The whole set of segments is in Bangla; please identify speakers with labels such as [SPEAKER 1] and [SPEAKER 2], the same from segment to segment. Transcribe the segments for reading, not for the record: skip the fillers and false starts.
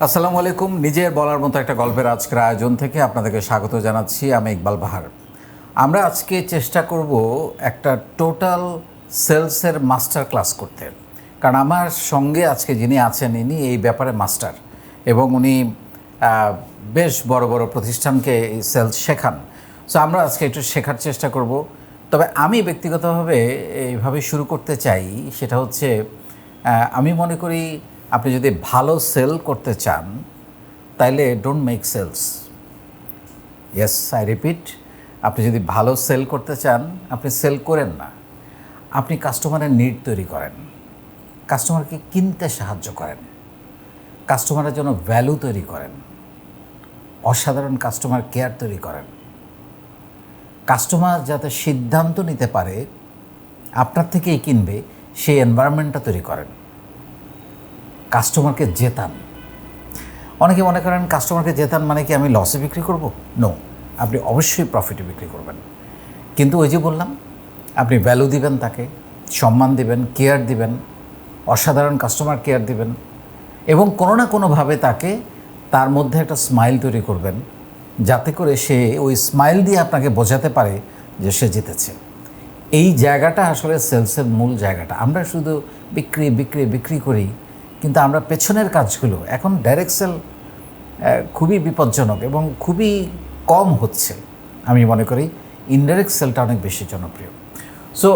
[SPEAKER 1] আসসালামু আলাইকুম। নিজের বলার মতো একটা গল্পের আজকের আয়োজন থেকে আপনাদেরকে স্বাগত জানাচ্ছি। আমি ইকবাল বাহার। আমরা আজকে চেষ্টা করব একটা টোটাল সেলসের মাস্টার ক্লাস করতে, কারণ আমার সঙ্গে আজকে যিনি আছেন ইনি এই ব্যাপারে মাস্টার এবং উনি বেশ বড় বড় প্রতিষ্ঠানকে এই সেলস শেখান। সো আমরা আজকে একটু শেখার চেষ্টা করব। তবে আমি ব্যক্তিগতভাবে এইভাবে শুরু করতে চাই, সেটা হচ্ছে আমি মনে করি আপনি যদি ভালো সেল করতে চান তাইলে don't make sales. Yes, I repeat, আপনি যদি ভালো সেল করতে চান আপনি সেল করেন না, আপনি কাস্টমারের নিড তৈরি করেন, কাস্টমারকে কিনতে সাহায্য করেন, কাস্টমারের জন্য ভ্যালু তৈরি করেন, অসাধারণ কাস্টমার কেয়ার তৈরি করেন, কাস্টমার যাতে সিদ্ধান্ত নিতে পারে আপনার থেকেই কিনবে সেই এনভায়রনমেন্টটা তৈরি করেন, কাস্টমারকে জেতান। অনেকে মনে করেন কাস্টমারকে জেতান মানে কি আমি লসে বিক্রি করব? নো, আপনি অবশ্যই প্রফিটে বিক্রি করবেন। কিন্তু ওই যে বললাম, আপনি ভ্যালু দিবেন, তাকে সম্মান দিবেন, কেয়ার দিবেন, অসাধারণ কাস্টমার কেয়ার দিবেন এবং কোনো না কোনোভাবে তাকে তার মধ্যে একটা স্মাইল তৈরি করবেন, যাতে করে সে ওই স্মাইল দিয়ে আপনাকে বোঝাতে পারে যে সে জিতেছে। এই জায়গাটা আসলে সেলসের মূল জায়গাটা। আমরা শুধু বিক্রি বিক্রি বিক্রি করি, কিন্তু আমরা পেছনের কাজগুলো, এখন ডাইরেক্ট সেল খুবই বিপজ্জনক এবং খুবই কম হচ্ছে। আমি মনে করি ইনডাইরেক্ট সেলটা অনেক বেশি জনপ্রিয়। সো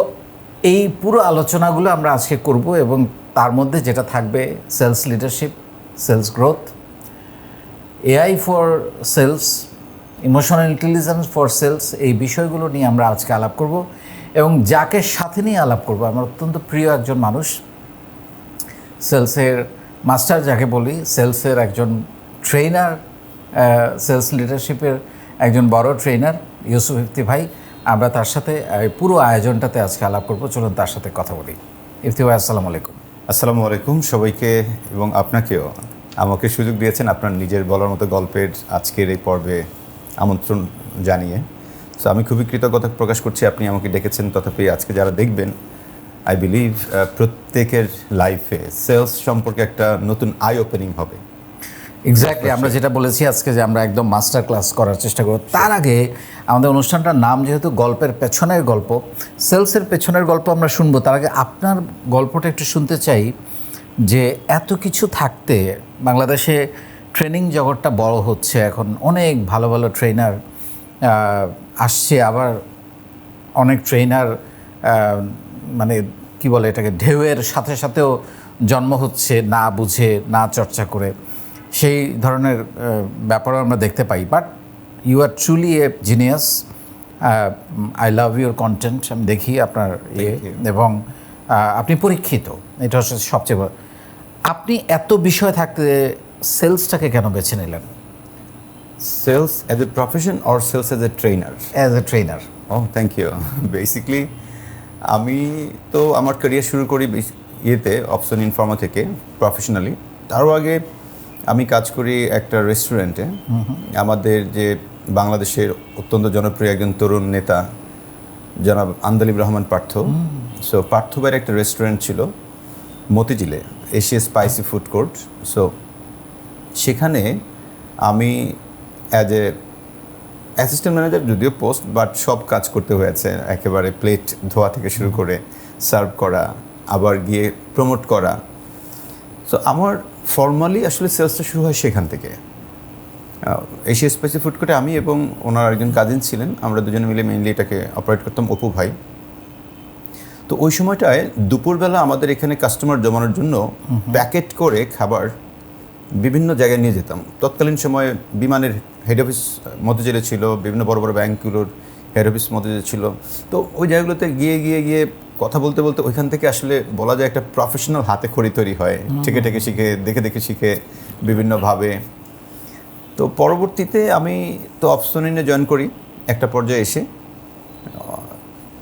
[SPEAKER 1] এই পুরো আলোচনাগুলো আমরা আজকে করব এবং তার মধ্যে যেটা থাকবে sales leadership, sales growth, AI for sales, emotional intelligence for sales, এই বিষয়গুলো নিয়ে আমরা আজকে আলাপ করব। এবং যাকে সাথে নিয়ে আলাপ করব আমার অত্যন্ত প্রিয় একজন মানুষ, সেলসের মাস্টার যাকে বলি, সেলসের একজন ট্রেনার, সেলস লিডারশিপের একজন বড় ট্রেনার, ইউসুফ ইফতি ভাই। আমরা তার সাথে পুরো আয়োজনটাতে আজকে আলাপ করব। চলুন তার সাথে কথা বলি। ইফতি ভাই, আসসালামু আলাইকুম।
[SPEAKER 2] আসসালামু আলাইকুম সবাইকে, এবং আপনাকেও আমাকে সুযোগ দিয়েছেন আপনার নিজের বলার মতো গল্পের আজকের এই পর্বে আমন্ত্রণ জানিয়ে। সো আমি খুবই কৃতজ্ঞতা প্রকাশ করছি আপনি আমাকে ডেকেছেন। তথাপি আজকে যারা দেখবেন, আই বিলিভ প্রত্যেকের লাইফে সেলস সম্পর্কে একটা নতুন আই ওপেনিং হবে।
[SPEAKER 1] এক্স্যাক্টলি, আমরা যেটা বলেছি আজকে যে আমরা একদম মাস্টার ক্লাস করার চেষ্টা করব। তার আগে আমাদের অনুষ্ঠানটার নাম যেহেতু গল্পের পেছনের গল্প, সেলসের পেছনের গল্প আমরা শুনবো। তার আগে আপনার গল্পটা একটু শুনতে চাই, যে এত কিছু থাকতে বাংলাদেশে ট্রেনিং জগৎটা বড় হচ্ছে, এখন অনেক ভালো ভালো ট্রেনার আসছে, আবার অনেক ট্রেনার মানে কি বলে এটাকে, ঢেউয়ের সাথে সাথেও জন্ম হচ্ছে, না বুঝে না চর্চা করে, সেই ধরনের ব্যাপারও আমরা দেখতে পাই। But you are truly a genius. I love your content. আমি দেখি আপনার এবং আপনি পরীক্ষিত, এটা হচ্ছে সবচেয়ে বড়। আপনি এত বিষয় থাকতে সেলসটাকে কেন বেছে নিলেন?
[SPEAKER 2] Sales as a profession or sales as a trainer?
[SPEAKER 1] As a trainer.
[SPEAKER 2] Thank you. Basically আমি তো আমার ক্যারিয়ার শুরু করি ইয়েতে, অপশন ইনফর্মা থেকে প্রফেশনালি। তারও আগে আমি কাজ করি একটা রেস্টুরেন্টে। আমাদের যে বাংলাদেশের অত্যন্ত জনপ্রিয় একজন তরুণ নেতা জনাব আন্দালিব রহমান পার্থ, সো পার্থ ভাইয়ের একটা রেস্টুরেন্ট ছিল মতিঝিলে, Asia spicy food court. So সেখানে আমি অ্যাজ এ অ্যাসিস্ট্যান্ট ম্যানেজার, যদিও পোস্ট, বাট সব কাজ করতে হয়েছে, একেবারে প্লেট ধোয়া থেকে শুরু করে সার্ভ করা, আবার গিয়ে প্রমোট করা। সো আমার ফর্মালি আসলে সেলসটা শুরু হয় সেখান থেকে। এশিয়া স্পাইসি ফুড কোর্টে আমি এবং ওনার একজন কাজিন ছিলেন, আমরা দুজনে মিলে মেইনলি এটাকে অপারেট করতাম, অপু ভাই। তো ওই সময়টায় দুপুরবেলা আমাদের এখানে কাস্টমার জমানোর জন্য প্যাকেট করে খাবার বিভিন্ন জায়গায় নিয়ে যেতাম। তৎকালীন সময়ে বিমানের হেড অফিস মতিঝিলে ছিল, বিভিন্ন বড় বড় ব্যাঙ্কগুলোর হেড অফিস মতিঝিলে ছিল। তো ওই জায়গাগুলোতে গিয়ে গিয়ে গিয়ে কথা বলতে বলতে ওইখান থেকে আসলে বলা যায় একটা প্রফেশনাল হাতে খড়ি তৈরি হয়, ঠেকে ঠেকে শিখে, দেখে দেখে শিখে বিভিন্নভাবে। তো পরবর্তীতে আমি তো অপশনিনে জয়েন করি একটা পর্যায়ে এসে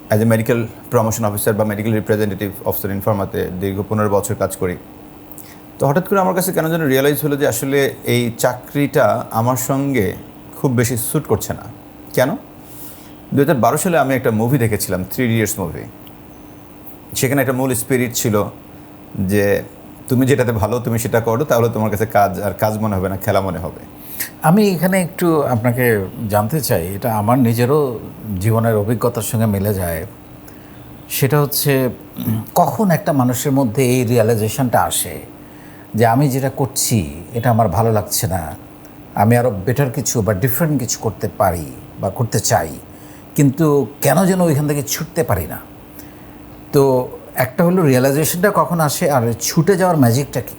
[SPEAKER 2] as a medical promotion officer বা মেডিকেল রিপ্রেজেন্টেটিভ অফিসার ইনফর্মাতে দীর্ঘ 15 বছর কাজ করি। তো হঠাৎ করে আমার কাছে কেন যেন রিয়েলাইজ হলো যে আসলে এই চাকরিটা আমার সঙ্গে খুব বেশি স্যুট করছে না। কেন? 2012 সালে আমি একটা মুভি দেখেছিলাম, 3 ইডিয়টস মুভি। সেখানে একটা মূল স্পিরিট ছিল যে তুমি যেটাতে ভালো তুমি সেটা করো, তাহলে তোমার কাছে কাজ আর কাজ মনে হবে না, খেলা মনে হবে।
[SPEAKER 1] আমি এখানে একটু আপনাকে জানতে চাই, এটা আমার নিজেরও জীবনের অভিজ্ঞতার সঙ্গে মিলে যায়। সেটা হচ্ছে কখন একটা মানুষের মধ্যে এই রিয়েলাইজেশনটা আসে যে আমি যেটা করছি এটা আমার ভালো লাগছে না, আমি আরও বেটার কিছু বা ডিফারেন্ট কিছু করতে পারি বা করতে চাই, কিন্তু কেন যেন ওইখান থেকে ছুটতে পারি না। তো একটা হলো রিয়েলাইজেশনটা কখন আসে, আর ছুটে যাওয়ার ম্যাজিকটা কি?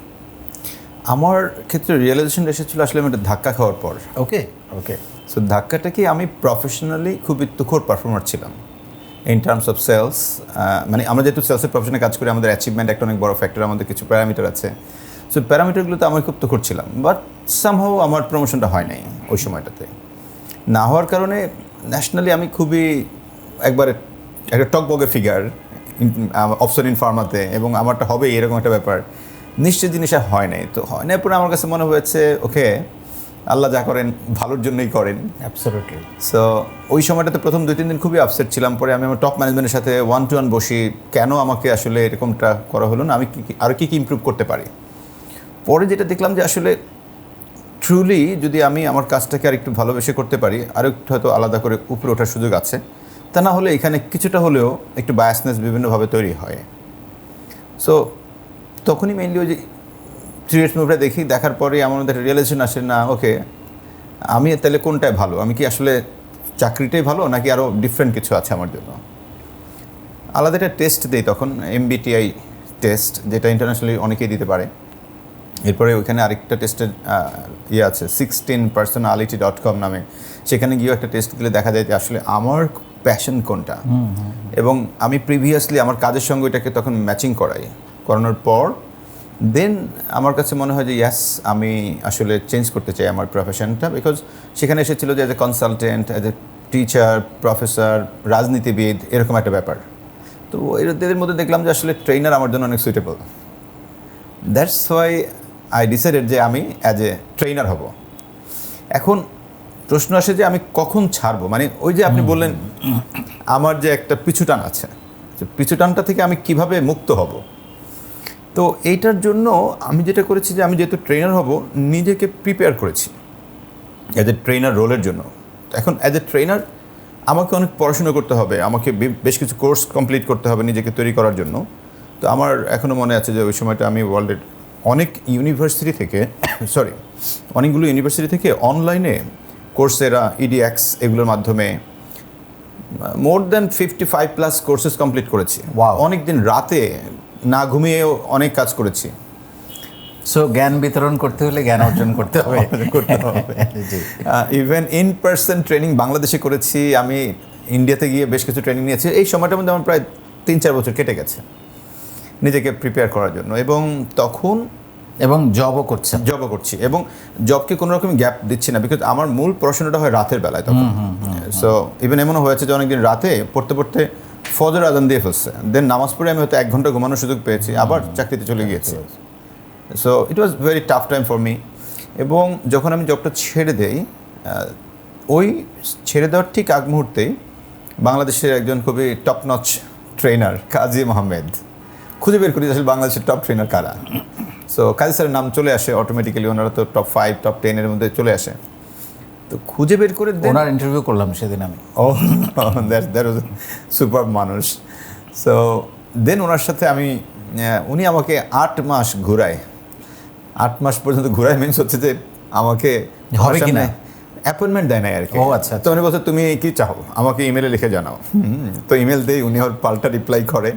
[SPEAKER 2] আমার ক্ষেত্রে রিয়েলাইজেশন এসেছিলো আসলে আমি একটা ধাক্কা খাওয়ার পর।
[SPEAKER 1] ওকে ওকে।
[SPEAKER 2] সো ধাক্কাটা কি, আমি প্রফেশনালি খুবই তুখোড় পারফর্মার ছিলাম ইন টার্মস অফ সেলস। মানে আমরা যেহেতু সেলসের প্রফেশনে কাজ করি, আমাদের অ্যাচিভমেন্ট একটা অনেক বড় ফ্যাক্টর, আমাদের কিছু প্যারামিটার আছে। সো প্যারামিটারগুলোতে আমি খুব তুখোড় ছিলাম, বাট সামহাও আমার প্রমোশনটা হয় নাই ওই সময়টাতে। না হওয়ার কারণে ন্যাশনালি আমি খুবই একবারে একটা টকবগে ফিগার অপশন ইন ফার্মাতে, এবং আমারটা হবে এরকম একটা ব্যাপার, নিশ্চিত জিনিসটা হয় নাই। তো হয় নাই পরে আমার কাছে মনে হয়েছে ওকে, আল্লাহ যা করেন ভালোর জন্যই করেন।
[SPEAKER 1] অ্যাবসলিউটলি।
[SPEAKER 2] সো ওই সময়টাতে প্রথম 2-3 দিন খুবই আপসেট ছিলাম। পরে আমি আমার টপ ম্যানেজমেন্টের সাথে 1-to-1 বসি, কেন আমাকে আসলে এরকমটা করা হলো না, আমি আরও কী ইমপ্রুভ করতে পারি। পরে যেটা দেখলাম যে আসলে ট্রুলি যদি আমি আমার কাজটাকে আর একটু ভালোবেসে করতে পারি, আরও একটু হয়তো আলাদা করে উপরে ওঠার সুযোগ আছে। তা না হলে এখানে কিছুটা হলেও একটু বায়াসনেস বিভিন্নভাবে তৈরি হয়। সো তখনই মেইনলি ওই যে 3 Idiots মুভিটা দেখি, দেখার পরে আমার মধ্যে একটা রিয়েলাইজেশন আসে, না ওকে আমি তাহলে কোনটায় ভালো, আমি কি আসলে চাকরিটাই ভালো নাকি আরও ডিফারেন্ট কিছু আছে আমার জন্য। আলাদা একটা টেস্ট দিই তখন, MBTI টেস্ট, যেটা ইন্টারন্যাশনালি অনেকেই দিতে পারে। এরপরে ওইখানে আরেকটা টেস্টের আছে 16personality.com নামে, সেখানে গিয়েও একটা টেস্ট দিলে দেখা যায় যে আসলে আমার প্যাশন কোনটা। এবং আমি প্রিভিয়াসলি আমার কাজের সঙ্গে ওইটাকে তখন ম্যাচিং করানোর পর দেন আমার কাছে মনে হয় যে ইয়াস, আমি আসলে চেঞ্জ করতে চাই আমার প্রফেশনটা। বিকজ সেখানে এসেছিলো যে as a consultant, as a teacher, professor, রাজনীতিবিদ, এরকম একটা ব্যাপার। তো এদের মধ্যে দেখলাম যে আসলে ট্রেনার আমার জন্য অনেক suitable. That's why I decided যে আমি অ্যাজ এ ট্রেনার হব। এখন প্রশ্ন আসে যে আমি কখন ছাড়বো, মানে ওই যে আপনি বললেন আমার যে একটা পিছুটান আছে, পিছুটানটা থেকে আমি কিভাবে মুক্ত হব। তো এইটার জন্য আমি যেটা করেছি যে আমি যেহেতু ট্রেনার হব, নিজেকে প্রিপেয়ার করেছি অ্যাজ এ ট্রেনার রোলের জন্য। এখন অ্যাজ এ ট্রেনার আমাকে অনেক পড়াশোনা করতে হবে, আমাকে বেশ কিছু কোর্স কমপ্লিট করতে হবে নিজেকে তৈরি করার জন্য। তো আমার এখনও মনে আছে যে ওই সময়টা আমি ওয়ার্ল্ডের অনেকগুলো ইউনিভার্সিটি থেকে অনলাইনে কোর্সেরা, EDX এগুলোর মাধ্যমে মোর দ্যান 55+ কোর্সেস কমপ্লিট করেছি। অনেক দিন রাতে না ঘুমিয়েও অনেক কাজ করেছি।
[SPEAKER 1] সো জ্ঞান বিতরণ করতে হলে জ্ঞান অর্জন করতে হবে।
[SPEAKER 2] ইভেন ইন পার্সন ট্রেনিং বাংলাদেশে করেছি, আমি ইন্ডিয়াতে গিয়ে বেশ কিছু ট্রেনিং নিয়েছি। এই সময়টার মধ্যে আমার প্রায় 3-4 বছর কেটে গেছে নিজেকে প্রিপেয়ার করার জন্য। এবং
[SPEAKER 1] জবও
[SPEAKER 2] করছি, এবং জবকে কোনো রকম গ্যাপ দিচ্ছি না, বিকজ আমার মূল পড়াশোনাটা হয় রাতের বেলায় তখন। সো ইভেন এমনও হয়েছে যে অনেকদিন রাতে পড়তে পড়তে ফজর আজান দিয়ে ফেলছে, দেন নামাজ পড়ে আমি হয়তো 1 ঘন্টা ঘুমানোর সুযোগ পেয়েছি, আবার চাকরিতে চলে গিয়েছি। So it was very tough time for me. এবং যখন আমি জবটা ছেড়ে দেই, ওই ছেড়ে দেওয়ার ঠিক আগ মুহূর্তেই বাংলাদেশের একজন খুবই top notch trainer Kazi Mohammad, খুঁজে বের করি আসলে বাংলাদেশের টপ ট্রেনার কারা। সো কাজী স্যারের নাম চলে আসে অটোমেটিক্যালি, ওনারা তো টপ 5 টপ 10 এর মধ্যে চলে আসে। তো খুঁজে বের করে
[SPEAKER 1] ওনার ইন্টারভিউ করলাম সেদিন আমি।
[SPEAKER 2] দ্যাট ওয়াজ সুপার মানুষ। সো দেন ওনার সাথে আমি, উনি আমাকে 8 মাস ঘুরায়, 8 মাস পর্যন্ত ঘুরায়, মিনস হচ্ছে যে আমাকে
[SPEAKER 1] হবে কি না
[SPEAKER 2] অ্যাপয়েন্টমেন্ট দেয় না আর কি।
[SPEAKER 1] ও আচ্ছা।
[SPEAKER 2] তো উনি বলছে তুমি কি চাও আমাকে ইমেলে লিখে জানাও। তো ইমেল দেই, উনি ওর পাল্টা রিপ্লাই করে।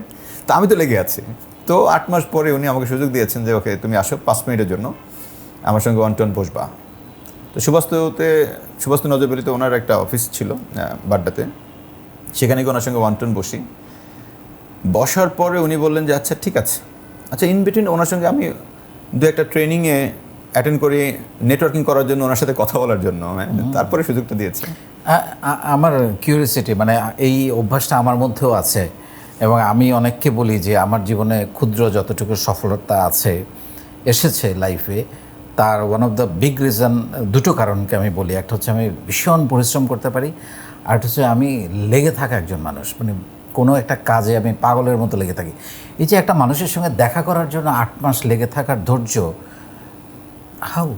[SPEAKER 2] তো আমি তো লেগে আছি। তো 8 মাস পরে উনি আমাকে সুযোগ দিয়েছেন যে ওকে তুমি আসো 5 মিনিটের জন্য আমার সঙ্গে 1-to-1 বসবা। তো সুবাস্তু নজরবলিতে ওনার একটা অফিস ছিল বাড্ডাতে, সেখানে গিয়ে ওনার সঙ্গে 1-to-1 বসি। বসার পরে উনি বললেন যে আচ্ছা ঠিক আছে, আচ্ছা ইন বিটুইন ওনার সঙ্গে আমি 2-একটা ট্রেনিংয়ে অ্যাটেন্ড করি নেটওয়ার্কিং করার জন্য, ওনার সাথে কথা বলার জন্য, তারপরে সুযোগটা দিয়েছে।
[SPEAKER 1] আমার কিউরিওসিটি, মানে এই অভ্যাসটা আমার মধ্যেও আছে, এবং আমি অনেককে বলি যে আমার জীবনে ক্ষুদ্র যতটুকু সফলতা এসেছে লাইফে, তার one of the big reason, 2টো কারণকে আমি বলি। একটা হচ্ছে আমি ভীষণ পরিশ্রম করতে পারি, আর একটা হচ্ছে আমি লেগে থাকা একজন মানুষ, মানে কোনো একটা কাজে আমি পাগলের মতো লেগে থাকি। এই যে একটা মানুষের সঙ্গে দেখা করার জন্য 8 মাস লেগে থাকার ধৈর্য, হাউ,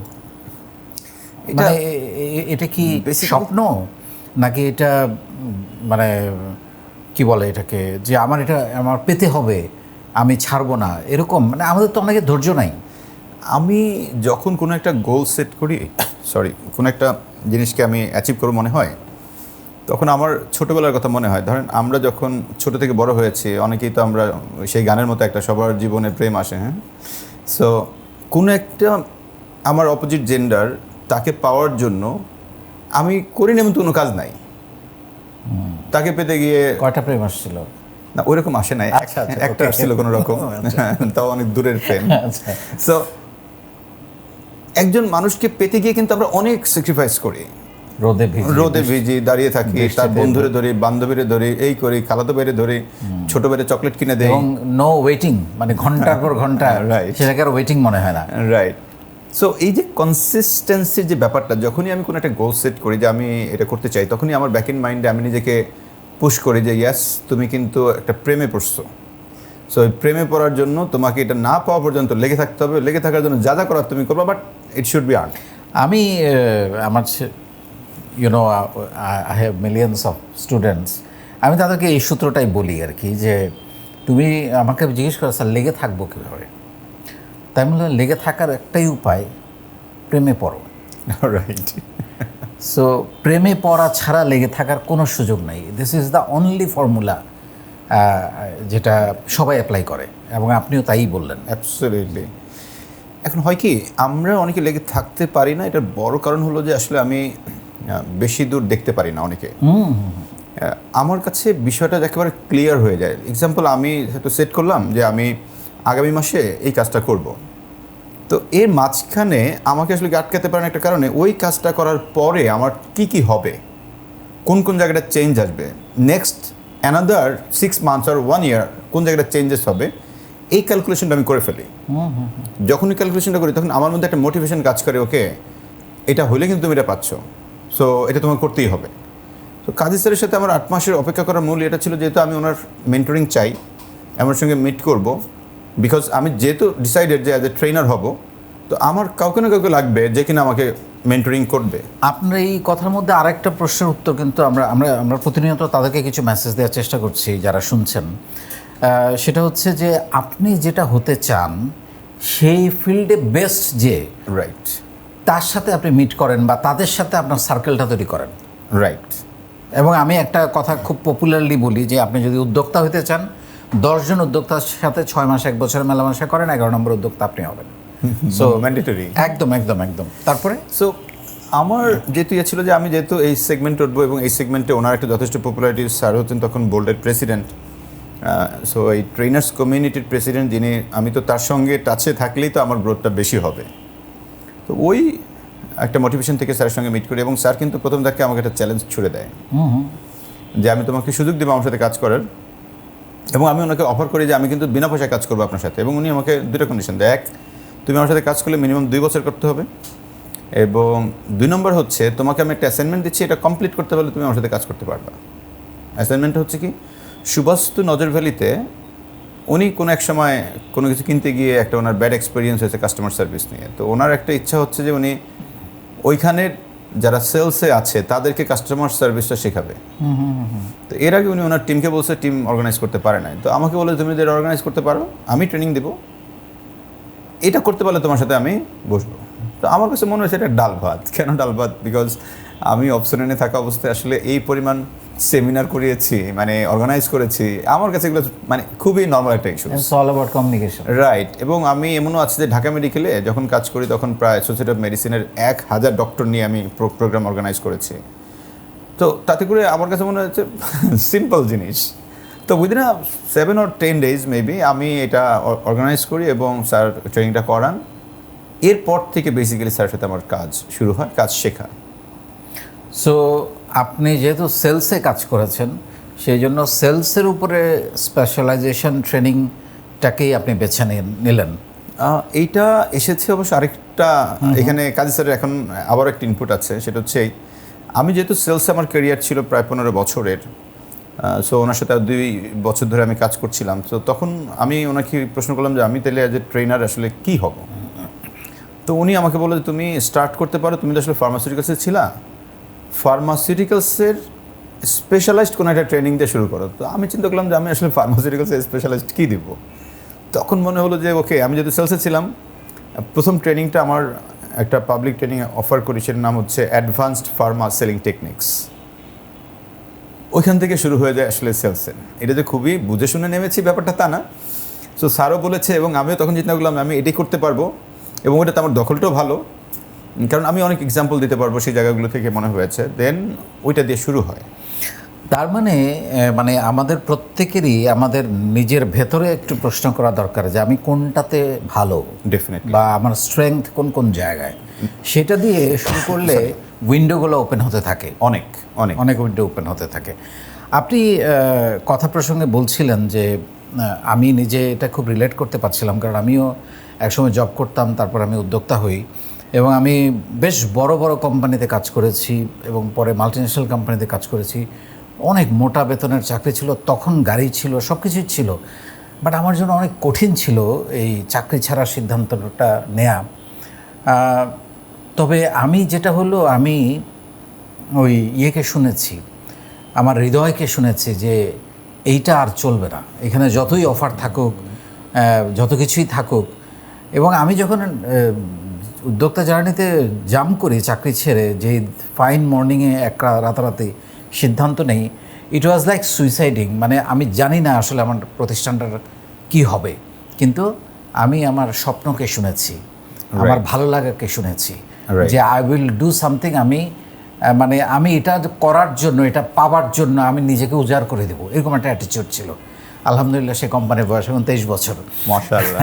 [SPEAKER 1] মানে এটা কি স্বপ্ন নাকি এটা মানে কি বলে এটাকে, যে আমার পেতে হবে, আমি ছাড়বো না, এরকম? মানে আমাদের তো অনেকের ধৈর্য নাই।
[SPEAKER 2] আমি যখন কোনো একটা গোল সেট করি, কোনো একটা জিনিসকে আমি অ্যাচিভ করবো মনে হয়, তখন আমার ছোটোবেলার কথা মনে হয়। ধরেন আমরা যখন ছোট থেকে বড় হয়েছি, অনেকেই তো আমরা সেই গানের মতো একটা সবার জীবনে প্রেম আসে, হ্যাঁ। সো কোনো একটা আমার অপোজিট জেন্ডার, তাকে পাওয়ার জন্য আমি করি না এমন তো কোনো কাজ নাই। তাকে পেতে গিয়ে
[SPEAKER 1] কয়টা প্রেম আসছিল?
[SPEAKER 2] না, ওইরকম আসে নাই, একটা আসছিল কোনো রকম, তাও অনেক দূরের প্রেম। সো একজন মানুষকে পেতে গিয়ে কিন্তু আমরা অনেক স্যাক্রিফাইস করি, রোদে ভিজি দাঁড়িয়ে থাকি, তার বন্ধুরে ধরি, বান্ধবীরে ধরি, এই করি, খালাতো বাইরে ধরি, ছোট বাইরে চকলেট কিনে দেই,
[SPEAKER 1] এবং নো ওয়েটিং, মানে ঘন্টার পর ঘন্টা সেটাকে আর ওয়েটিং মনে হয় না।
[SPEAKER 2] রাইট। সো এই যে কনসিস্টেন্সির যে ব্যাপারটা, যখনই আমি কোনো একটা গোল সেট করি যে আমি এটা করতে চাই, তখনই আমার ব্যাক ইন মাইন্ডে আমি নিজেকে পুশ করি যে ইয়াস, তুমি কিন্তু একটা প্রেমে পড়ছো। সো এই প্রেমে পড়ার জন্য তোমাকে এটা না পাওয়া পর্যন্ত লেগে থাকতে হবে, লেগে থাকার জন্য যা যা করার তুমি করবে, but it should be earn.
[SPEAKER 1] আমি আমার I have millions of students, আমি তাদেরকে এই সূত্রটাই বলি আর কি, যে তুমি আমাকে জিজ্ঞেস করো স্যার লেগে থাকবো কীভাবে, তাই বলে লেগে থাকার একটাই উপায়, প্রেমে পড়ো।
[SPEAKER 2] রাইট।
[SPEAKER 1] সো প্রেমে পড়া ছাড়া লেগে থাকার কোনো সুযোগ নাই। This is the only formula যেটা সবাই অ্যাপ্লাই করে, এবং আপনিও তাই বললেন।
[SPEAKER 2] অ্যাবসলিউটলি। এখন হয় কি, আমরা অনেকে লেগে থাকতে পারি না, এটার বড় কারণ হলো যে আসলে আমি বেশি দূর দেখতে পারি না অনেকে। আমার কাছে বিষয়টা একেবারে ক্লিয়ার হয়ে যায়। এক্সাম্পল, আমি হয়তো সেট করলাম যে আমি আগামী মাসে এই কাজটা করব, তো এর মাঝখানে আমাকে আসলে আটকাতে পারেন একটা কারণে, ওই কাজটা করার পরে আমার কি কি হবে, কোন কোন জায়গাটা চেঞ্জ আসবে, next another 6 months or 1 year কোন জায়গাটা চেঞ্জেস হবে, এই ক্যালকুলেশনটা আমি করে ফেলি। যখনই ক্যালকুলেশনটা করি তখন আমার মধ্যে একটা মোটিভেশন কাজ করে, ওকে এটা হলে কিন্তু তুমি এটা পাচ্ছ, সো এটা তোমার করতেই হবে। তো কাজী স্যারের সাথে আমার 8 মাসের অপেক্ষা করার মূল এটা ছিল, যেহেতু আমি ওনার মেন্টরিং চাই, আমার সঙ্গে মিট করব, বিকজ আমি যেহেতু ডিসাইডেড যে অ্যাজ এ ট্রেনার হব, তো আমার কাউকে না কাউকে লাগবে যে কিনা আমাকে মেন্টরিং করবে।
[SPEAKER 1] আপনার এই কথার মধ্যে আরেকটা প্রশ্নের উত্তর কিন্তু আমরা প্রতিনিয়ত তাদেরকে কিছু মেসেজ দেওয়ার চেষ্টা করছি যারা শুনছেন, সেটা হচ্ছে যে আপনি যেটা হতে চান সেই ফিল্ডে বেস্ট যে,
[SPEAKER 2] রাইট,
[SPEAKER 1] তার সাথে আপনি মিট করেন বা তাদের সাথে আপনার সার্কেলটা তৈরি করেন।
[SPEAKER 2] রাইট।
[SPEAKER 1] এবং আমি একটা কথা খুব পপুলারলি বলি যে আপনি যদি উদ্যোক্তা হতে চান, 10 জন উদ্যোক্তার সাথে 6 মাস 1 বছর মেলামেশা করেন, 11 নম্বর উদ্যোক্তা আপনি হবেন। So
[SPEAKER 2] mandatory.
[SPEAKER 1] একদম একদম একদম। তারপরে
[SPEAKER 2] সো আমার যেহেতু ছিল যে আমি যেহেতু এই সেগমেন্টে উঠবো, এবং এই সেগমেন্টে ওনার একটা যথেষ্ট পপুলারিটি, স্যার হচ্ছেন তখন বোল্ডের প্রেসিডেন্ট, সো এই ট্রেনার্স কমিউনিটির প্রেসিডেন্ট যিনি, আমি তো তার সঙ্গে টাচে থাকলেই তো আমার গ্রোথটা বেশি হবে। তো ওই একটা মোটিভেশন থেকে স্যারের সঙ্গে মিট করি, এবং স্যার কিন্তু প্রথম থেকে আমাকে একটা চ্যালেঞ্জ ছুড়ে দেয় যে আমি তোমাকে সুযোগ দেবো আমার সাথে কাজ করার, এবং আমি ওনাকে অফার করি যে আমি কিন্তু বিনা পয়সায় কাজ করবো আপনার সাথে, এবং উনি আমাকে 2টা কন্ডিশন দেয়। এক, তুমি আমার সাথে কাজ করলে মিনিমাম 2 বছর করতে হবে, এবং 2 নম্বর হচ্ছে তোমাকে আমি একটা অ্যাসাইনমেন্ট দিচ্ছি, এটা কমপ্লিট করতে পারলে তুমি আমার সাথে কাজ করতে পারবা। অ্যাসাইনমেন্টটা হচ্ছে কি, সুবাস্তু নজর ভ্যালিতে উনি কোনো এক সময় কোনো কিছু কিনতে গিয়ে একটা ওনার ব্যাড এক্সপিরিয়েন্স হয়েছে কাস্টমার সার্ভিস নিয়ে, তো ওনার একটা ইচ্ছা হচ্ছে যে উনি ওইখানের যারা সেলসে আছে তাদেরকে কাস্টমার সার্ভিসটা শেখাবে। তো এর আগে উনি ওনার টিমকে বলছে টিম অর্গানাইজ করতে পারে নাই, তো আমাকে বলে তুমি যদি অর্গানাইজ করতে পারো আমি ট্রেনিং দেবো, এটা করতে পারলে তোমার সাথে আমি বসবো। তো আমার কাছে মনে হয়েছে এটা ডাল ভাত। কেন ডাল ভাত? বিকজ আমি অপশনে থাকা অবস্থায় আসলে এই পরিমাণ সেমিনার করিয়েছি, মানে অর্গানাইজ করেছি, আমার কাছে এগুলো মানে খুবই নর্মাল একটা issue.
[SPEAKER 1] It's all about communication.
[SPEAKER 2] Right. এবং আমি এমনও আছে যে ঢাকা মেডিকেলে যখন কাজ করি তখন প্রায় সোসাইটি অফ মেডিসিনের 1000 ডক্টর নিয়ে আমি প্রোগ্রাম অর্গানাইজ করেছি। তো তাতে করে আমার কাছে মনে হচ্ছে সিম্পল জিনিস। তো উইদিন 7 or 10 days মেবি আমি এটা অর্গানাইজ করি এবং স্যার ট্রেনিংটা করান। এরপর থেকে বেসিক্যালি স্যারের সাথে আমার কাজ শুরু হয়, কাজ শেখা।
[SPEAKER 1] সো আপনি যেহেতু সেলসে কাজ করেছেন, সেই জন্য সেলসের উপরে স্পেশালাইজেশন ট্রেনিংটাকেই আপনি বেছে নিলেন।
[SPEAKER 2] এইটা এসেছে অবশ্য আরেকটা, এখানে কাজী স্যারের এখন আবার একটা ইনপুট আছে, সেটা হচ্ছে আমি যেহেতু সেলসে আমার ক্যারিয়ার ছিল প্রায় 15 বছরের, সো ওনার সাথে 2 বছর ধরে আমি কাজ করছিলাম। তো তখন আমি ওনাকে প্রশ্ন করলাম যে আমি তাহলে অ্যাজ এ ট্রেনার আসলে কী হব। তো উনি আমাকে বললো যে তুমি স্টার্ট করতে পারো, তুমি তো আসলে ফার্মাসিউটিক্যালসে ছিলা, ফার্মাসিউটিক্যালসের স্পেশালাইজড কোনো একটা ট্রেনিং দিয়ে শুরু করো। তো আমি চিন্তা করলাম যে আমি আসলে ফার্মাসিউটিক্যালসে স্পেশালাইজড কী দিব। তখন মনে হলো যে ওকে, আমি যেহেতু সেলসে ছিলাম, প্রথম ট্রেনিংটা আমার একটা পাবলিক ট্রেনিং অফার করি, সেটার নাম হচ্ছে অ্যাডভান্সড ফার্মা সেলিং টেকনিক্স। ওইখান থেকে শুরু হয়ে যায় আসলে সেলসের। এটা যে খুবই বুঝে শুনে নেমেছি ব্যাপারটা তা না। সো স্যারও বলেছে এবং আমিও তখন চিন্তা করলাম আমি এটাই করতে পারবো, এবং ওটাতে আমার দখলটাও ভালো, কারণ আমি অনেক এক্সাম্পল দিতে পারবো সেই জায়গাগুলো থেকে মনে হয়েছে। দেন ওইটা দিয়ে শুরু হয়।
[SPEAKER 1] তার মানে মানে আমাদের প্রত্যেকেরই আমাদের নিজের ভেতরে একটু প্রশ্ন করা দরকার যে আমি কোনটাতে ভালো,
[SPEAKER 2] ডেফিনেটলি,
[SPEAKER 1] বা আমার স্ট্রেংথ কোন কোন জায়গায়, সেটা দিয়ে শুরু করলে উইন্ডোগুলো ওপেন হতে থাকে,
[SPEAKER 2] অনেক অনেক
[SPEAKER 1] অনেক উইন্ডো ওপেন হতে থাকে। আপনি কথা প্রসঙ্গে বলছিলেন যে আমি নিজে এটা খুব রিলেট করতে পারছিলাম, কারণ আমিও একসময় জব করতাম, তারপর আমি উদ্যোক্তা হই এবং আমি বেশ বড় বড় কোম্পানিতে কাজ করেছি এবং পরে মাল্টিন্যাশনাল কোম্পানিতে কাজ করেছি। অনেক মোটা বেতনের চাকরি ছিল, তখন গাড়ি ছিল, সব কিছুই ছিল, বাট আমার জন্য অনেক কঠিন ছিল এই চাকরি ছাড়ার সিদ্ধান্তটা নেয়া। তবে আমি যেটা হলো, আমি ওই ইয়েকে শুনেছি, আমার হৃদয়কে শুনেছি যে এইটা আর চলবে না, এখানে যতই অফার থাকুক, যত কিছুই থাকুক। এবং আমি যখন উদ্যোক্তা জার্নিতে জাম করি চাকরি ছেড়ে, যে ফাইন মর্নিংয়ে একটা রাতারাতি সিদ্ধান্ত নেই, ইট ওয়াজ লাইক সুইসাইডিং। মানে আমি জানি না আসলে আমার প্রতিষ্ঠানটার কী হবে, কিন্তু আমি আমার স্বপ্নকে শুনেছি, আমার ভালো লাগাকে শুনেছি যে আই উইল ডু সামথিং। আমি মানে আমি এটা করার জন্য, এটা পাওয়ার জন্য আমি নিজেকে উজাড় করে দেবো, এরকম একটা অ্যাটিটিউড ছিল। আলহামদুলিল্লাহ, সেই কোম্পানির বয়স এখন 23 বছর।
[SPEAKER 2] মাশাআল্লাহ।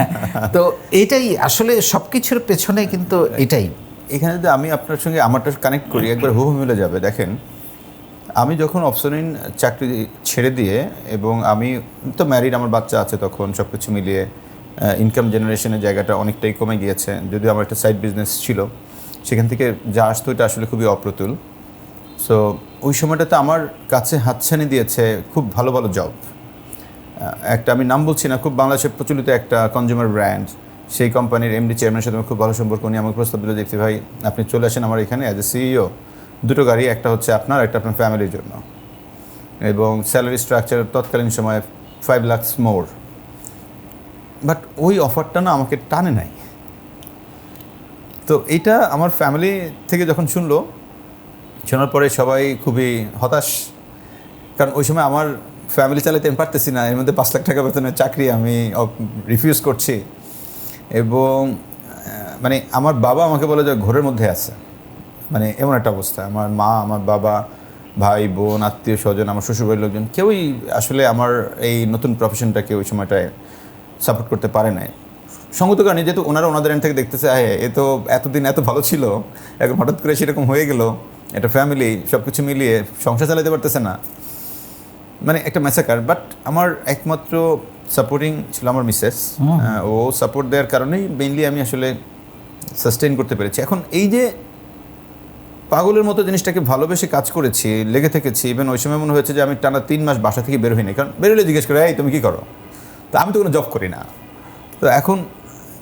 [SPEAKER 1] তো এটাই আসলে সব কিছুর পেছনে কিন্তু এটাই।
[SPEAKER 2] এখানে যদি আমি আপনার সঙ্গে আমারটা কানেক্ট করি, একবার হুবহু মিলে যাবে। দেখেন, আমি যখন অপশনিন চাকরি ছেড়ে দিয়ে, এবং আমি তো ম্যারিড, আমার বাচ্চা আছে, তখন সব কিছু মিলিয়ে ইনকাম জেনারেশনের জায়গাটা অনেকটাই কমে গিয়েছে। যদিও আমার একটা সাইড বিজনেস ছিল, সেখান থেকে যা আসতো এটা আসলে খুবই অপ্রতুল। সো ওই সময়টাতে আমার কাছে হাতছানি দিয়েছে খুব ভালো ভালো জব। একটা, আমি নাম বলছি না, খুব বাংলাদেশের প্রচলিত একটা কনজিউমার ব্র্যান্ড, সেই কোম্পানির এমডি চেয়ারম্যানের সাথে আমার খুব ভালো সম্পর্ক। উনি আমাকে প্রস্তাব দিল, দেখছি ভাই আপনি চলে আসেন আমার এখানে অ্যাজ এ সিইও, 2টো গাড়ি, একটা হচ্ছে আপনার, একটা আপনার ফ্যামিলির জন্য, এবং স্যালারি স্ট্রাকচার তৎকালীন সময় 5 লাখ মোর। বাট ওই অফারটা না আমাকে টানে নাই। তো এইটা আমার ফ্যামিলি থেকে যখন শোনার পরে সবাই খুবই হতাশ, কারণ ওই সময় আমার ফ্যামিলি চালাতে আমি পারতেছি না, এর মধ্যে 5 লাখ টাকা বেতনের চাকরি আমি রিফিউজ করছি। এবং মানে আমার বাবা আমাকে বলে যে ঘরের মধ্যে আছে, মানে এমন একটা অবস্থা। আমার মা, আমার বাবা, ভাই বোন, আত্মীয় স্বজন, আমার শ্বশুরবাড়ির লোকজন কেউই আসলে আমার এই নতুন প্রফেশনটাকে ওই সময়টায় সাপোর্ট করতে পারে নাই। সঙ্গত কারণে, যেহেতু ওনারা ওনাদের এন্ড থেকে দেখতেছে এ তো এতদিন এত ভালো ছিল, এখন হঠাৎ করে সেরকম হয়ে গেল, একটা ফ্যামিলি সব কিছু মিলিয়ে সংসার চালাতে পারতেছে না, মানে একটা ম্যাসাকার। বাট আমার একমাত্র সাপোর্টিং ছিল আমার মিসেস। ও সাপোর্ট দেওয়ার কারণেই মেইনলি আমি আসলে সাস্টেইন করতে পেরেছি। এখন এই যে পাগলের মতো জিনিসটাকে ভালোবেসে কাজ করেছি, লেগে থেকেছি, ইভেন ওই সময় মনে হয়েছে যে আমি টানা 3 মাস বাসা থেকে বের হইনি, কারণ বেরোলে জিজ্ঞেস করে এই তুমি কী করো, তো আমি তো কোনো জব করি না। তো এখন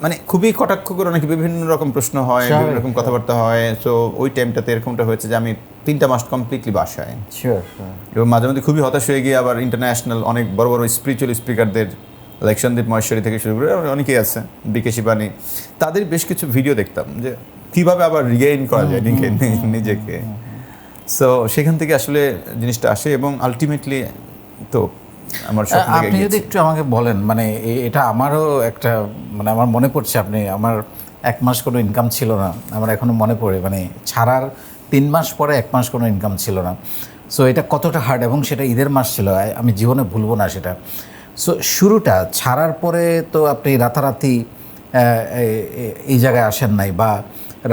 [SPEAKER 2] মানে খুবই কটাক্ষ করে অনেক বিভিন্ন রকম প্রশ্ন হয়, বিভিন্ন রকম কথাবার্তা হয়। সো ওই টাইমটাতে এরকমটা হয়েছে যে আমি 3টা মাস কমপ্লিটলি বাসায়, এবং মাঝে মধ্যে খুবই হতাশ হয়ে গিয়ে আবার ইন্টারন্যাশনাল অনেক বড় বড় স্পিরিচুয়াল স্পিকারদের, লাইক সন্দীপ মহেশ্বরী থেকে শুরু করে অনেকেই আছে, বিকে শিবানী, তাদের বেশ কিছু ভিডিও দেখতাম যে কীভাবে আবার রিগেইন করা যায় নিজেকে। সো সেখান থেকে আসলে জিনিসটা আসে, এবং আলটিমেটলি তো আমার স্বপ্ন।
[SPEAKER 1] আপনি যদি একটু আমাকে বলেন, মানে এটা আমারও একটা, মানে আমার মনে পড়ছে, আপনি, আমার 1 মাস কোনো ইনকাম ছিল না, আমার এখনও মনে পড়ে, মানে ছাড়ার 3 মাস পরে 1 মাস কোনো ইনকাম ছিল না। সো এটা কতটা হার্ড, এবং সেটা ঈদের মাস ছিল, আমি জীবনে ভুলবো না সেটা। সো শুরুটা ছাড়ার পরে তো আপনি রাতারাতি এই জায়গায় আসেন নাই, বা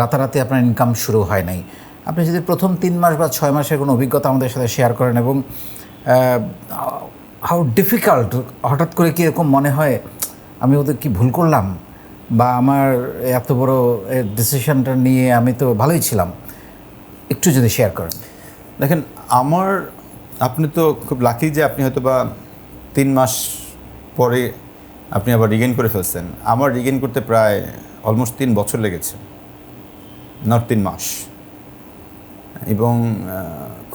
[SPEAKER 1] রাতারাতি আপনার ইনকাম শুরু হয় নাই। আপনি যদি প্রথম 3 মাস বা 6 মাসের কোনো অভিজ্ঞতা আমাদের সাথে শেয়ার করেন, এবং হাউ ডিফিকাল্ট, হঠাৎ করে কি এরকম মনে হয় আমি ওদের কি ভুল করলাম, বা আমার এত বড় ডিসিশনটা নিয়ে আমি তো ভালোই ছিলাম, একটু যদি শেয়ার করেন।
[SPEAKER 2] দেখেন, আপনি তো খুব লাকি যে আপনি হয়তো বা 3 মাস পরে আপনি আবার রিগেইন করে ফেলছেন। আমার রিগেইন করতে প্রায় অলমোস্ট 3 বছর লেগেছে, নট 3 মাস। এবং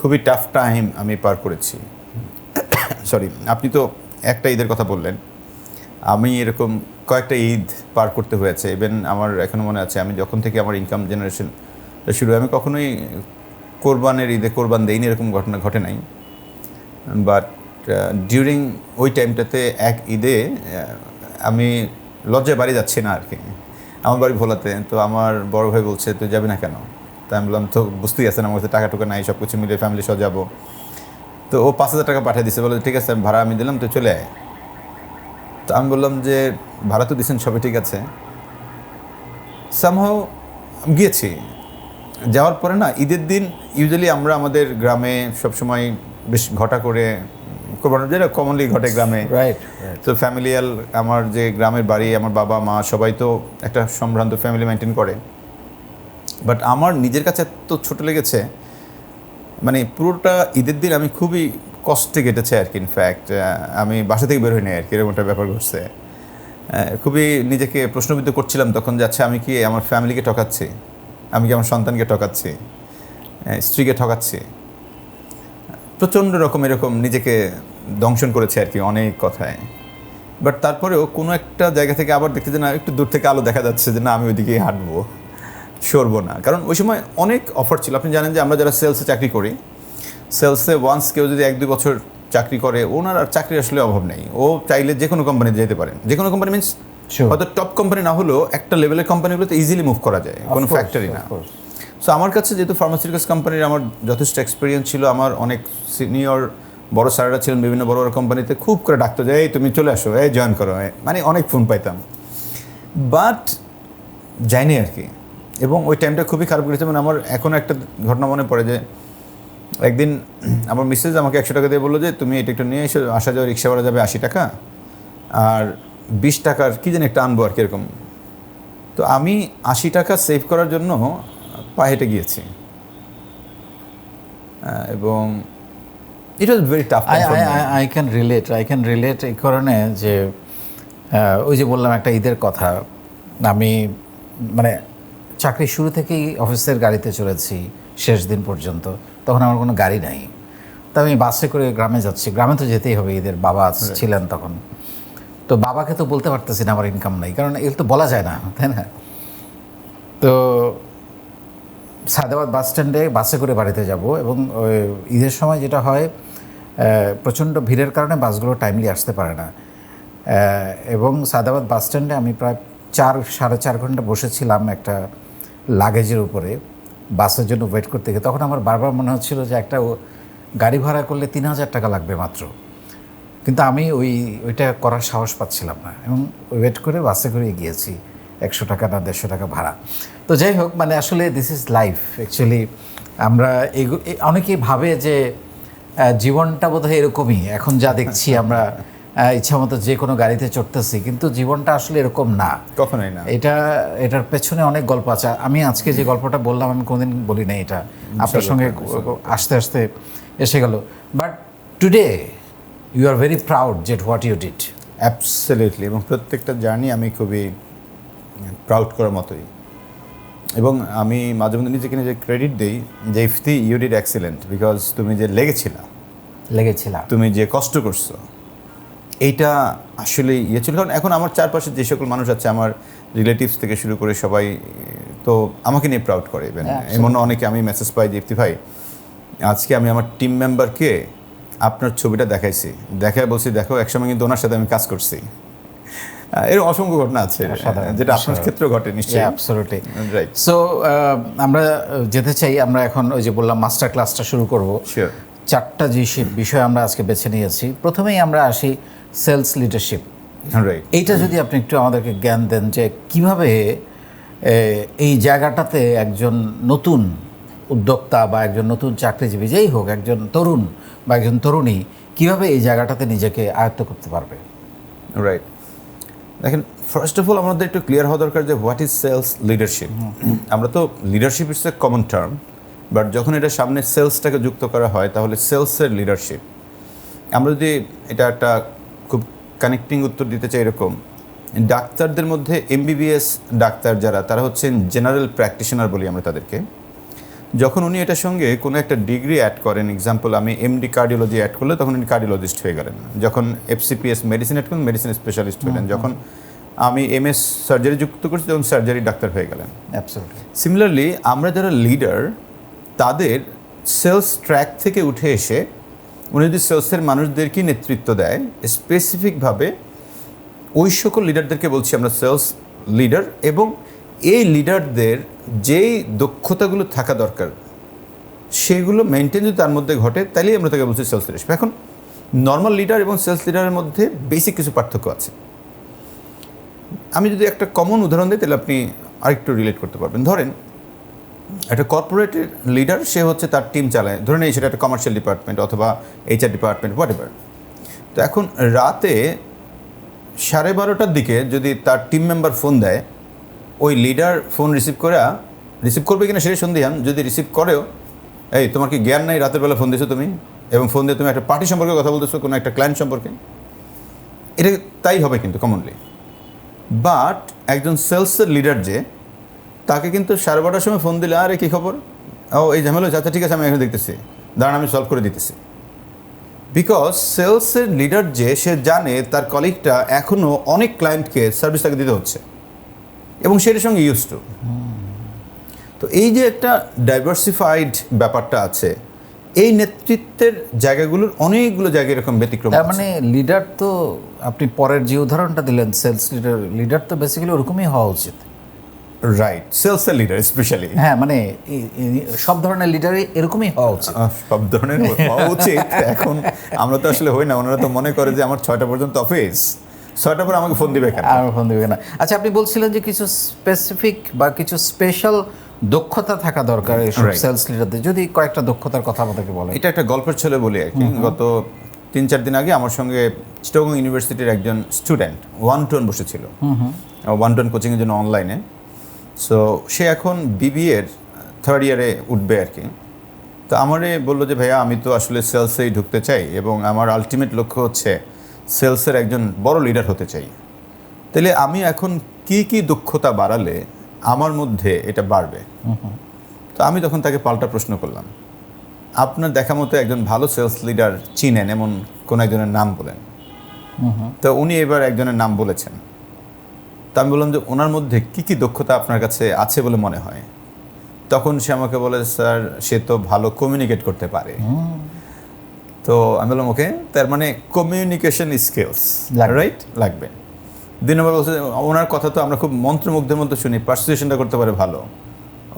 [SPEAKER 2] খুবই টাফ টাইম আমি পার করেছি। সরি, আপনি তো একটা ঈদের কথা বললেন, আমি এরকম কয়েকটা ঈদ পার করতে হয়েছে। ইভেন আমার এখনও মনে আছে, আমি যখন থেকে আমার ইনকাম জেনারেশন শুরু হয়, আমি কখনোই কোরবানের ঈদে কোরবান দেইনি, এরকম ঘটনা ঘটে নাই। বাট ডিউরিং ওই টাইমটাতে এক ঈদে আমি লজ্জায় বাড়ি যাচ্ছি না আর কি, আমার বাড়ি ভোলাতে। তো আমার বড় ভাই বলছে তুই যাবি না কেন? তাই আমি বললাম তো বুঝতেই আছেন আমার কাছে টাকা টুকা নাই, সব কিছু মিলে ফ্যামিলি সহ যাবো। তো ও 5,000 টাকা পাঠিয়ে দিছে, বলে ঠিক আছে ভাড়া আমি দিলাম, তো চলে আয়। তো আমি বললাম যে ভাড়া তো দিচ্ছেন, সবই ঠিক আছে। সামহাও গিয়েছি। যাওয়ার পরে না, ঈদের দিন ইউজুয়ালি আমরা আমাদের গ্রামে সবসময় বেশ ঘটা করে কোরবানি, যেটা কমনলি ঘটে গ্রামে।
[SPEAKER 1] রাইট।
[SPEAKER 2] তো ফ্যামিলিয়াল, আমার যে গ্রামের বাড়ি, আমার বাবা মা সবাই তো একটা সম্ভ্রান্ত ফ্যামিলি মেনটেন করে। বাট আমার নিজের কাছে তো ছোটো লেগেছে, মানে পুরোটা ঈদের দিন আমি খুবই কষ্টে কেটেছে আর কি। ইনফ্যাক্ট আমি বাসা থেকে বের হই নাই আর কি, এরকম একটা ব্যাপার ঘটছে। খুবই নিজেকে প্রশ্নবিদ্ধ করছিলাম তখন, যাচ্ছে আমি কি আমার ফ্যামিলিকে ঠকাচ্ছি, আমি কি আমার সন্তানকে ঠকাচ্ছি, স্ত্রীকে ঠকাচ্ছি। প্রচণ্ড রকম এরকম নিজেকে দংশন করেছে আর কি অনেক কথায়। বাট তারপরেও কোনো একটা জায়গা থেকে আবার দেখতে যে না, একটু দূর থেকে আলো দেখা যাচ্ছে, যে না আমি ওইদিকেই হাঁটবো, সরবো না। কারণ ওই সময় অনেক অফার ছিল। আপনি জানেন যে আমরা যারা সেলসে চাকরি করি, সেলসে ওয়ান্স কেউ যদি 1-2 বছর চাকরি করে, ওনার আর চাকরির আসলে অভাব নেই। ও চাইলে যে কোনো কোম্পানিতে যেতে পারেন। যে কোনো কোম্পানি মিনস হয়তো টপ কোম্পানি না হলেও একটা লেভেলের কোম্পানিগুলোতে ইজিলি মুভ করা যায়, কোনো ফ্যাক্টরি না। সো আমার কাছে যেহেতু ফার্মাসিউটিক্যালস কোম্পানির আমার যথেষ্ট এক্সপিরিয়েন্স ছিল, আমার অনেক সিনিয়র বড় স্যারেরা ছিলেন বিভিন্ন বড় বড় কোম্পানিতে, খুব করে ডাকতো যে এই তুমি চলে আসো, এই জয়েন করো, মানে অনেক ফোন পাইতাম। বাট যাইনি আর কি। এবং ওই টাইমটা খুবই খারাপ করেছে। মানে আমার এখনও একটা ঘটনা মনে পড়ে যে একদিন আমার মিসেস আমাকে 100 টাকা দিয়ে বললো যে তুমি এটা একটু নিয়ে এসে, আসা যাওয়া রিক্সা ভাড়া যাবে 80 টাকা, আর 20 টাকার কী যেন একটা আনবো আর কি এরকম। তো আমি 80 টাকা সেভ করার জন্য পায়ে হেঁটে গিয়েছি। এবং it was very tough.
[SPEAKER 1] I can relate এই কারণে যে ওই যে বললাম একটা ঈদের কথা, আমি মানে চাকরি শুরু থেকেই অফিসের গাড়িতে চলেছি শেষ দিন পর্যন্ত। তখন আমার কোনো গাড়ি নাই, তো আমি বাসে করে গ্রামে যাচ্ছি। গ্রামে তো যেতেই হবে, ঈদের বাবা ছিলেন তখন। তো বাবাকে তো বলতে পারতেছি না আমার ইনকাম নাই, কারণ এগুলো তো বলা যায় না, তাই না? তো সায়দাবাদ বাস স্ট্যান্ডে বাসে করে বাড়িতে যাব। এবং ঈদের সময় যেটা হয়, প্রচণ্ড ভিড়ের কারণে বাসগুলো টাইমলি আসতে পারে না। এবং সায়দাবাদ বাস স্ট্যান্ডে আমি প্রায় 4-4.5 ঘন্টা বসেছিলাম একটা লাগেজের উপরে বাসের জন্য ওয়েট করতে গিয়ে। তখন আমার বারবার মনে হচ্ছিল যে একটা গাড়ি ভাড়া করলে 3,000 টাকা লাগবে মাত্র, কিন্তু আমি ওইটা করার সাহস পাচ্ছিলাম না। এবং ওয়েট করে বাসে করে গিয়েছি, 100 টাকা না 150 টাকা ভাড়া। তো যাই হোক, মানে আসলে দিস ইজ লাইফ অ্যাকচুয়ালি। আমরা অনেকেই ভাবে যে জীবনটা বোধহয় এরকমই, এখন যা দেখছি আমরা ইচ্ছা মতো যে কোনো গাড়িতে চড়তেছি, কিন্তু জীবনটা আসলে এরকম না,
[SPEAKER 2] কখনোই না।
[SPEAKER 1] এটার পেছনে অনেক গল্প আছে। আমি আজকে যে গল্পটা বললাম আমি কোনোদিন বলি না, এটা আপনার সঙ্গে আস্তে আস্তে এসে গেল। But today you are very proud যে হোয়াট ইউ ডিড।
[SPEAKER 2] অ্যাবসলিউটলি। এবং প্রত্যেকটা জার্নি আমি খুবই প্রাউড করার মতোই। এবং আমি মাঝে মধ্যে নিজেকে নিজে ক্রেডিট দিই যে Ifti you did excellent, because তুমি যে লেগেছিলাম, তুমি যে কষ্ট করছো, এইটা আসলে ইয়ে ছিল। কারণ এখন আমার চারপাশে যে সকল মানুষ আছে, আমার রিলেটিভস থেকে শুরু করে সবাই তো আমাকে নিয়ে প্রাউড করে। ইভেন এমন অনেকে আমি মেসেজ পাই যে ইফতি ভাই, আজকে আমি আমার টিম মেম্বারকে আপনার ছবিটা দেখাইছি, দেখায় বলছি দেখো একসময় কিন্তু ওনার সাথে আমি কাজ করছি। এর অসংখ্য ঘটনা আছে, যেটা আপনার ক্ষেত্রে ঘটে নিশ্চয়ই।
[SPEAKER 1] Absolutely
[SPEAKER 2] right.
[SPEAKER 1] সো আমরা যেতে চাই, আমরা এখন ওই যে বললাম মাস্টার ক্লাসটা শুরু করব।
[SPEAKER 2] শিওর।
[SPEAKER 1] 4টা যে বিষয় আমরা আজকে বেছে নিয়েছি। প্রথমেই আমরা আসি সেলস লিডারশিপ।
[SPEAKER 2] রাইট।
[SPEAKER 1] এইটা যদি আপনি একটু আমাদেরকে জ্ঞান দেন যে কিভাবে এই জায়গাটাতে একজন নতুন উদ্যোক্তা বা একজন নতুন চাকরিজীবী, যেই হোক, একজন তরুণ বা একজন তরুণী কীভাবে এই জায়গাটাতে নিজেকে আয়ত্ত করতে পারবে।
[SPEAKER 2] রাইট। দেখেন, ফার্স্ট অফ অল আমাদের একটু ক্লিয়ার হওয়া দরকার যে হোয়াট ইজ সেলস লিডারশিপ। আমরা তো leadership it's a common term, but যখন এটা সামনে সেলসটাকে যুক্ত করা হয় তাহলে সেলসের লিডারশিপ, আমরা যদি এটা একটা খুব কানেক্টিং উত্তর দিতে চাই এরকম, ডাক্তারদের মধ্যে এমবিবিএস ডাক্তার যারা, তারা হচ্ছেন জেনারেল প্র্যাকটিশনার বলি আমরা তাদেরকে। যখন উনি এটার সঙ্গে কোনো একটা ডিগ্রি অ্যাড করেন, এক্সাম্পল আমি এমডি কার্ডিওলজি অ্যাড করলে তখন উনি কার্ডিওলজিস্ট হয়ে গেলেন। যখন এফসিপিএস মেডিসিন অ্যাড করলেন মেডিসিন স্পেশালিস্ট হলেন। যখন আমি এমএস সার্জারি যুক্ত করছি তখন সার্জারি ডাক্তার হয়ে গেলেন।
[SPEAKER 1] অ্যাবসলিউটলি।
[SPEAKER 2] সিমিলারলি আমরা যারা লিডার তাদের সেলস ট্র্যাক থেকে উঠে এসে উনি যদি সেলসের মানুষদেরকে নেতৃত্ব দেয়, স্পেসিফিকভাবে ওই সকল লিডারদেরকে বলছি আমরা সেলস লিডার, এবং এই লিডারদের যেই দক্ষতাগুলো থাকা দরকার সেগুলো মেনটেন যদি তার মধ্যে ঘটে তাহলেই আমরা তাকে বলছি সেলস লিডারশিপ। এখন নর্মাল লিডার এবং সেলস লিডারের মধ্যে বেসিক কিছু পার্থক্য আছে। আমি যদি একটা কমন উদাহরণ দিই তাহলে আপনি আরেকটু রিলেট করতে পারবেন। ধরেন একটা কর্পোরেটের লিডার, সে হচ্ছে তার টিম চালায়, ধরে নেই সেটা একটা কমার্শিয়াল ডিপার্টমেন্ট অথবা এইচআর ডিপার্টমেন্ট, হোয়াট এভার। তো এখন রাতে 12:30টার দিকে যদি তার টিম মেম্বার ফোন দেয়, ওই লিডার ফোন রিসিভ করবে কিনা সেটাই সন্দেহান। যদি রিসিভ করেও, এই তোমার কি জ্ঞান নাই, রাতের বেলা ফোন দিয়েছো তুমি, এবং ফোন দিয়ে তুমি একটা পার্টি সম্পর্কে কথা বলতেছো, কোনো একটা ক্লায়েন্ট সম্পর্কে, এটা তাই হবে কিন্তু কমনলি। বাট একজন সেলসের লিডার যে, তাকে কিন্তু 12:30টার সময় ফোন দিলে, আরে কী খবর, ও এই ঝামেলা হচ্ছে, আচ্ছা ঠিক আছে আমি এখন দেখতেছি, দাঁড়ান আমি সলভ করে দিতেছি। বিকজ সেলসের লিডার যে, সে জানে তার কলিগটা এখনও অনেক ক্লায়েন্টকে সার্ভিস তাকে দিতে হচ্ছে এবং সেটার সঙ্গে ইউজ টু। তো এই যে একটা ডাইভার্সিফাইড ব্যাপারটা আছে, এই নেতৃত্বের জায়গাগুলোর অনেকগুলো জায়গায় এরকম ব্যতিক্রম
[SPEAKER 1] তার
[SPEAKER 2] আছে।
[SPEAKER 1] মানে লিডার তো, আপনি পরের যে উদাহরণটা দিলেন সেলস লিডার তো বেসিক্যালি ওরকমই হওয়া উচিত।
[SPEAKER 2] রাইট, সেলসের লিডার স্পেশালি।
[SPEAKER 1] হ্যাঁ, মানে সব ধরনের লিডারই এরকমই হওয়া উচিত।
[SPEAKER 2] সব ধরনের হওয়া উচিত। এখন আমরা তো আসলে হই না, ওনারা তো মনে করে যে আমার 6টা পর্যন্ত অফিস, 6টার পর আমাকে ফোন দিবে কেন।
[SPEAKER 1] আর ফোন দেবে না। আচ্ছা, আপনি বলছিলেন যে কিছু স্পেসিফিক বা কিছু স্পেশাল দক্ষতা থাকা দরকার এইসব
[SPEAKER 2] Right.
[SPEAKER 1] সেলস লিডারদের, যদি কয়েকটা দক্ষতার কথা আমাদেরকে বলেন।
[SPEAKER 2] এটা একটা গল্পের ছলে বলি আর কি। গত 3-4 দিন আগে আমার সঙ্গে চিটাগং ইউনিভার্সিটির একজন স্টুডেন্ট 1-to-1 বসেছিল, 1-to-1 কোচিংয়ের জন্য অনলাইনে। সো সে এখন বিবিএর 3rd ইয়ারে উঠবে আর কি। তো আমারে বললো যে ভাইয়া আমি তো আসলে সেলসেই ঢুকতে চাই এবং আমার আলটিমেট লক্ষ্য হচ্ছে সেলসের একজন বড় লিডার হতে চাই। তাহলে আমি এখন কি কি দক্ষতা বাড়ালে আমার মধ্যে এটা বাড়বে? তো আমি তখন তাকে পাল্টা প্রশ্ন করলাম, আপনার দেখা মতো একজন ভালো সেলস লিডার চিনেন এমন কোন একজনের নাম বলেন। তো উনি এবার একজনের নাম বলেছেন। তা আমি বললাম যে ওনার মধ্যে কি কি দক্ষতা আপনার কাছে আছে বলে মনে হয়? তখন সে আমাকে বলে, স্যার সে তো ভালো কমিউনিকেট করতে পারে। তো আমি বললাম ওকে, তার মানে কমিউনিকেশন স্কিলস রাইট লাগবে। 2 নম্বর বলছে, ওনার কথা তো আমরা খুব মন্ত্রমুগ্ধের মতো শুনি, পারসুয়েশনটা করতে পারে ভালো।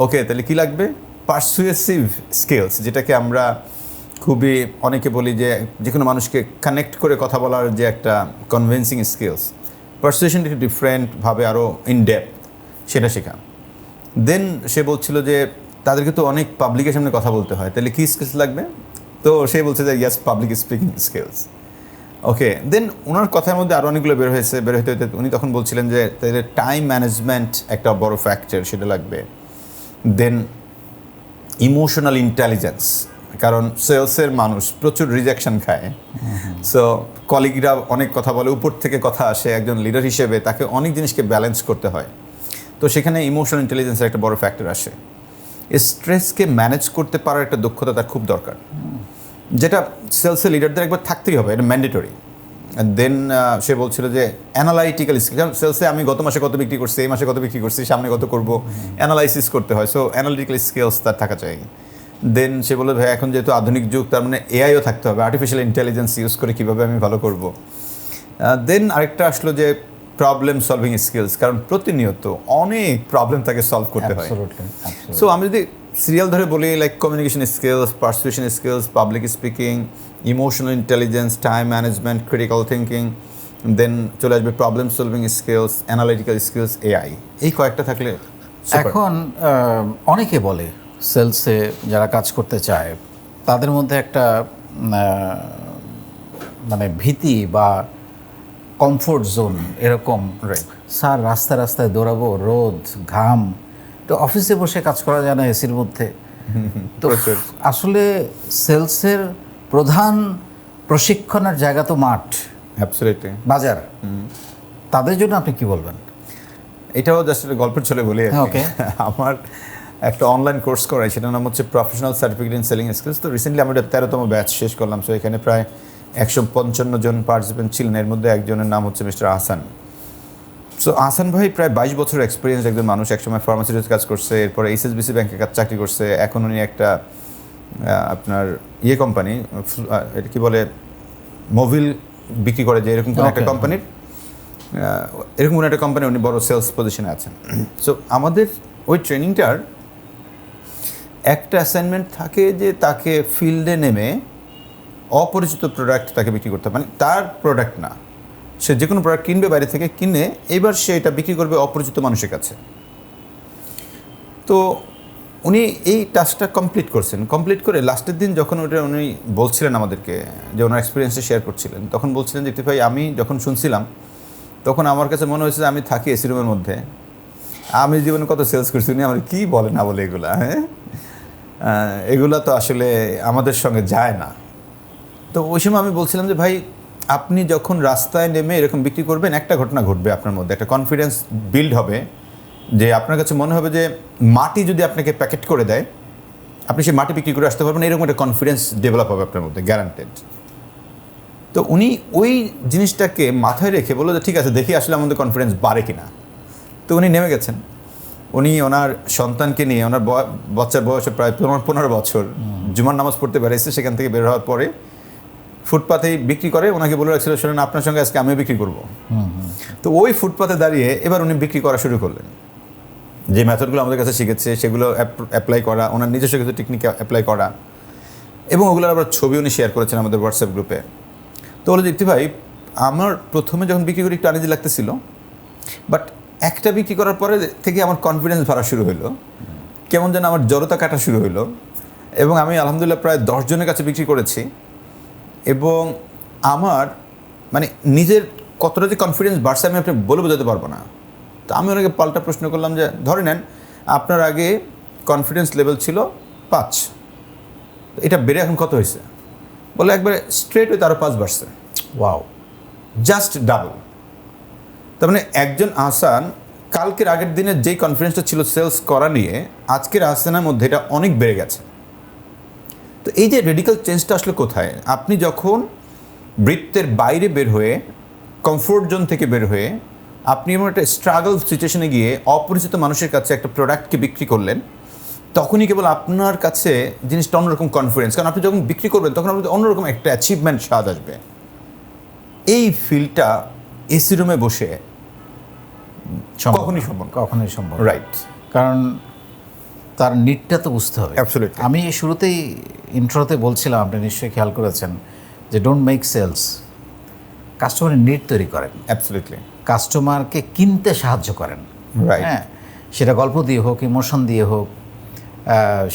[SPEAKER 2] ওকে, তাহলে কি লাগবে? পারসুয়েসিভ স্কিলস, যেটাকে আমরা খুবই অনেকে বলি যে কোনো মানুষকে কানেক্ট করে কথা বলার যে একটা কনভিন্সিং স্কিলস। পারসুয়েশন একটু ডিফারেন্টভাবে আরও ইন ডেপথ, সেটা শেখা। দেন সে বলছিল যে তাদেরকে তো অনেক পাবলিকের সামনে কথা বলতে হয়, তাহলে কী স্কিলস লাগবে? তো সে বলছে যে ইয়াস, পাবলিক স্পিকিং স্কিলস। ওকে, দেন ওনার কথার মধ্যে আরও অনেকগুলো বের হতে হতে উনি তখন বলছিলেন যে তাহলে টাইম ম্যানেজমেন্ট একটা বড় ফ্যাক্টর, সেটা লাগবে। দেন ইমোশনাল ইন্টেলিজেন্স, কারণ সেলসের মানুষ প্রচুর রিজেকশন খায়। সো কলিগরা অনেক কথা বলে, উপর থেকে কথা আসে, একজন লিডার হিসেবে তাকে অনেক জিনিসকে ব্যালেন্স করতে হয়। তো সেখানে ইমোশনাল ইন্টেলিজেন্সের একটা বড় ফ্যাক্টর আসে। স্ট্রেসকে ম্যানেজ করতে পারার একটা দক্ষতা তার খুব দরকার, যেটা সেলসের লিডারদের একবার থাকতেই হবে, এটা ম্যান্ডেটরি। দেন সে বলছিল যে অ্যানালাইটিক্যাল স্কিল, কারণ সেলসে আমি গত মাসে কত বিক্রি করছি, এই মাসে কত বিক্রি করছি, সামনে কত করব, অ্যানালাইসিস করতে হয়। সো অ্যানালিটিক্যাল স্কিলস তার থাকা চাই। দেন সে বলল ভাই এখন যেহেতু আধুনিক যুগ, তার মানে এআইও থাকতে হবে, আর্টিফিশিয়াল ইন্টেলিজেন্স ইউজ করে কীভাবে আমি ভালো করব। দেন আরেকটা আসলো যে প্রবলেম সলভিং স্কিলস, কারণ প্রতিনিয়ত অনেক প্রবলেম তাকে সলভ করতে হয়। সো আমি যদি সিরিয়াল ধরে বলি, like communication skills, persuasion skills, public speaking, emotional intelligence, time management, critical thinking, then চলে আসবে problem solving skills, analytical skills, AI. এই কয়েকটা থাকলে
[SPEAKER 1] এখন অনেকে বলে সেলসে যারা কাজ করতে চায় তাদের মধ্যে একটা মানে ভীতি বা কমফোর্ট জোন এরকম, স্যার রাস্তায় রাস্তায় দৌড়াবো, রোদ ঘাম, তো অফিসে বসে কাজ করা যায় না এসির মধ্যে, তো
[SPEAKER 2] প্রচুর।
[SPEAKER 1] আসলে সেলসের প্রধান প্রশিক্ষণের জায়গা তো মাঠ,
[SPEAKER 2] অ্যাবসলিউটলি।
[SPEAKER 1] বাজার। তাদের জন্য আপনি কি বলবেন?
[SPEAKER 2] এটাও জাস্ট একটা গল্পের ছলে বলি আর কি।
[SPEAKER 1] Okay.
[SPEAKER 2] আমার একটা অনলাইন কোর্স করাই, সেটার নাম হচ্ছে professional certificate in selling skills. তো রিসেন্টলি আমি এটা 13তম ব্যাচ শেষ করলাম। সো এখানে প্রায় 155 জন পার্টিসিপেন্ট ছিলেন, এর মধ্যে একজনের নাম হচ্ছে মিস্টার আহসান। সো আহসান ভাই প্রায় 22 বছর এক্সপিরিয়েন্স একজন মানুষ, একসময় ফার্মাসিউটিক্যালস কাজ করছে, এরপরে HSBC ব্যাংকে চাকরি করছে, এখন উনি একটা আপনার কোম্পানি, এটা কি বলে, মোবিল বিক্রি করে, যে এরকম কোনো একটা
[SPEAKER 1] Okay.
[SPEAKER 2] কোম্পানির, এরকম কোনো একটা কোম্পানি উনি বড় সেলস পজিশনে আছেন। সো আমাদের ওই ট্রেনিংটার একটা অ্যাসাইনমেন্ট থাকে যে তাকে ফিল্ডে নেমে অপরিচিত প্রোডাক্ট তাকে বিক্রি করতে হবে, মানে তার প্রোডাক্ট না, সে যে কোনো প্রোডাক্ট কিনবে বাইরে থেকে, কিনে এবার সে এটা বিক্রি করবে অপরিচিত মানুষের কাছে। তো উনি এই টাস্কটা কমপ্লিট করছেন, কমপ্লিট করে লাস্টের দিন যখন ওটা উনি বলছিলেন আমাদেরকে, যে ওনার এক্সপিরিয়েন্সটা শেয়ার করছিলেন, তখন বলছিলেন যে ভাই আমি যখন শুনছিলাম তখন আমার কাছে মনে হয়েছে যে আমি থাকি এসি রুমের মধ্যে, আমি জীবনে কত সেলস করছি, উনি আমার কী বলে না বলে এগুলা, হ্যাঁ এগুলা তো আসলে আমাদের সঙ্গে যায় না। তো ওই সময় আমি বলছিলাম যে ভাই আপনি যখন রাস্তায় নেমে এরকম বিক্রি করবেন, একটা ঘটনা ঘটবে আপনার মধ্যে, একটা কনফিডেন্স বিল্ড হবে, যে আপনার কাছে মনে হবে যে মাটি যদি আপনাকে প্যাকেট করে দেয়, আপনি সেই মাটি বিক্রি করে আসতে পারবেন, এরকম একটা কনফিডেন্স ডেভেলপ হবে আপনার মধ্যে, গ্যারান্টেড। তো উনি ওই জিনিসটাকে মাথায় রেখে বললো যে ঠিক আছে, দেখি আসলে আমাদের কনফিডেন্স বাড়ে কিনা। তো উনি নেমে গেছেন, উনি ওনার সন্তানকে নিয়ে, ওনার বাচ্চার বয়স প্রায় 15 বছর, জুমার নামাজ পড়তে বেরিয়েছে, সেখান থেকে বের হওয়ার পরে ফুটপাতেই বিক্রি করে। ওনাকে বলে রাখছিল শোনেন আপনার সঙ্গে আজকে আমিও বিক্রি করবো। তো ওই ফুটপাতে দাঁড়িয়ে এবার উনি বিক্রি করা শুরু করলেন, যে মেথডগুলো আমাদের কাছে শিখেছে সেগুলো অ্যাপ্লাই করা, ওনার নিজস্ব কিছু টেকনিক অ্যাপ্লাই করা, এবং ওগুলোর আবার ছবি উনি শেয়ার করেছেন আমাদের হোয়াটসঅ্যাপ গ্রুপে। তো বলে দেখতে ভাই আমার প্রথমে যখন বিক্রি করি একটু আনিজি লাগতেছিল, বাট একটা বিক্রি করার পরে থেকে আমার কনফিডেন্স বাড়া শুরু হলো, কেমন যেন আমার জড়তা কাটা শুরু হলো, এবং আমি আলহামদুলিল্লাহ প্রায় 10 জনের কাছে বিক্রি করেছি। এবং আমার মানে নিজের কতটা যে কনফিডেন্স বাড়ছে আমি আপনি বলে বোঝাতে পারবো না। তো আমি ওনাকে পাল্টা প্রশ্ন করলাম যে ধরে নেন আপনার আগে কনফিডেন্স লেভেল ছিল 5, এটা বেড়ে এখন কত হয়েছে? বলে একবারে স্ট্রেট হয়ে তারও 5 বাড়ছে।
[SPEAKER 1] Wow,
[SPEAKER 2] just double. তার মানে একজন আহসান কালকের আগের দিনের যেই কনফিডেন্সটা ছিল সেলস করা নিয়ে, আজকের আহসানের মধ্যে এটা অনেক বেড়ে গেছে। তো এই যে রেডিক্যাল চেঞ্জটা আসলে কোথায়? আপনি যখন বৃত্তের বাইরে বের হয়ে, কমফোর্ট জোন থেকে বের হয়ে, আপনি এমন একটা স্ট্রাগল সিচুয়েশনে গিয়ে অপরিচিত মানুষের কাছে একটা প্রোডাক্টকে বিক্রি করলেন, তখনই কেবল আপনার কাছে জিনিসটা অন্যরকম কনফিডেন্স, কারণ আপনি যখন বিক্রি করবেন তখন আপনার অন্যরকম একটা অ্যাচিভমেন্ট স্বাদ আসবে। এই ফিলটা এসি রুমে বসে কখনই সম্ভব,
[SPEAKER 1] কখনোই সম্ভব,
[SPEAKER 2] রাইট?
[SPEAKER 1] কারণ তার নিডটা তো বুঝতে হবে।
[SPEAKER 2] Absolutely.
[SPEAKER 1] আমি শুরুতেই ইন্ট্রোতে বলছিলাম, আপনি নিশ্চয়ই খেয়াল করেছেন, যে ডোন্ট মেক সেলস, কাস্টমারের নিড তৈরি করেন,
[SPEAKER 2] অ্যাবসলিউটলি,
[SPEAKER 1] কাস্টমারকে কিনতে সাহায্য করেন।
[SPEAKER 2] রাইট।
[SPEAKER 1] হ্যাঁ, সেটা গল্প দিয়ে হোক, ইমোশন দিয়ে হোক,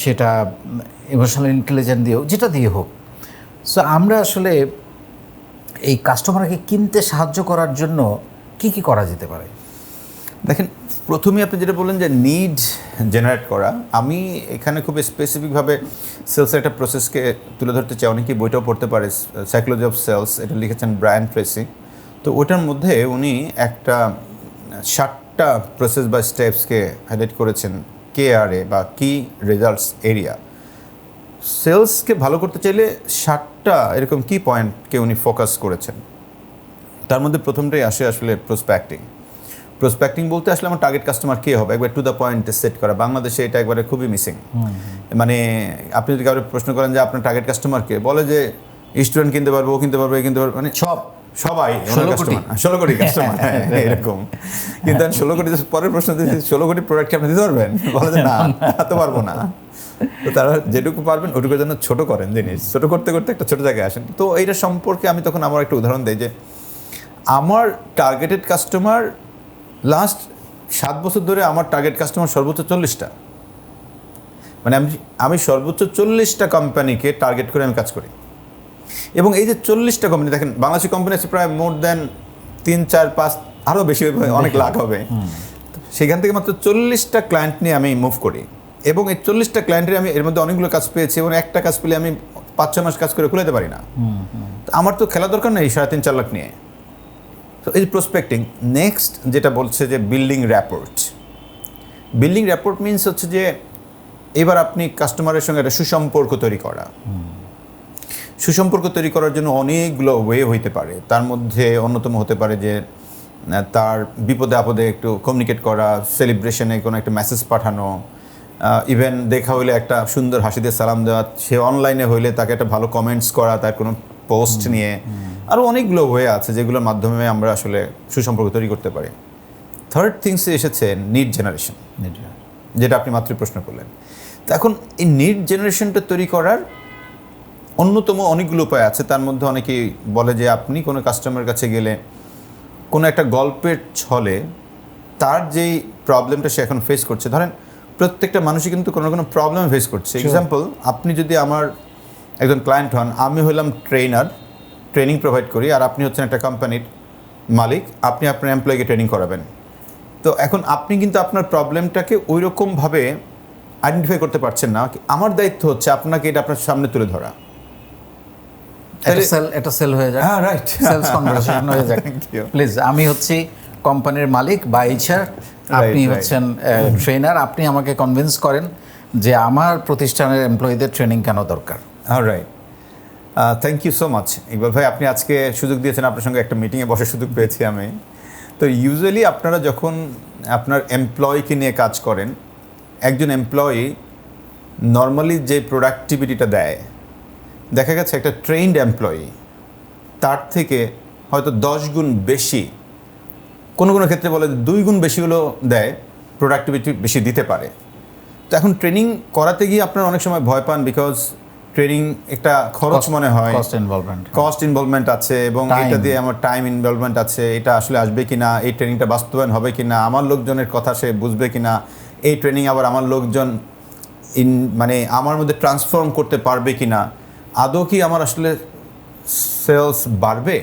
[SPEAKER 1] সেটা ইমোশনাল ইন্টেলিজেন্স দিয়ে হোক, যেটা দিয়ে হোক। সো আমরা আসলে এই কাস্টমারকে কিনতে সাহায্য করার জন্য কি কি করা যেতে পারে?
[SPEAKER 2] দেখেন, প্রথমেই আপনি যেটা বললেন যে নিড জেনারেট করা, আমি এখানে খুব স্পেসিফিকভাবে সেলসের একটা প্রসেসকে তুলে ধরতে চাই। অনেকেই বইটাও পড়তে পারে, সাইকোলজি অফ সেলস, এটা লিখেছেন ব্রায়ান ট্রেসি। তো ওটার মধ্যে উনি একটা 7টা প্রসেস বা স্টেপসকে হাইলাইট করেছেন, KRA বা কি রেজাল্টস এরিয়া। সেলসকে ভালো করতে চাইলে 7টা এরকম কি পয়েন্টকে উনি ফোকাস করেছেন। তার মধ্যে প্রথমটাই আসে আসলে প্রসপেক্টিং। প্রসপেক্টিং বলতে আসলে আমার টার্গেট কাস্টমার কে হবে, একবার টু দ্য পয়েন্টে সেট করা। বাংলাদেশে এটা একবারে খুবই মিসিং। মানে আপনি যদি কারো প্রশ্ন করেন যে আপনার টার্গেট কাস্টমারকে, বলে যে স্টুডেন্ট কিনতে পারবে, ও কিনতে পারবে, এ কিনতে পারবে, মানে সবাই 16 কোটি কাস্টমার এরকম। কিন্তু আমি 16 কোটি পরের প্রশ্ন দিচ্ছি, 16 কোটি প্রোডাক্ট আপনি দিতে পারবেন? বলে যে না, তো পারবো না। তো তারা যেটুকু পারবেন ওটুকুর জন্য ছোট করেন জিনিস, ছোট করতে করতে একটা ছোট জায়গায় আসেন। তো এইটা সম্পর্কে আমি তখন আমার একটা উদাহরণ দিই যে আমার টার্গেটেড কাস্টমার লাস্ট 7 বছর ধরে আমার টার্গেট কাস্টমার সর্বোচ্চ 40টা, মানে আমি সর্বোচ্চ 40টা কোম্পানিকে টার্গেট করে আমি কাজ করি। এবং এই যে 40টা কোম্পানি, দেখেন বাংলাদেশি কোম্পানি আছে প্রায় মোর দ্যান 3, 4, 5, আরও বেশি, অনেক লাখ হবে। সেখান থেকে মাত্র 40টা ক্লায়েন্ট নিয়ে আমি মুভ করি। এবং এই 40টা ক্লায়েন্টের আমি এর মধ্যে অনেকগুলো কাজ পেয়েছি এবং একটা কাজ পেলে আমি 5-6 মাস কাজ করে খুলাতে পারি না। তো আমার তো খেলা দরকার নেই 3.5-4 লাখ নিয়ে। তো এই প্রসপেক্টিং। নেক্সট যেটা বলছে যে building rapport. Building rapport means হচ্ছে যে এবার আপনি কাস্টমারের সঙ্গে একটা সুসম্পর্ক তৈরি করা। সুসম্পর্ক তৈরি করার জন্য অনেকগুলো ওয়ে হইতে পারে। তার মধ্যে অন্যতম হতে পারে যে তার বিপদে আপদে একটু কমিউনিকেট করা, সেলিব্রেশনে কোনো একটা মেসেজ পাঠানো, ইভেন দেখা হইলে একটা সুন্দর হাসি দিয়ে সালাম দেওয়া, সে অনলাইনে হইলে তাকে একটা ভালো কমেন্টস করা তার কোনো পোস্ট নিয়ে। আরও অনেকগুলো ওয়ে আছে যেগুলোর মাধ্যমে আমরা আসলে সুসম্পর্ক তৈরি করতে পারি। থার্ড থিংসে এসেছে নিড জেনারেশন, যেটা আপনি মাত্রই প্রশ্ন করলেন। তো এখন এই নিড জেনারেশনটা তৈরি করার অন্যতম অনেকগুলো উপায় আছে। তার মধ্যে অনেকেই বলে যে আপনি কোনো কাস্টমারের কাছে গেলে কোনো একটা গল্পের ছলে তার যেই প্রবলেমটা সে এখন ফেস করছে, ধরেন প্রত্যেকটা মানুষই কিন্তু কোনো না কোনো প্রবলেম ফেস করছে। এক্সাম্পল, আপনি যদি আমার একজন ক্লায়েন্ট হন, আমি হলাম ট্রেনিং প্রোভাইড করি, আর আপনি হচ্ছেন একটা কোম্পানির মালিক, আপনি আপনার এমপ্লয়িকে ট্রেনিং করাবেন। তো এখন আপনি কিন্তু আপনার প্রবলেমটাকে ওই রকমভাবে আইডেন্টিফাই করতে পারছেন না। আমার দায়িত্ব হচ্ছে আপনাকে এটা আপনার সামনে তুলে ধরা।
[SPEAKER 1] এটা সেল হয়ে যায়।
[SPEAKER 2] হ্যাঁ, রাইট,
[SPEAKER 1] সেলস কনভারসেশন হয়ে যায়। প্লিজ, আমি হচ্ছি কোম্পানির মালিক বা এইচআর, আপনি হচ্ছেন ট্রেনার, আপনি আমাকে কনভিন্স করেন যে আমার প্রতিষ্ঠানের এমপ্লয়ীদের ট্রেনিং কেন দরকার।
[SPEAKER 2] Right, thank you so much Iqbal ভাই, আপনি আজকে সুযোগ দিয়েছেন, আপনার সঙ্গে একটা মিটিংয়ে বসার সুযোগ পেয়েছি আমি। তো ইউজুয়ালি আপনারা যখন আপনার এমপ্লয়িকে নিয়ে কাজ করেন, একজন এমপ্লয়ি নর্মালি যে প্রোডাক্টিভিটিটা দেয়, দেখা গেছে একটা ট্রেইনড এমপ্লয়ি তার থেকে হয়তো 10 গুণ বেশি, কোনো কোনো ক্ষেত্রে বলে 2 গুণ বেশি হলেও দেয়, প্রোডাক্টিভিটি বেশি দিতে পারে। তো এখন ট্রেনিং করাতে গিয়ে আপনারা অনেক সময় ভয় পান, বিকজ ট্রেনিং একটা খরচ মনে হয়, কস্ট ইনভলভমেন্ট আছে, এবং এটা দিয়ে আমার টাইম ইনভলভমেন্ট আছে, এটা আসলে আসবে কিনা, এই ট্রেনিংটা বাস্তবায়ন হবে কিনা, আমার লোকজনের কথা সে বুঝবে কিনা, এই ট্রেনিং আবার আমার লোকজন মানে আমার মধ্যে ট্রান্সফর্ম করতে পারবে কিনা, আদৌ কি আমার আসলে সেলস বাড়বে,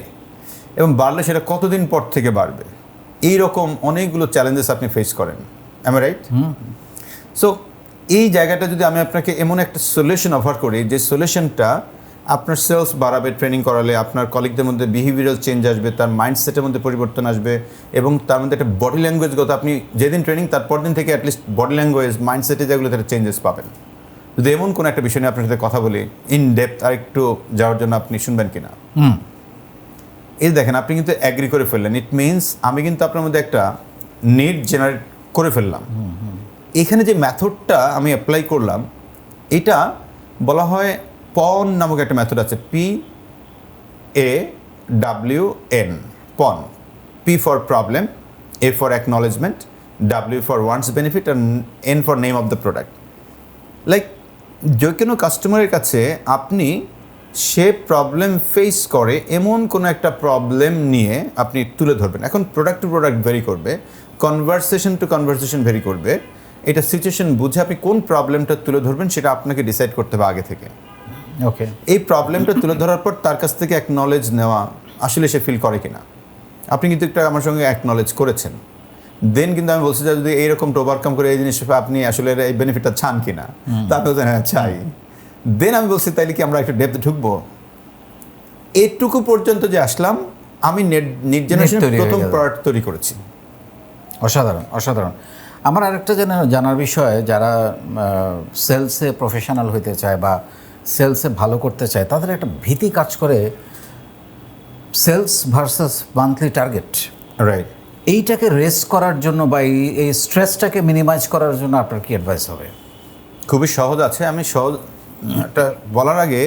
[SPEAKER 2] এবং বাড়লে সেটা কতদিন পর থেকে বাড়বে, এই রকম অনেকগুলো চ্যালেঞ্জেস আপনি ফেস করেন। Am I right? সো এই জায়গাটা যদি আমি আপনাকে এমন একটা সলিউশন অফার করি, যে সলিউশনটা আপনার সেলস বাড়াবে, ট্রেনিং করালে আপনার কলিগদের মধ্যে বিহেভিয়ারাল চেঞ্জ আসবে, তার মাইন্ডসেটের মধ্যে পরিবর্তন আসবে, এবং তার মধ্যে একটা বডি ল্যাঙ্গুয়েজগত, আপনি যেদিন ট্রেনিং তারপর দিন থেকে অ্যাটলিস্ট বডি ল্যাঙ্গুয়েজ, মাইন্ডসেটে যেগুলো তারা চেঞ্জেস পাবেন। যদি এমন কোনো একটা বিষয় নিয়ে আপনার সাথে কথা বলি ইন ডেপথ, আর একটু যাওয়ার জন্য আপনি শুনবেন কিনা? এই দেখেন, আপনি কিন্তু অ্যাগ্রি করে ফেললেন, ইট মিনস আমি কিন্তু আপনার মধ্যে একটা নিড জেনারেট করে ফেললাম। এখানে যে মেথডটা আমি অ্যাপ্লাই করলাম, এটা বলা হয় পন নামক একটা মেথড আছে, PAWN, pawn. P for problem, A for acknowledgement, W for wants benefit, আর N for name of the product. Like যে কোনো কাস্টমারের কাছে আপনি সে প্রবলেম ফেস করে এমন কোনো একটা প্রবলেম নিয়ে আপনি তুলে ধরবেন। এখন প্রোডাক্ট টু প্রোডাক্ট ভেরি করবে, কনভারসেশন টু কনভারসেশন ভেরি করবে, এটা সিচুয়েশন বুঝে আপনি কোন প্রবলেমটা তুলে ধরবেন সেটা আপনাকে ডিসাইড করতে হবে আগে থেকে।
[SPEAKER 1] ওকে,
[SPEAKER 2] এই প্রবলেমটা তুলে ধরার পর তার কাছ থেকে অ্যাকনলেজ নেওয়া, আসলে সে ফিল করে কিনা। আপনি কিন্তু একটা আমার সঙ্গে অ্যাকনলেজ করেছেন, দেন কিন্তু আমি বলছি যে যদি এইরকমটা ওভারকাম করে এই জিনিস আপনি আসলে এই বেনিফিটটা চান কিনা, তারপরে হ্যাঁ চাই, দেন আমি বলছি তাইলে কি আমরা একটা ডেপথে ঢুকবো। এটুকু পর্যন্ত যে আসলাম, আমি নিড জেনারেশন প্রথম প্রোডাক্ট তৈরি করেছি।
[SPEAKER 1] অসাধারণ, অসাধারণ। আমার আরেকটা জানার বিষয়, যারা সেলসে প্রফেশনাল হইতে চায় বা সেলসে ভালো করতে চায়, তাদের একটা ভীতি কাজ করে, sales versus monthly target.
[SPEAKER 2] Right,
[SPEAKER 1] এইটাকে রেস করার জন্য বা এই স্ট্রেসটাকে মিনিমাইজ করার জন্য আপনার কি অ্যাডভাইস হবে?
[SPEAKER 2] খুবই সহজ আছে। আমি সহজ একটা বলার আগে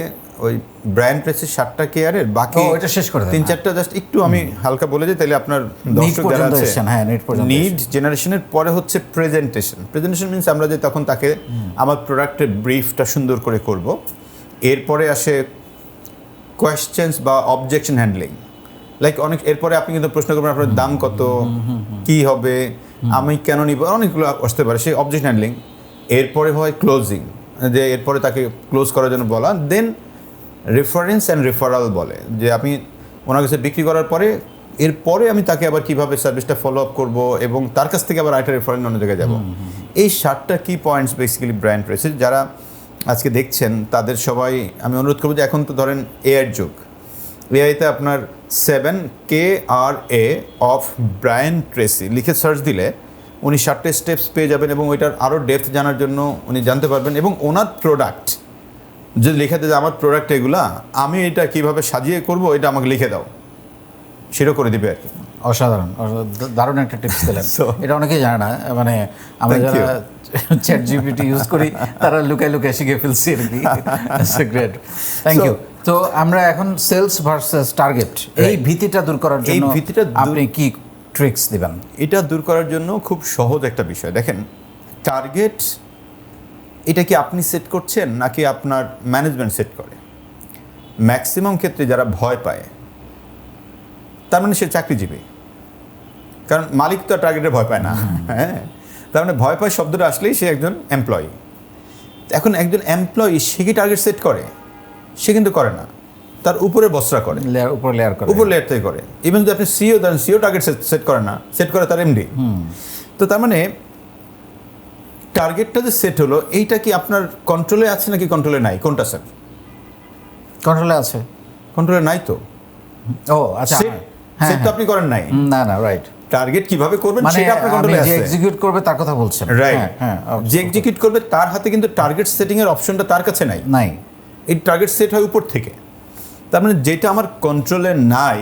[SPEAKER 2] ওই ব্র্যান্ড ট্রেসির 7টা কেয়ারের বাকি
[SPEAKER 1] এটা শেষ করে
[SPEAKER 2] 3-4টা জাস্ট একটু আমি হালকা বলে দিই, তাহলে আপনার দর্শক যারা আছে, নিড জেনারেশনের পরে হচ্ছে প্রেজেন্টেশন। প্রেজেন্টেশন মিনস আমরা যে তখন তাকে আমার প্রোডাক্টের ব্রিফটা সুন্দর করে করব। এরপরে আসে কোয়েশ্চেন্স বা অবজেকশন হ্যান্ডলিং, লাইক অনেক এরপরে আপনি কিন্তু প্রশ্ন করবেন আপনার দাম কত, কি হবে, আমি কেন নিব, অনেকগুলো আসতে পারে, সেই অবজেকশন হ্যান্ডলিং। এরপরে হয় ক্লোজিং, যে এরপরে তাকে ক্লোজ করার জন্য বলা, দেন রেফারেন্স অ্যান্ড রেফারাল বলে, যে আপনি ওনার কাছে বিক্রি করার পরে এরপরে আমি তাকে আবার কিভাবে সার্ভিসটা ফলো আপ করবো এবং তার কাছ থেকে আবার আরেকটা রেফারেন্স অন্য জায়গায় যাবো। এই 7টা কি পয়েন্টস বেসিক্যালি ব্র্যান্ড রয়েছে। যারা আজকে দেখছেন তাদের সবাই আমি অনুরোধ করবো যে এখন তো ধরেন এআইয়ের যুগ, এআইতে আপনার 7KRA অফ ব্রায়ান ট্রেসি লিখে সার্চ দিলে উনি 7টে স্টেপস পেয়ে যাবেন এবং ওইটার আরও ডেপথ জানার জন্য উনি জানতে পারবেন। এবং ওনার প্রোডাক্ট যদি লিখে দেয় যে আমার প্রোডাক্ট এগুলা, আমি এটা কিভাবে সাজিয়ে করব এটা আমাকে লিখে দাও, সেটাও করে দিবে আর কি।
[SPEAKER 1] অসাধারণ, দারুণ একটা টিপস দিলেন। এটা অনেকেই জানে না, মানে আমরা
[SPEAKER 2] Thank
[SPEAKER 1] যারা চ্যাট জিপিটি ইউজ করি তারা লুকায় লুকায় শিখে ফেলছি আর কি। Great, thank you. তো আমরা এখন সেলস ভার্সেস টার্গেট, এই ভীতিটা দূর করার জন্য আপনি কি ট্রিক্স দিবেন?
[SPEAKER 2] এটা দূর করার জন্য খুব সহজ একটা বিষয়। দেখেন, টার্গেট এটা কি আপনি সেট করছেন নাকি আপনার ম্যানেজমেন্ট সেট করে? ম্যাক্সিমাম ক্ষেত্রে যারা ভয় পায় তার মানে সে চাকরিজীবী, কারণ মালিক তো টার্গেটে ভয় পায় না। হ্যাঁ, তার মানে ভয় পায় শব্দটা আসলেই সে একজন এমপ্লয়ি। এখন একজন এমপ্লয়ি সে কি টার্গেট সেট করে? সে কিন্তু করে না, তার উপরে বসরা করে,
[SPEAKER 1] উপর লেয়ার
[SPEAKER 2] থেকে করে। ইভেন যদি আপনি সিও ধরেন, সিও টার্গেট সেট করে না, সেট করে তার এমডি। তো তার মানে টার্গেটটা যে সেট হলো, এইটা কি আপনার কন্ট্রোলে আছে নাকি কন্ট্রোলে নাই? কোনটা স্যার?
[SPEAKER 1] কন্ট্রোলে আছে।
[SPEAKER 2] কন্ট্রোলে নাই তো।
[SPEAKER 1] ও আচ্ছা,
[SPEAKER 2] সেট তো আপনি করেন নাই।
[SPEAKER 1] না না, রাইট।
[SPEAKER 2] টার্গেট কিভাবে করবেন
[SPEAKER 1] মানে
[SPEAKER 2] সেটা আপনার কন্ট্রোলে আছে।
[SPEAKER 1] যে এক্সিকিউট করবে তার কথা বলছেন,
[SPEAKER 2] রাইট। যে এক্সিকিউট করবে তার হাতে কিন্তু টার্গেট সেটিং এর অপশনটা তার কাছে নাই। এই টার্গেট সেট হয় উপর থেকে। তার মানে যেটা আমার কন্ট্রোলে নাই,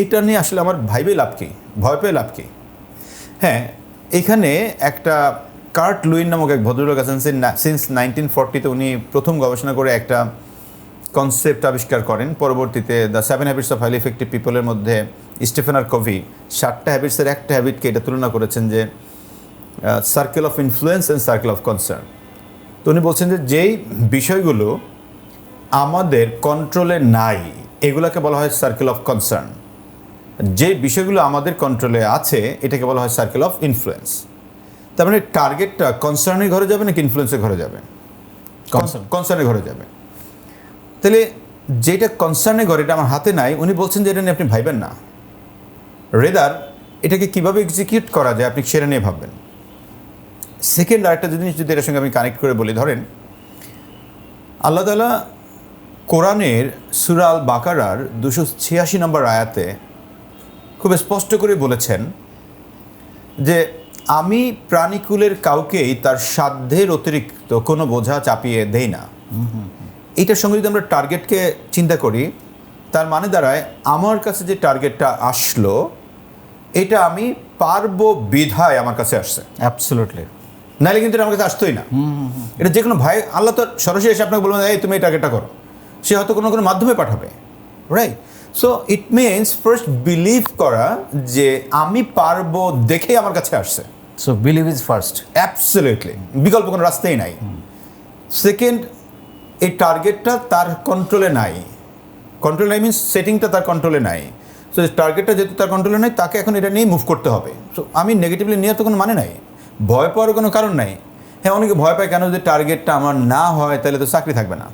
[SPEAKER 2] এটা নিয়ে আসলে আমার ভাইবে লাভ কি, ভয় পেয়ে লাভ কি? হ্যাঁ, এখানে একটা কার্ট লুইন নামক এক ভদ্রলোক আছেন। সিন্স 1940-তে উনি প্রথম গবেষণা করে একটা কনসেপ্ট আবিষ্কার করেন। পরবর্তীতে the 7 habits of highly effective পিপলের মধ্যে স্টিফেন আর কভি 7টা হ্যাবিটসের একটা হ্যাবিটকে এটা তুলনা করেছেন যে circle of influence and circle of concern. তো উনি বলছেন যে যেই বিষয়গুলো আমাদের কন্ট্রোলে নাই এগুলোকে বলা হয় সার্কেল অফ কনসার্ন, যে বিষয়গুলো আমাদের কন্ট্রোলে আছে এটাকে বলা হয় সার্কেল অফ ইনফ্লুয়েন্স। তার মানে টার্গেটটা কনসার্নের ঘরে যাবে নাকি ইনফ্লুয়েন্সের ঘরে যাবে? কনসার্নের ঘরে যাবে। তাহলে যেটা কনসার্নের ঘরে, এটা আমার হাতে নাই, উনি বলছেন যে এটা নিয়ে আপনি ভাববেন না, রেদার এটাকে কীভাবে এক্সিকিউট করা যায় আপনি সেটা নিয়ে ভাববেন। সেকেন্ড আরেকটা জিনিস যদি এটার সঙ্গে আমি কানেক্ট করে বলি, ধরেন আল্লাহ তাআলা কোরআনের সূরা আল বাকারার 286 নম্বর আয়াতে খুব স্পষ্ট করে বলেছেন যে আমি প্রাণীকুলের কাউকেই তার সাধ্যের অতিরিক্ত কোনো বোঝা চাপিয়ে দেই না। এইটার সঙ্গে যদি আমরা টার্গেটকে চিন্তা করি, তার মানে দাঁড়ায় আমার কাছে যে টার্গেটটা আসলো এটা আমি পারবো বিধায় আমার কাছে আসছে।
[SPEAKER 1] অ্যাবসলিউটলি,
[SPEAKER 2] নাহলে কিন্তু এটা আমার কাছে আসতোই না। এটা যে কোনো ভাই, আল্লাহ তো সরাসরি এসে আপনাকে বলবেন এই তুমি এই টার্গেটটা করো, সে হয়তো কোনো কোনো মাধ্যমে পাঠাবে, right? So it means first believe করা যে আমি পারবো দেখেই আমার কাছে আসছে।
[SPEAKER 1] So believe is first.
[SPEAKER 2] Absolutely, বিকল্প কোনো রাস্তাই নাই। সেকেন্ড, এই টার্গেটটা তার কন্ট্রোলে নাই। কন্ট্রোল নাই মিনস সেটিংটা তার কন্ট্রোলে নাই। সো টার্গেটটা যেহেতু তার কন্ট্রোলে নাই, তাকে এখন এটা নিয়ে মুভ করতে হবে। সো আমি নেগেটিভলি নিয়ে তো কোনো মানে নাই, ভয় পাওয়ার কোনো কারণ নাই। হ্যাঁ, অনেকে ভয় পায় কেন, যদি টার্গেটটা আমার না হয় তাহলে তো চাকরি থাকবে না,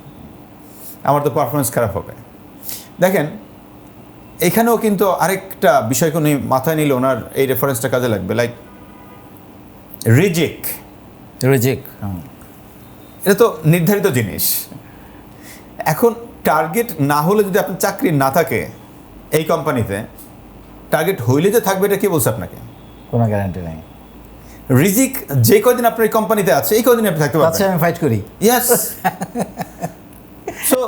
[SPEAKER 2] আমার তো পারফরমেন্স খারাপ হবে। দেখেন, এখানেও কিন্তু আরেকটা বিষয় উনি মাথায় নিলে ওনার এই রেফারেন্সটা কাজে লাগবে। লাইক রিজেক্ট, এটা তো নির্ধারিত জিনিস। এখন টার্গেট না হলে যদি আপনার চাকরি না থাকে এই কোম্পানিতে, টার্গেট হইলে যে থাকবে এটা কে বলছে আপনাকে?
[SPEAKER 1] কোনো গ্যারান্টি নেই।
[SPEAKER 2] রিজিক যে কয়দিন আপনার এই কোম্পানিতে আছে এই কয়দিন আপনি থাকতে পারবেন।
[SPEAKER 1] আচ্ছা, আমি ফাইট করি।
[SPEAKER 2] ইয়েস। সো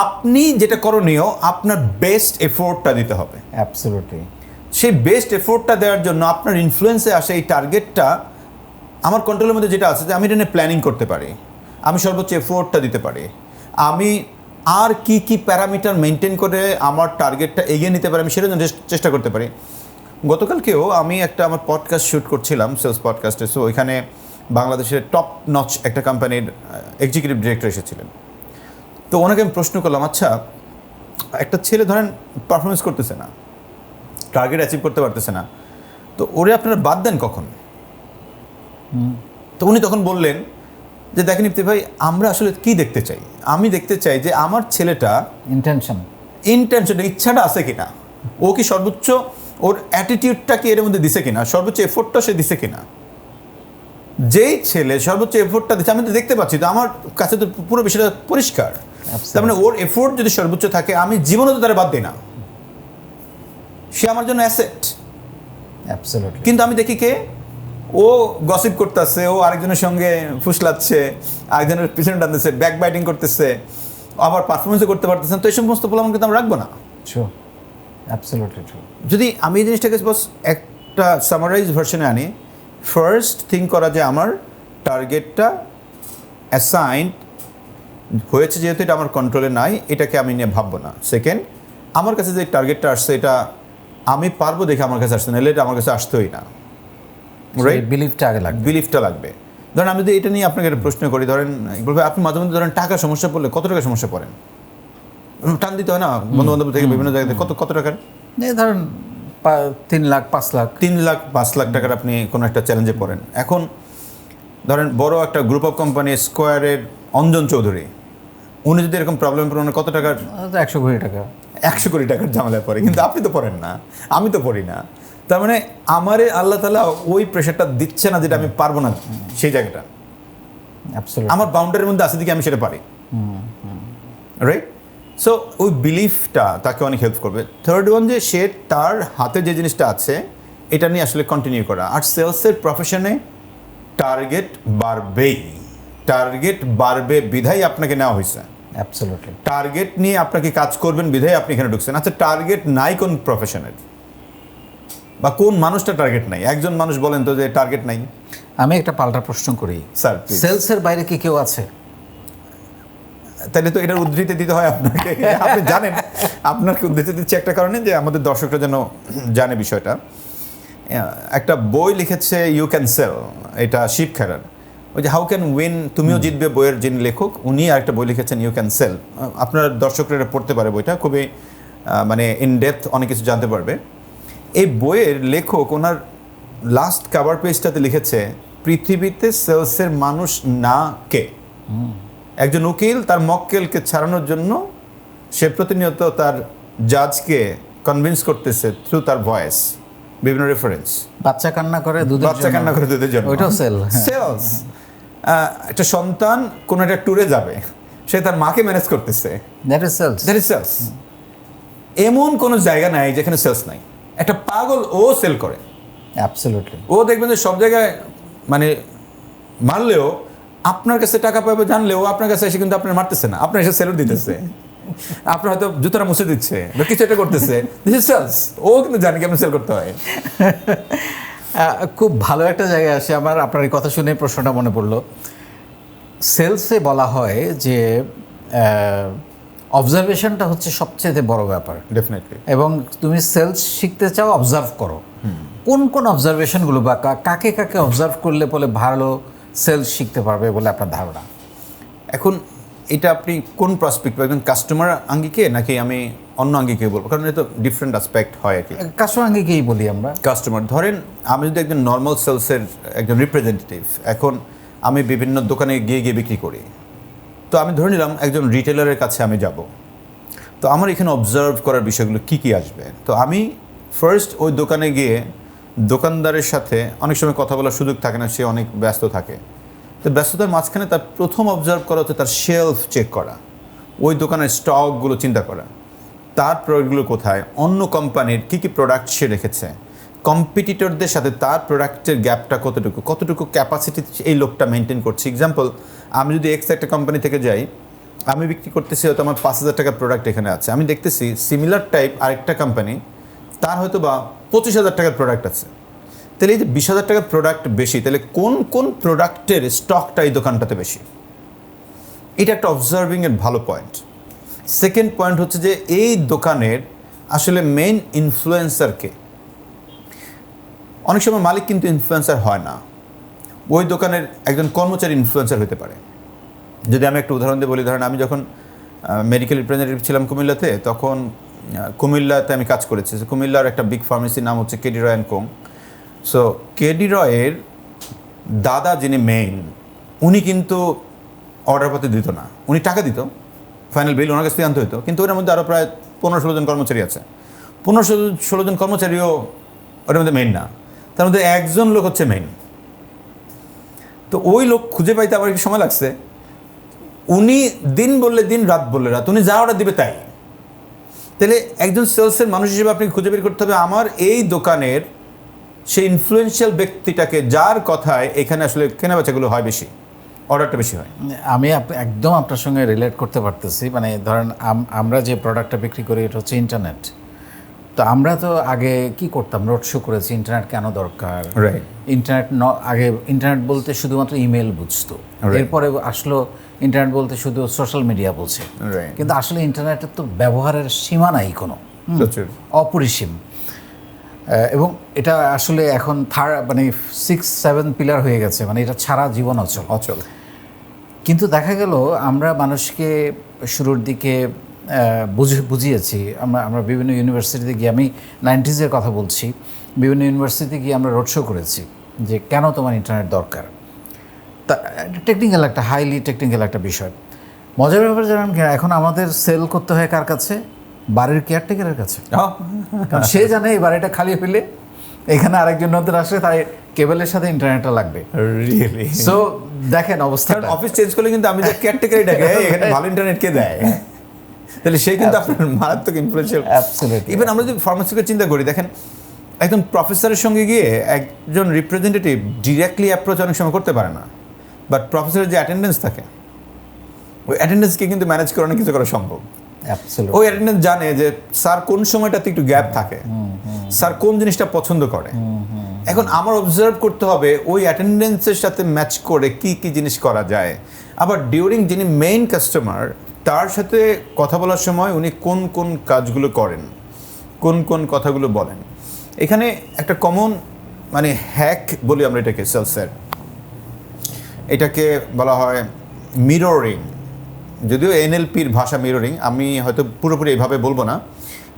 [SPEAKER 2] আপনি যেটা করণীয়, আপনার বেস্ট এফোর্টটা দিতে হবে।
[SPEAKER 1] অ্যাবসলিউটলি।
[SPEAKER 2] সেই বেস্ট এফোর্টটা দেওয়ার জন্য আপনার ইনফ্লুয়েন্সে আসে এই টার্গেটটা আমার কন্ট্রোলের মধ্যে যেটা আছে, যে আমি এটা নিয়ে প্ল্যানিং করতে পারি, আমি সর্বোচ্চ এফোর্টটা দিতে পারি, আমি আর কি কি প্যারামিটার মেনটেন করে আমার টার্গেটটা এগিয়ে নিতে পারি, আমি সেটা জন্য চেষ্টা করতে পারি। গতকালকেও আমি একটা আমার পডকাস্ট শ্যুট করছিলাম, সেলস পডকাস্টে। সো ওইখানে বাংলাদেশের টপ নচ একটা কোম্পানির এক্সিকিউটিভ ডিরেক্টর এসেছিলেন। তো ওনাকে আমি প্রশ্ন করলাম, আচ্ছা একটা ছেলে ধরেন পারফরমেন্স করতেছে না, টার্গেট অ্যাচিভ করতে পারতেছে না, তো ওরে আপনারা বাদ দেন কখন? তো উনি তখন বললেন যে দেখেন ইফতি ভাই, আমরা আসলে কি দেখতে চাই, আমি দেখতে চাই যে আমার ছেলেটা ইন্টেনশন, ইচ্ছাটা আছে কিনা, ও কি সর্বোচ্চ ওর অ্যাটিটিউডটা কি এর মধ্যে দিছে কিনা, সর্বোচ্চ এফোর্টটা সে দিছে কিনা। যেই ছেলে সর্বোচ্চ এফোর্টটা দিচ্ছে, আমি তো দেখতে পাচ্ছি, তো আমার কাছে তো পুরো বিষয়টা পরিষ্কার। তার মানে ওর এফোর্ট যদি সর্বোচ্চ থাকে, আমি জীবনে তো তারা বাদ দিই না, সে আমার জন্য অ্যাসেট।
[SPEAKER 1] অ্যাবসলিউটলি।
[SPEAKER 2] কিন্তু আমি দেখি কে ও গসিপ করতেছে, ও আরেকজনের সঙ্গে ফুসলাচ্ছে, আরেকজনের পিছনে টানতেছে, ব্যাক বাইটিং করতেছে, আবার পারফরমেন্সও করতে পারতেছে না, তো এই সমস্ত প্রবলেম কিন্তু আমি রাখবো না।
[SPEAKER 1] True, absolutely true.
[SPEAKER 2] যদি আমি এই জিনিসটাকে বস একটা সামারাইজ ভার্সনে আনি, ফার্স্ট থিঙ্ক করা যে আমার টার্গেটটা অ্যাসাইন্ড হয়েছে, যেহেতু এটা আমার কন্ট্রোলে নাই, এটাকে আমি নিয়ে ভাববো না। সেকেন্ড, আমার কাছে যে টার্গেটটা আসছে এটা আমি পারবো দেখে আমার কাছে আসছে, নাহলে এটা আমার কাছে আসতেই না। রাইট,
[SPEAKER 1] বিলিভটা আগে লাগবে।
[SPEAKER 2] বিলিফটা লাগবে। ধরেন আমি যদি এটা নিয়ে আপনাকে একটা প্রশ্ন করি, ধরেন ইকবাল ভাই, আপনি মাঝে মধ্যে ধরেন টাকা সমস্যা পড়লে কত টাকা সমস্যা পড়েন? টান দিতে হয় না বন্ধু বান্ধব থেকে বিভিন্ন জায়গাতে, কত টাকার?
[SPEAKER 1] এই ধরেন 3 লাখ 5 লাখ।
[SPEAKER 2] 3 লাখ 5 লাখ টাকার আপনি কোনো একটা চ্যালেঞ্জে পড়েন। এখন ধরেন বড় একটা গ্রুপ অফ কোম্পানি স্কোয়ারের অঞ্জন চৌধুরী, উনি যদি এরকম প্রবলেম পড়েন, কত টাকার?
[SPEAKER 1] 100 কোটি টাকা।
[SPEAKER 2] 100 কোটি টাকার ঝামেলায় পড়ে, কিন্তু আপনি তো পড়েন না, আমি তো পড়ি না। তার মানে আমারে আল্লাহ তাআলা ওই প্রেশারটা দিচ্ছে না যেটা আমি পারবো না, সেই জায়গাটা
[SPEAKER 1] অ্যাবসলিউটলি।
[SPEAKER 2] আমার বাউন্ডারির মধ্যে আছে দিকে আমি সেটা পারি। রাইট, সো ওই বিলিফটা তাকে অনেক হেল্প করবে। থার্ড ওয়ান, যে সে তার হাতে যে জিনিসটা আছে এটা নিয়ে আসলে কন্টিনিউ করা। আর সেলসের প্রফেশনে টার্গেট বাড়বে বিধাই আপনাকে নেওয়া হয়েছে।
[SPEAKER 1] অ্যাবসলিউটলি।
[SPEAKER 2] টার্গেট নিয়ে আপনাকে কাজ করবেন বিধাই আপনি এখানে ঢুকছেন। আচ্ছা, টার্গেট নাই কোন প্রফেশনের, বা কোন মানুষটা টার্গেট নাই? একজন মানুষ বলেন তো যে টার্গেট নাই।
[SPEAKER 1] আমি একটা পাল্টা প্রশ্ন করি,
[SPEAKER 2] স্যার
[SPEAKER 1] সেলসের বাইরে কি কেউ আছে?
[SPEAKER 2] তাহলে তো এটার উদ্ধৃতি দিতে হয় আপনাকে। আপনি জানেন, আপনাকে উদ্ধৃতি দিচ্ছে একটা কারণে যে আমাদের দর্শকরা যেন জানে বিষয়টা। একটা বই লিখেছে ইউ ক্যান সেল, এটা শিব খেরার, ওই যে হাউ ক্যান উইন, তুমিও জিতবে বইয়ের যিনি লেখক, উনি আরেকটা বই লিখেছেন ইউ ক্যান সেল। আপনার দর্শকরা এটা পড়তে পারে, বইটা খুবই মানে ইন ডেপথ অনেক কিছু জানতে পারবে। এই বইয়ের লেখক ওনার লাস্ট কভার পেজটাতে লিখেছে, পৃথিবীতে সেলসের মানুষ না কে? একজন উকিল তার মক্কেলকে ছাড়ানোর জন্য সে প্রতিনিয়ত তার জাজকে কনভিন্স করতেছে থ্রু তার ভয়েস, বিভিন্ন রেফারেন্স।
[SPEAKER 1] বাচ্চা কান্না করে দুধের জন্য।
[SPEAKER 2] বাচ্চা কান্না করে দুধের জন্য,
[SPEAKER 1] ওইটাও সেল।
[SPEAKER 2] সেলস। একটা সন্তান কোনো একটা ট্যুরে যাবে, সে তার মাকে ম্যানেজ করতেছে,
[SPEAKER 1] that is sales.
[SPEAKER 2] That is sales. এমন কোনো জায়গা নাই যেখানে সেলস নাই। একটা পাগল ও সেল করে,
[SPEAKER 1] অ্যাবসলিউটলি।
[SPEAKER 2] ও দেখবেন যে সব জায়গায় মানে মারলেও আপনার কাছে টাকা পাবে জানলেও আপনার কাছে এসে কিন্তু আপনার মারতেছে না, আপনার এসে সেলুট দিতেছে, আপনার হয়তো জুতোটা মুছে দিচ্ছে বা কিছু একটা করতেছে, দিস ইজ সেলস। ও কিন্তু জানে কেমন সেল করতে হয়।
[SPEAKER 1] খুব ভালো একটা জায়গায় আসে আমার, আপনার এই কথা শুনে প্রশ্নটা মনে পড়লো। সেলসে বলা হয় যে অবজারভেশনটা হচ্ছে সবচেয়ে বড় ব্যাপার।
[SPEAKER 2] ডেফিনেটলি।
[SPEAKER 1] এবং তুমি সেলস শিখতে চাও, অবজার্ভ করো কোন কোন অবজারভেশনগুলো বা কাকে কাকে অবজার্ভ করলে বলে ভালো সেলস শিখতে পারবে বলে আপনার ধারণা?
[SPEAKER 2] এখন এটা আপনি কোন প্রসপেক্ট, একজন কাস্টমার আঙ্গিকে নাকি আমি অন্য আঙ্গিকে বলবো? কারণ এটা তো ডিফারেন্ট অ্যাসপেক্ট হয় আর কি।
[SPEAKER 1] কাস্টমার আঙ্গিকেই বলি আমরা।
[SPEAKER 2] কাস্টমার, ধরেন আমি যদি একজন নর্মাল সেলসের একজন রিপ্রেজেন্টেটিভ, এখন আমি বিভিন্ন দোকানে গিয়ে গিয়ে বিক্রি করি, তো আমি ধরে নিলাম একজন রিটেলারের কাছে আমি যাব, তো আমার এখানে অবজার্ভ করার বিষয়গুলো কী কী আসবে। তো আমি ফার্স্ট ওই দোকানে গিয়ে দোকানদারের সাথে অনেক সময় কথা বলার সুযোগ থাকে না, সে অনেক ব্যস্ত থাকে, তো ব্যস্ততার মাঝখানে তার প্রথম অবজার্ভ করা হচ্ছে তার শেলফ চেক করা, ওই দোকানের স্টকগুলো চিন্তা করা, তার প্রোডাক্টগুলো কোথায়, অন্য কোম্পানির কী কী প্রোডাক্ট সে রেখেছে, কম্পিটিটরদের সাথে তার প্রোডাক্টের গ্যাপটা কতটুকু ক্যাপাসিটি এই লোকটা মেনটেন করছে। এক্সাম্পল, আমি যদি এক্স একটা কোম্পানি থেকে যাই, আমি বিক্রি করতেছি হয়তো আমার 5,000 টাকার প্রোডাক্ট এখানে আছে, আমি দেখতেছি সিমিলার টাইপ আরেকটা কোম্পানি, তার হয়তো বা 25,000 টাকার প্রোডাক্ট আছে, তাহলে এই যে 20,000 টাকার প্রোডাক্ট বেশি, তাহলে কোন কোন প্রোডাক্টের স্টকটা এই দোকানটাতে বেশি? এটা একটা অবজার্ভিংয়ের ভালো পয়েন্ট। সেকেন্ড পয়েন্ট হচ্ছে যে এই দোকানের আসলে মেইন ইনফ্লুয়েন্সারকে, অনেক সময় মালিক কিন্তু ইনফ্লুয়েন্সার হয় না, ওই দোকানের একজন কর্মচারী ইনফ্লুয়েন্সার হতে পারে। যদি আমি একটা উদাহরণ দিয়ে বলি, ধরেন আমি যখন মেডিকেল রিপ্রেজেন্টেটিভ ছিলাম কুমিল্লাতে, তখন কুমিল্লাতে আমি কাজ করেছি। কুমিল্লার একটা বিগ ফার্মেসির নাম হচ্ছে KD Roy and co. So KD রয়ের দাদা যিনি মেইন, উনি কিন্তু অর্ডারপাতি দিত না, উনি টাকা দিত, ফাইনাল বিল ওনার কাছ থেকে আনতে হতো, কিন্তু ওটার মধ্যে আরও প্রায় 15-16 জন কর্মচারী আছে। 15-16 জন কর্মচারীও ওটার মধ্যে মেইন না, তার মধ্যে একজন লোক হচ্ছে মেইন। তো ওই লোক খুঁজে পাইতে আমার একটু সময় লাগছে। উনি দিন বললে দিন, রাত বললে রাত, উনি যা অর্ডার দিবে তাই। তাহলে একজন সেলসের মানুষ হিসেবে আপনি খুঁজে বের করতে হবে আমার এই দোকানের সেই ইনফ্লুয়েন্সিয়াল ব্যক্তিটাকে, যার কথায় এখানে আসলে কেনাবেচাগুলো হয় বেশি, অর্ডারটা বেশি হয়।
[SPEAKER 1] আমি একদম আপনার সঙ্গে রিলেট করতে পারতেছি। মানে ধরেন আমরা যে প্রোডাক্টটা বিক্রি করি এটা হচ্ছে ইন্টারনেট। তো আমরা তো আগে কি করতাম, রোড শো করেছি, ইন্টারনেট কেন দরকার,
[SPEAKER 2] রাইট।
[SPEAKER 1] ইন্টারনেট আগে ইন্টারনেট বলতে শুধুমাত্র ইমেল বুঝতো, এরপরে আসলো ইন্টারনেট বলতে শুধু সোশ্যাল মিডিয়া বলছে।
[SPEAKER 2] Right.
[SPEAKER 1] কিন্তু আসলে ইন্টারনেটের তো ব্যবহারের সীমা নাই কোনো,
[SPEAKER 2] প্রচুর।
[SPEAKER 1] অপরিসীম। এবং এটা আসলে এখন মানে 6-7 পিলার হয়ে গেছে, মানে এটা ছাড়া জীবন অচল।
[SPEAKER 2] অচল।
[SPEAKER 1] কিন্তু দেখা গেল আমরা মানুষকে শুরুর দিকে বুঝিয়েছি। আমরা বিভিন্ন ইউনিভার্সিটিতে গিয়ে, আমি 90s কথা বলছি, বিভিন্ন ইউনিভার্সিটিতে গিয়ে আমরা রোড শো করেছি যে কেন তোমার ইন্টারনেট দরকার। তা টেকনিক্যাল একটা, হাইলি টেকনিক্যাল একটা বিষয়। মজার ব্যাপার জানেন কি, এখন আমাদের সেল করতে হয় কার কাছে? বাড়ির কেয়ারটেকারের কাছে। কারণ সে জানে এই বাড়িটা খালি হইলে এখানে আরেকজন নতুন আসলে তাই কেবলের সাথে ইন্টারনেটটা লাগবে।
[SPEAKER 2] রিয়েলি।
[SPEAKER 1] সো দেখেন অবস্থা,
[SPEAKER 2] অফিস চেঞ্জ করলে কিন্তু আমি যে কেয়ারটেকারই ডাকে, এখানে ভালো ইন্টারনেট কে দেয়? তাহলে সে কিন্তু আপনার মারাত্মক ইনফ্লুয়েন্সিয়াল।
[SPEAKER 1] অ্যাবসলিউটলি।
[SPEAKER 2] ইভেন আমরা যদি ফার্মাসিউটিক্যাল চিন্তা করি, দেখেন একজন প্রফেসরের সঙ্গে গিয়ে একজন রিপ্রেজেন্টেটিভ ডিরেক্টলি অ্যাপ্রোচ অনেক সময় করতে পারে না, বাট প্রফেসরের যে অ্যাটেন্ডেন্স থাকে, ওই অ্যাটেন্ডেন্সকে কিন্তু ম্যানেজ করে অনেক কিছু করা সম্ভব।
[SPEAKER 1] অ্যাবসলিউটলি।
[SPEAKER 2] ওই অ্যাটেন্ডেন্স জানে যে স্যার কোন সময়টাতে একটু গ্যাপ থাকে, স্যার কোন জিনিসটা পছন্দ করে। এখন আমার অবজার্ভ করতে হবে ওই অ্যাটেন্ডেন্সের সাথে ম্যাচ করে কি কি জিনিস করা যায়। আবার ডিউরিং যিনি মেইন কাস্টমার, তার সাথে কথা বলার সময় উনি কোন কোন কাজগুলো করেন, কোন কোন কথাগুলো বলেন। এখানে একটা কমন মানে হ্যাক বলি আমরা এটাকে, সেলসের, এটাকে বলা হয় মিররিং। যদিও এনএলপির ভাষা মিররিং, আমি হয়তো পুরোপুরি এইভাবে বলবো না,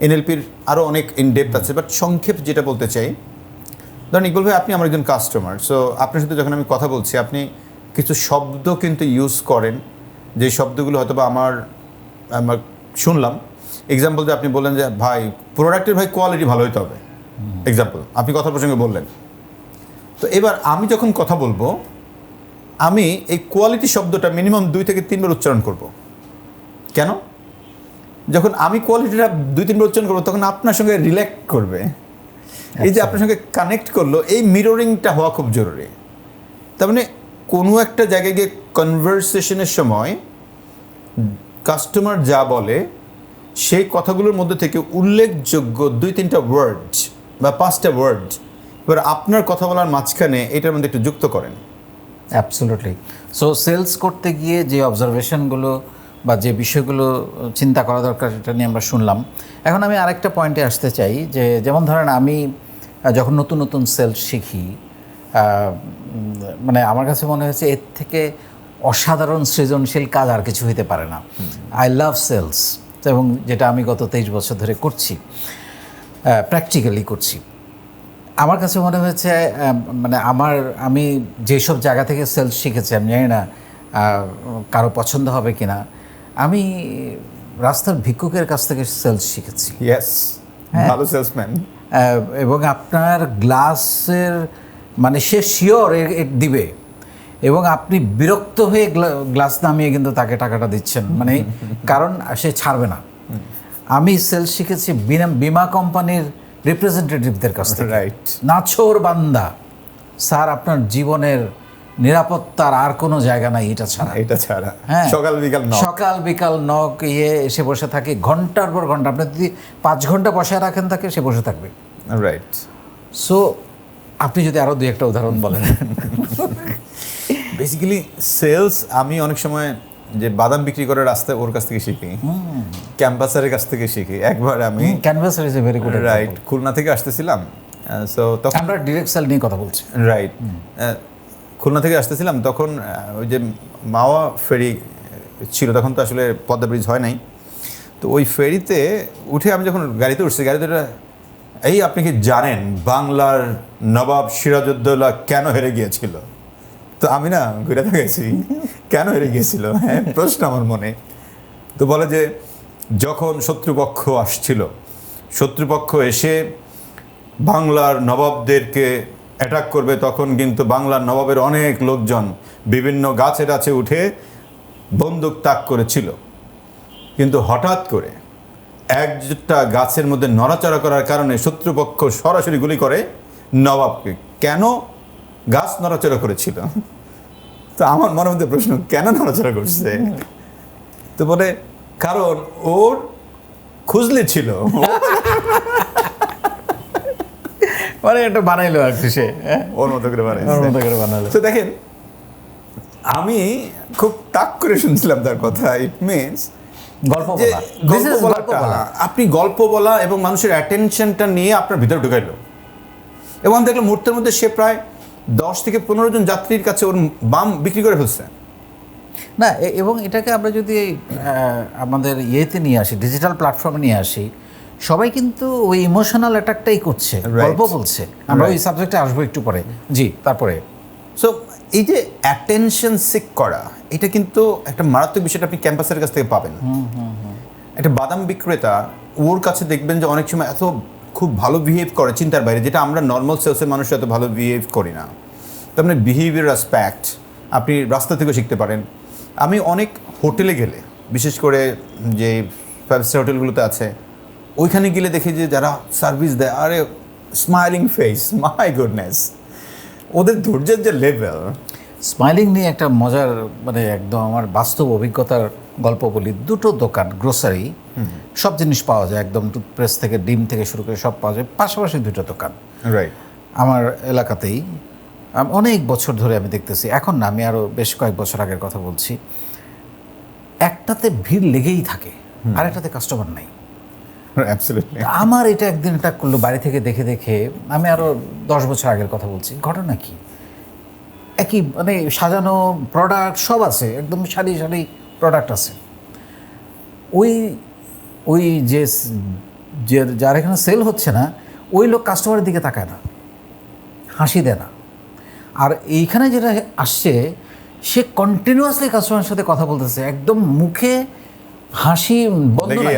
[SPEAKER 2] এনএলপির আরও অনেক ইনডেপথ আছে, বাট সংক্ষেপ যেটা বলতে চাই, ধরেন ইকবাল ভাই আপনি আমার একজন কাস্টমার, সো আপনার সাথে যখন আমি কথা বলছি আপনি কিছু শব্দ কিন্তু ইউজ করেন, যে শব্দগুলো হয়তো বা আমার শুনলাম। এক্সাম্পল যে আপনি বললেন যে ভাই প্রোডাক্টের ভাই কোয়ালিটি ভালো হতে হবে, এক্সাম্পল আপনি কথা প্রসঙ্গে বললেন। তো এবার আমি যখন কথা বলবো, আমি এই কোয়ালিটি শব্দটা মিনিমাম 2 থেকে 3 বার উচ্চারণ করব। কেন? যখন আমি কোয়ালিটিটা 2-3 বার উচ্চারণ করবো, তখন আপনার সঙ্গে রিলেক্ট করবে। এই যে আপনার সঙ্গে কানেক্ট করলো, এই মিররিংটা হওয়া খুব জরুরি। তার মানে কোনো একটা জায়গায় গিয়ে কনভারসেশনের সময় কাস্টমার যা বলে সেই কথাগুলোর মধ্যে থেকে উল্লেখযোগ্য 2-3টা ওয়ার্ড বা 5টা ওয়ার্ড এবার আপনার কথা বলার মাঝখানে এটার মধ্যে একটু যুক্ত করেন।
[SPEAKER 1] অ্যাবসলিউটলি। সো সেলস করতে গিয়ে যে অবজারভেশনগুলো বা যে বিষয়গুলো চিন্তা করা দরকার সেটা নিয়ে আমরা শুনলাম। এখন আমি আরেকটা পয়েন্টে আসতে চাই, যে যেমন ধরেন আমি যখন নতুন নতুন সেলস শিখি, মানে আমার কাছে মনে হয়েছে এর থেকে অসাধারণ সৃজনশীল কাজ আর কিছু হইতে পারে না। আই লাভ সেলস, এবং যেটা আমি গত 23 বছর ধরে করছি, প্র্যাকটিক্যালি করছি। আমার কাছে মনে হয়েছে মানে আমি যেসব জায়গা থেকে সেলস শিখেছি, আমি জানি না কারো পছন্দ হবে কি না, আমি রাস্তার ভিক্ষুকের কাছ থেকে সেলস শিখেছি।
[SPEAKER 2] ইয়েস, ভালো সেলসম্যান।
[SPEAKER 1] এবং আপনার গ্লাসের মানে সে শিওর দিবে, এবং আপনি বিরক্ত হয়ে গ্লাস নামিয়ে কিন্তু তাকে টাকাটা দিচ্ছেন, মানে কারণ সে ছাড়বে না। আমি সেলস শিখেছি বিমা কোম্পানির রিপ্রেজেন্টেটিভদের কাছ থেকে।
[SPEAKER 2] রাইট।
[SPEAKER 1] নাছোড় বান্দা, স্যার আপনার জীবনের নিরাপত্তার আর কোনো জায়গা নাই এটা ছাড়া।
[SPEAKER 2] এটা ছাড়া
[SPEAKER 1] হ্যাঁ,
[SPEAKER 2] সকাল বিকাল
[SPEAKER 1] নক এসে বসে থাকে ঘন্টার পর ঘন্টা। আপনি যদি 5 ঘন্টা বসে রাখেন তাকে, সে বসে থাকবে।
[SPEAKER 2] রাইট।
[SPEAKER 1] সো আপনি যদি আরও 2-1টা উদাহরণ বলেন।
[SPEAKER 2] বেসিক্যালি সেলস আমি অনেক সময় যে বাদাম বিক্রি করে রাস্তায় ওর কাছ থেকে শিখি, ক্যাম্পাসারের কাছ থেকে শিখি। একবার আমি
[SPEAKER 1] canvasser is a very good.
[SPEAKER 2] Right, Khulna থেকে আসতেছিলাম, সো তখন
[SPEAKER 1] আমরা ডিরেক্ট সেল নিয়ে কথা বলছি।
[SPEAKER 2] রাইট, খুলনা থেকে আসতেছিলাম, তখন ওই যে মাওয়া ফেরি ছিল, তখন তো আসলে পদ্মা ব্রিজ হয় নাই। তো ওই ফেরিতে উঠে আমি যখন গাড়িতে উঠছি, গাড়িতে এই আপনি কি জানেন বাংলার নবাব সিরাজউদ্দৌলা কেন হেরে গিয়েছিল? তো আমি না ঘুরে গেছি, কেন হেরে গিয়েছিল, হ্যাঁ প্রশ্ন আমার মনে। তো বলে যে যখন শত্রুপক্ষ আসছিল শত্রুপক্ষ এসে বাংলার নবাবদেরকে অ্যাটাক করবে, তখন কিন্তু বাংলার নবাবের অনেক লোকজন বিভিন্ন গাছে গাছে উঠে বন্দুক তাক করেছিল। কিন্তু হঠাৎ করে একটা গাছের মধ্যে নড়াচড়া করার কারণে শত্রুপক্ষ সরাসরি গুলি করে নবাবকে। কেন গাছ নড়াচড়া করেছিল? তো আমার মনের মধ্যে প্রশ্ন, কেন নড়াচড়া করছে? তো বলে কারণ ওর খুঁজলি ছিল।
[SPEAKER 1] মানে এটা বানাইলো আর কি সে,
[SPEAKER 2] ওর মতো করে
[SPEAKER 1] ওর মতো করে বানালো।
[SPEAKER 2] তো দেখেন, আমি খুব তাক করে শুনছিলাম তার কথা। ইট মিনস
[SPEAKER 1] গল্প বলা, This is গল্প বলা।
[SPEAKER 2] আপনি গল্প বলা এবং মানুষের অ্যাটেনশনটা নিয়ে আপনার ভিতরে ঢুকাইলো, এবং আমি দেখলাম মুহূর্তের মধ্যে সে প্রায় 10 থেকে 15 জন যাত্রীর কাছে ওর বাম বিক্রি করে ফেলছে।
[SPEAKER 1] না, এবং এটাকে আমরা যদি আমাদের ইয়েতে নিয়ে আসি, ডিজিটাল প্ল্যাটফর্মে নিয়ে আসি, সবাই কিন্তু ওই ইমোশনাল অ্যাটাকটাই করছে, গল্প বলছে। আমরা ওই সাবজেক্টে আসবো একটু পরে। জি, তারপরে
[SPEAKER 2] সো এই যে অ্যাটেনশন সিক করা, এটা কিন্তু একটা মারাত্মক বিষয়টা আপনি ক্যাম্পাসের কাছ থেকে পাবেন। একটা বাদাম বিক্রেতা, ওর কাছে দেখবেন যে অনেক সময় এত খুব ভালো বিহেভ করে চিন্তার বাইরে, যেটা আমরা নর্মাল সেলসের মানুষ এত ভালো বিহেভ করি না। তার মানে বিহেভিয়ার অ্যাসপেক্ট আপনি রাস্তা থেকে শিখতে পারেন। আমি অনেক হোটেলে গেলে, বিশেষ করে যে 5 স্টার হোটেলগুলোতে আছে, ওইখানে গেলে দেখি যে যারা সার্ভিস দেয়, আরে স্মাইলিং ফেস, মাই গুডনেস, ওদের ধৈর্যের যে লেভেল।
[SPEAKER 1] স্মাইলিং নিয়ে একটা মজার, মানে একদম আমার বাস্তব অভিজ্ঞতার গল্প বলি। দুটো দোকান, গ্রোসারি, সব জিনিস পাওয়া যায়, একদম টুথপেস্ট থেকে ডিম থেকে শুরু করে সব পাওয়া যায়, পাশাপাশি দুটো দোকান
[SPEAKER 2] রাইট
[SPEAKER 1] আমার এলাকাতেই। অনেক বছর ধরে আমি দেখতেছি, এখন না, আমি আরও বেশ কয়েক বছর আগের কথা বলছি। একটাতে ভিড় লেগেই থাকে, আর একটাতে কাস্টমার নাই।
[SPEAKER 2] অ্যাবসলিউটলি।
[SPEAKER 1] আমার এটা একদিন এটা করলো, বাড়ি থেকে দেখে দেখে, আমি আরও 10 বছর আগের কথা বলছি। ঘটনা কি, একই মানে সাজানো প্রোডাক্ট সব আছে, একদম সারি সারি প্রোডাক্ট আছে। ওই ওই যে যার এখানে সেল হচ্ছে না, ওই লোক কাস্টমারের দিকে তাকায় না, হাসি দেয় না। আর এইখানে যেটা আসছে, সে কন্টিনিউয়াসলি কাস্টমারের সাথে কথা বলতেছে, একদম মুখে হাসি বন্ধ নাই,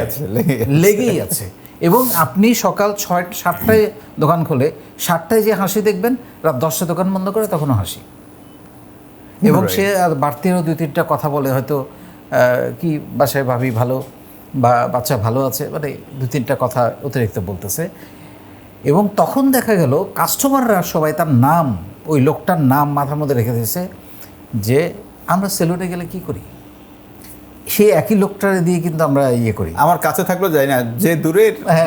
[SPEAKER 1] লেগেই আছে। এবং আপনি সকাল 6-7টায় দোকান খোলে, 7টায় যে হাসি দেখবেন, রাত 10টায় দোকান বন্ধ করে তখনও হাসি। এবং সে আর বাড়তিরও 2-3টা কথা বলে, হয়তো কি বাসায় ভাবি ভালো, বা বাচ্চা ভালো আছে, মানে 2-3টা কথা অতিরিক্ত বলতেছে। এবং তখন দেখা গেল কাস্টমাররা সবাই তার নাম, ওই লোকটার নাম মাথার মধ্যে রেখে দিয়েছে, যে আমরা সেলুনে গেলে কি করি, সেই একই লোকটারে দিয়ে কিন্তু আমরা ইয়ে করি।
[SPEAKER 2] আমার কাছে থাকলেও যাই না, যে দূরে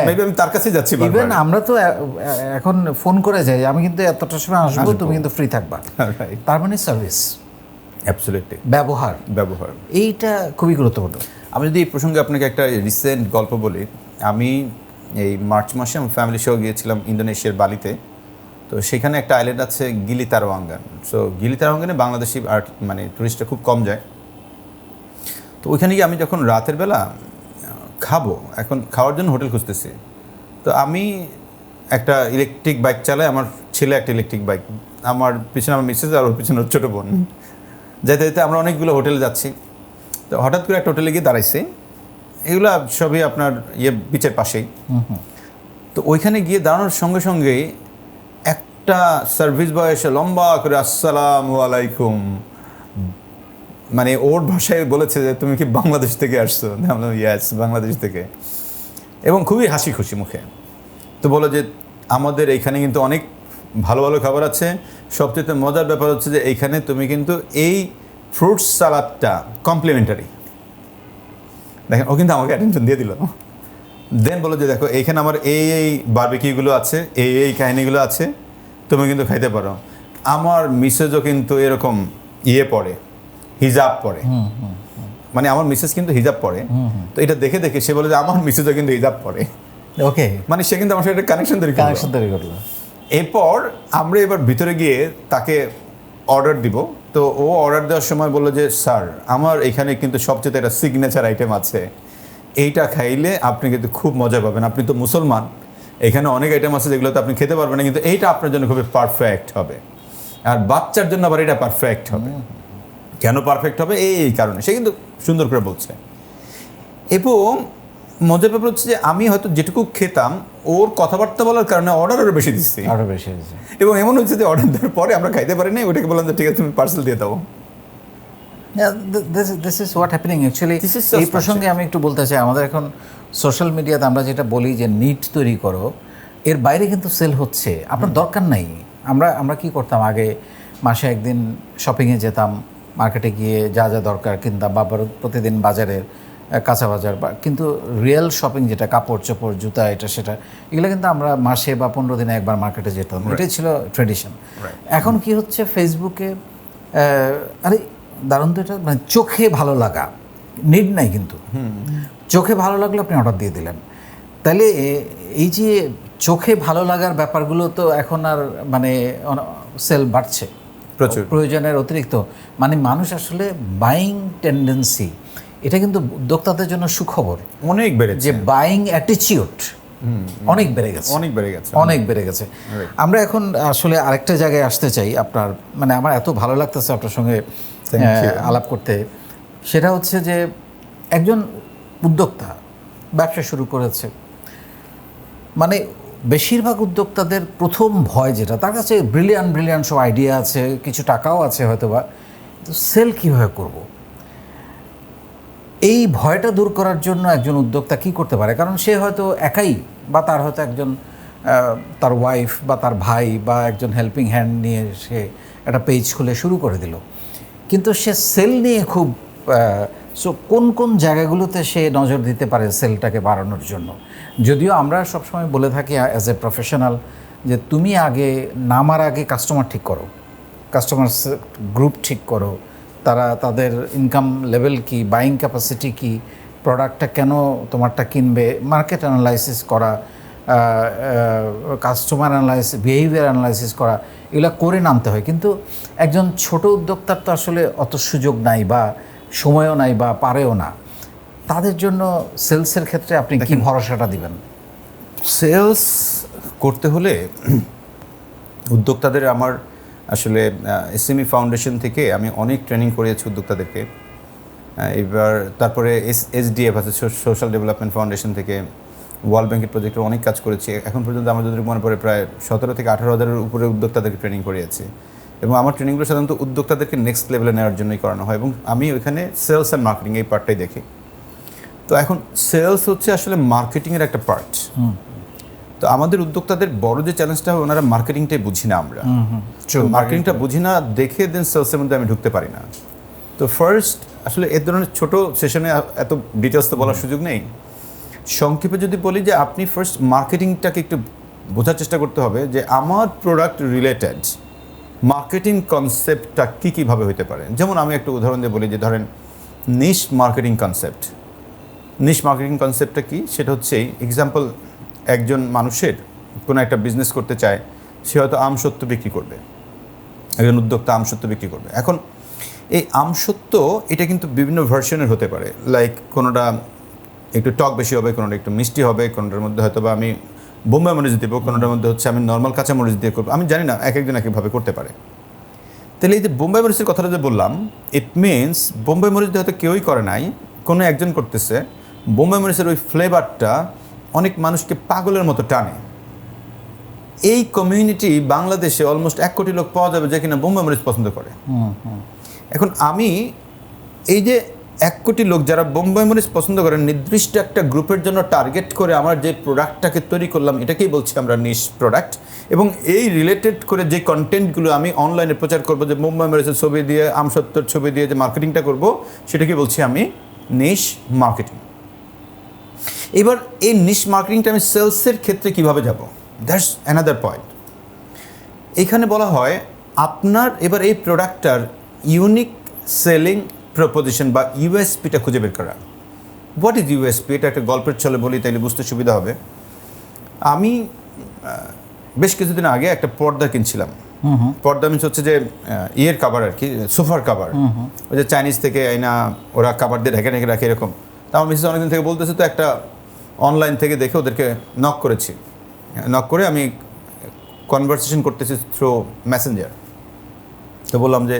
[SPEAKER 2] মেবি আমি তার কাছেই যাচ্ছি।
[SPEAKER 1] ইভেন আমরা তো এখন ফোন করে যাই, আমি কিন্তু এতটার সময় আসবো, তুমি কিন্তু ফ্রি থাকবা। তার মানে সার্ভিস,
[SPEAKER 2] অ্যাবসলিউটলি,
[SPEAKER 1] ব্যবহার। এইটা খুবই গুরুত্বপূর্ণ।
[SPEAKER 2] আমি যদি এই প্রসঙ্গে আপনাকে একটা রিসেন্ট গল্প বলি, আমি এই মার্চ মাসে আমার ফ্যামিলি সহ গিয়েছিলাম ইন্দোনেশিয়ার বালিতে। তো সেখানে একটা আইল্যান্ড আছে গিলিতারওয়াঙ্গান। সো গিলিতারওয়াঙ্গানে বাংলাদেশি মানে টুরিস্টরা খুব কম যায়। তো ওইখানে গিয়ে আমি যখন রাতের বেলা খাবো, এখন খাওয়ার জন্য হোটেল খুঁজতেছি, তো আমি একটা ইলেকট্রিক বাইক চালাই, আমার ছেলে একটা ইলেকট্রিক বাইক, আমার পিছনে আমার মিসেস আর ওর পিছনে ওর ছোটো বোন। যেতে যেতে আমরা অনেকগুলো হোটেলে যাচ্ছি। তো হঠাৎ করে একটা হোটেলে গিয়ে দাঁড়াইছে, এগুলো সবই আপনার বিচের পাশেই। তো ওইখানে গিয়ে দাঁড়ানোর সঙ্গে সঙ্গে একটা সার্ভিস বয় এসে লম্বা করে আসসালামু আলাইকুম, মানে ওর ভাষায় বলেছে যে তুমি কি বাংলাদেশ থেকে আসছো? আমি বললাম ইয়েস, বাংলাদেশ থেকে। এবং খুবই হাসি খুশি মুখে। তো বলো যে আমাদের এইখানে কিন্তু অনেক ভালো ভালো খাবার আছে, সবচেয়ে মজার ব্যাপার হচ্ছে যে এইখানে তুমি কিন্তু এই ফ্রুটস সালাদটা কমপ্লিমেন্টারি। দেখেন, ও কিন্তু আমাকে অ্যাটেনশন দিয়ে দিল। দেন বলো যে দেখো এইখানে আমার এই বারবিকিউগুলো আছে, এই কাহিনিগুলো আছে, তুমি কিন্তু খাইতে পারো। আমার মিসেজও কিন্তু এরকম পড়ে, হিজাব পরে, মানে আমার মিসেস কিন্তু হিজাব পরে। তো এটা দেখে দেখে সে বলে যে আমার মিসেসও কিন্তু হিজাব পরে।
[SPEAKER 1] ওকে,
[SPEAKER 2] মানে সে কিন্তু আমার সাথে একটা কানেকশন তৈরি করলো। এরপর আমরা এবার ভিতরে গিয়ে তাকে অর্ডার দিব। তো ও অর্ডার দেওয়ার সময় বললো যে স্যার, আমার এখানে কিন্তু সবচেয়ে একটা সিগনেচার আইটেম আছে, এইটা খাইলে আপনি কিন্তু খুব মজা পাবেন। আপনি তো মুসলমান, এখানে অনেক আইটেম আছে যেগুলোতে আপনি খেতে পারবেন না, কিন্তু এইটা আপনার জন্য খুবই পারফেক্ট হবে, আর বাচ্চার জন্য আবার এটা পারফেক্ট হবে। কেন পারফেক্ট হবে? এই কারণে। সে কিন্তু সুন্দর করে বলছে। এবং মজার ব্যাপার হচ্ছে যে আমি হয়তো যেটুকু খেতাম ওর কথাবার্তা বলার কারণে অর্ডার আরও বেশি দিচ্ছি,
[SPEAKER 1] আরও বেশি হয়েছে।
[SPEAKER 2] এবং এমন হচ্ছে যে অর্ডার দেওয়ার পরে আমরা খাইতে পারি না, ওটাকে বললাম যে ঠিক আছে তুমি পার্সেল দিয়ে দাও।
[SPEAKER 1] This is what happening actually.
[SPEAKER 2] This is just
[SPEAKER 1] এই প্রসঙ্গে আমি একটু বলতে চাই, আমাদের এখন সোশ্যাল মিডিয়াতে আমরা যেটা বলি যে নিট তৈরি করো, এর বাইরে কিন্তু সেল হচ্ছে, আপনার দরকার নাই। আমরা কি করতাম আগে, মাসে একদিন শপিংয়ে যেতাম, মার্কেটে গিয়ে যা যা দরকার কিনতাম, বা প্রতিদিন বাজারের কাঁচা বাজার, বা কিন্তু রিয়েল শপিং যেটা কাপড় চোপড় জুতা এটা সেটা, এগুলো কিন্তু আমরা মাসে বা 15 দিনে একবার মার্কেটে যেতাম, এটাই ছিল ট্রেডিশন। এখন কি হচ্ছে, ফেসবুকে আরে দারুণ তো এটা, মানে চোখে ভালো লাগা, নিড নাই কিন্তু চোখে ভালো লাগলো আপনি অর্ডার দিয়ে দিলেন। তাহলে এই যে চোখে ভালো লাগার ব্যাপারগুলো তো এখন আর মানে সেল বাড়ছে
[SPEAKER 2] প্রচুর,
[SPEAKER 1] প্রয়োজনের অতিরিক্ত, মানে মানুষ আসলে বাইং টেন্ডেন্সি, এটা কিন্তু উদ্যোক্তাদের জন্য সুখবর,
[SPEAKER 2] অনেক বেড়েছে,
[SPEAKER 1] যে বাইং অ্যাটিচিউড অনেক বেড়ে গেছে,
[SPEAKER 2] অনেক বেড়ে গেছে,
[SPEAKER 1] অনেক বেড়ে গেছে। আমরা এখন আসলে আরেকটা জায়গায় আসতে চাই, আপনার মানে আমার এত ভালো লাগতেছে আপনার সঙ্গে আলাপ করতে, সেটা হচ্ছে যে একজন উদ্যোক্তা ব্যবসা শুরু করেছে, মানে বেশিরভাগ উদ্যোক্তাদের প্রথম ভয় যেটা, তার কাছে ব্রিলিয়ান্ট সব আইডিয়া আছে, কিছু টাকাও আছে হয়তোবা, তো সেল কীভাবে করব, এই ভয়টা দূর করার জন্য একজন উদ্যোক্তা কী করতে পারে? কারণ সে হয়তো একাই, বা তার হয়তো একজন তার ওয়াইফ বা তার ভাই বা একজন হেল্পিং হ্যান্ড নিয়ে সে একটা পেজ খুলে শুরু করে দিল, কিন্তু সে সেল নিয়ে খুব সো কোন জায়গাগুলোতে সে নজর দিতে পারে সেলটাকে বাড়ানোর জন্য? যদিও আমরা সবসময় বলে থাকি অ্যাজ এ প্রফেশনাল যে তুমি আগে নামার আগে কাস্টমার ঠিক করো, কাস্টমার গ্রুপ ঠিক করো, তারা তাদের ইনকাম লেভেল কি, বাইং ক্যাপাসিটি কি, প্রোডাক্টটা কেন তোমারটা কিনবে, মার্কেট অ্যানালাইসিস করা, কাস্টমার অ্যানালাইসিস, বিহেভিয়ার অ্যানালাইসিস করা, এগুলো করে নামতে হয়। কিন্তু একজন ছোট উদ্যোক্তার তো আসলে অত সুযোগ নাই, বা সময়ও নাই, বা পারেও না। তাদের জন্য সেলসের ক্ষেত্রে আপনি কি ভরসাটা দিবেন?
[SPEAKER 2] সেলস করতে হলে উদ্যোক্তাদের আমার আসলে এসএমই ফাউন্ডেশন থেকে আমি অনেক ট্রেনিং করিয়েছি উদ্যোক্তাদেরকে। এবার তারপরে এসডিএফ আছে, সোশ্যাল ডেভেলপমেন্ট ফাউন্ডেশন থেকে, ওয়ার্ল্ড ব্যাংকের প্রজেক্টে অনেক কাজ করেছি। এখন পর্যন্ত আমার যদি মনে পড়ে প্রায় 17 থেকে 18,000-এর উপরে উদ্যোক্তাদেরকে ট্রেনিং করিয়েছি, এবং আমার ট্রেনিংগুলো সাধারণত উদ্যোক্তাদেরকে নেক্সট লেভেলে নেওয়ার জন্যই করানো হয়, এবং আমি ওইখানে সেলস অ্যান্ড মার্কেটিং এই পার্টটাই দেখি। তো এখন সেলস হচ্ছে আসলে মার্কেটিংয়ের একটা পার্ট। তো আমাদের উদ্যোক্তাদের বড় যে চ্যালেঞ্জটা হয়, ওনারা মার্কেটিংটাই বুঝি না, আমরা মার্কেটিংটা বুঝি না দেখে দেন সেলসের মধ্যে আমি ঢুকতে পারি না। তো ফার্স্ট আসলে এ ধরনের ছোট সেশনে এত ডিটেলস তো বলার সুযোগ নেই, সংক্ষেপে যদি বলি যে আপনি ফার্স্ট মার্কেটিংটাকে একটু বোঝার চেষ্টা করতে হবে যে আমার প্রোডাক্ট রিলেটেড মার্কেটিং কনসেপ্টটা কীভাবে হতে পারে। যেমন আমি একটা উদাহরণ দিয়ে বলি যে ধরেন নিশ মার্কেটিং কনসেপ্ট। নিশ মার্কেটিং কনসেপ্টটা কি? সেটা হচ্ছে এক্সাম্পল, একজন মানুষের কোনো একটা বিজনেস করতে চায়, সে হয়তো আমসত্ত্ব বিক্রি করবে, একজন উদ্যোক্তা আমসত্ত্ব বিক্রি করবে। এখন এই আমসত্ত্ব এটা কিন্তু বিভিন্ন ভার্সনের হতে পারে, লাইক কোনোটা একটু টক বেশি হবে, কোনোটা একটু মিষ্টি হবে, কোনোটার মধ্যে হয়তো বা আমি বোম্বাই মরিচ দেবো, কোনোটার মধ্যে হচ্ছে আমি নর্মাল কাঁচা মরিচ দিয়ে করবো, আমি জানি না, এক একজন একভাবে করতে পারে। তাহলে এই যে বোম্বাই মরিচের কথাটা যে বললাম, ইট মিনস বোম্বাই মরিচ হয়তো কেউই করে নাই, কোনো একজন করতেছে, বোম্বাই মরিচের ওই ফ্লেভারটা অনেক মানুষকে পাগলের মতো টানে। এই কমিউনিটি বাংলাদেশে অলমোস্ট 1 কোটি লোক পাওয়া যাবে যে কিনা বোম্বাই মরিচ পছন্দ করে। এখন আমি এই যে 1 কোটি লোক যারা বোম্বাই মরিচ পছন্দ করেন, নির্দিষ্ট একটা গ্রুপের জন্য টার্গেট করে আমার যে প্রোডাক্টটাকে তৈরি করলাম, এটাকেই বলছি আমরা নিশ প্রোডাক্ট। এবং এই রিলেটেড করে যে কন্টেন্টগুলো আমি অনলাইনে প্রচার করবো, যে বোম্বাই মরিচের ছবি দিয়ে, আমসত্ত্বর ছবি দিয়ে যে মার্কেটিংটা করব, সেটাকে বলছি আমি নিশ মার্কেটিং। এবার এই নিশ মার্কেটিংটা আমি সেলসের ক্ষেত্রে কিভাবে যাব, দ্যাটস অ্যানাদার পয়েন্ট। এখানে বলা হয় আপনার এবার এই প্রোডাক্টটার ইউনিক সেলিং প্রপোজিশন বা ইউএসপিটা খুঁজে বের করা। What is USP? এটা একটা গল্পের ছলে বলি, তাইলে বুঝতে সুবিধা হবে। আমি বেশ কিছুদিন আগে একটা পর্দা কিনছিলাম। পর্দা মিনস হচ্ছে যে ইয়ের কাভার আর কি, সোফার কাভার, ওই যে চাইনিজ থেকে আইনা ওরা কাভার দিয়ে ঢেকে ঢেকে রাখে এরকম। তা আমার মিসেস অনেকদিন থেকে বলতেছে, তো একটা অনলাইন থেকে দেখে ওদেরকে নক করেছি। নক করে আমি কনভারসেশন করতেছি থ্রু মেসেঞ্জার। তো বললাম যে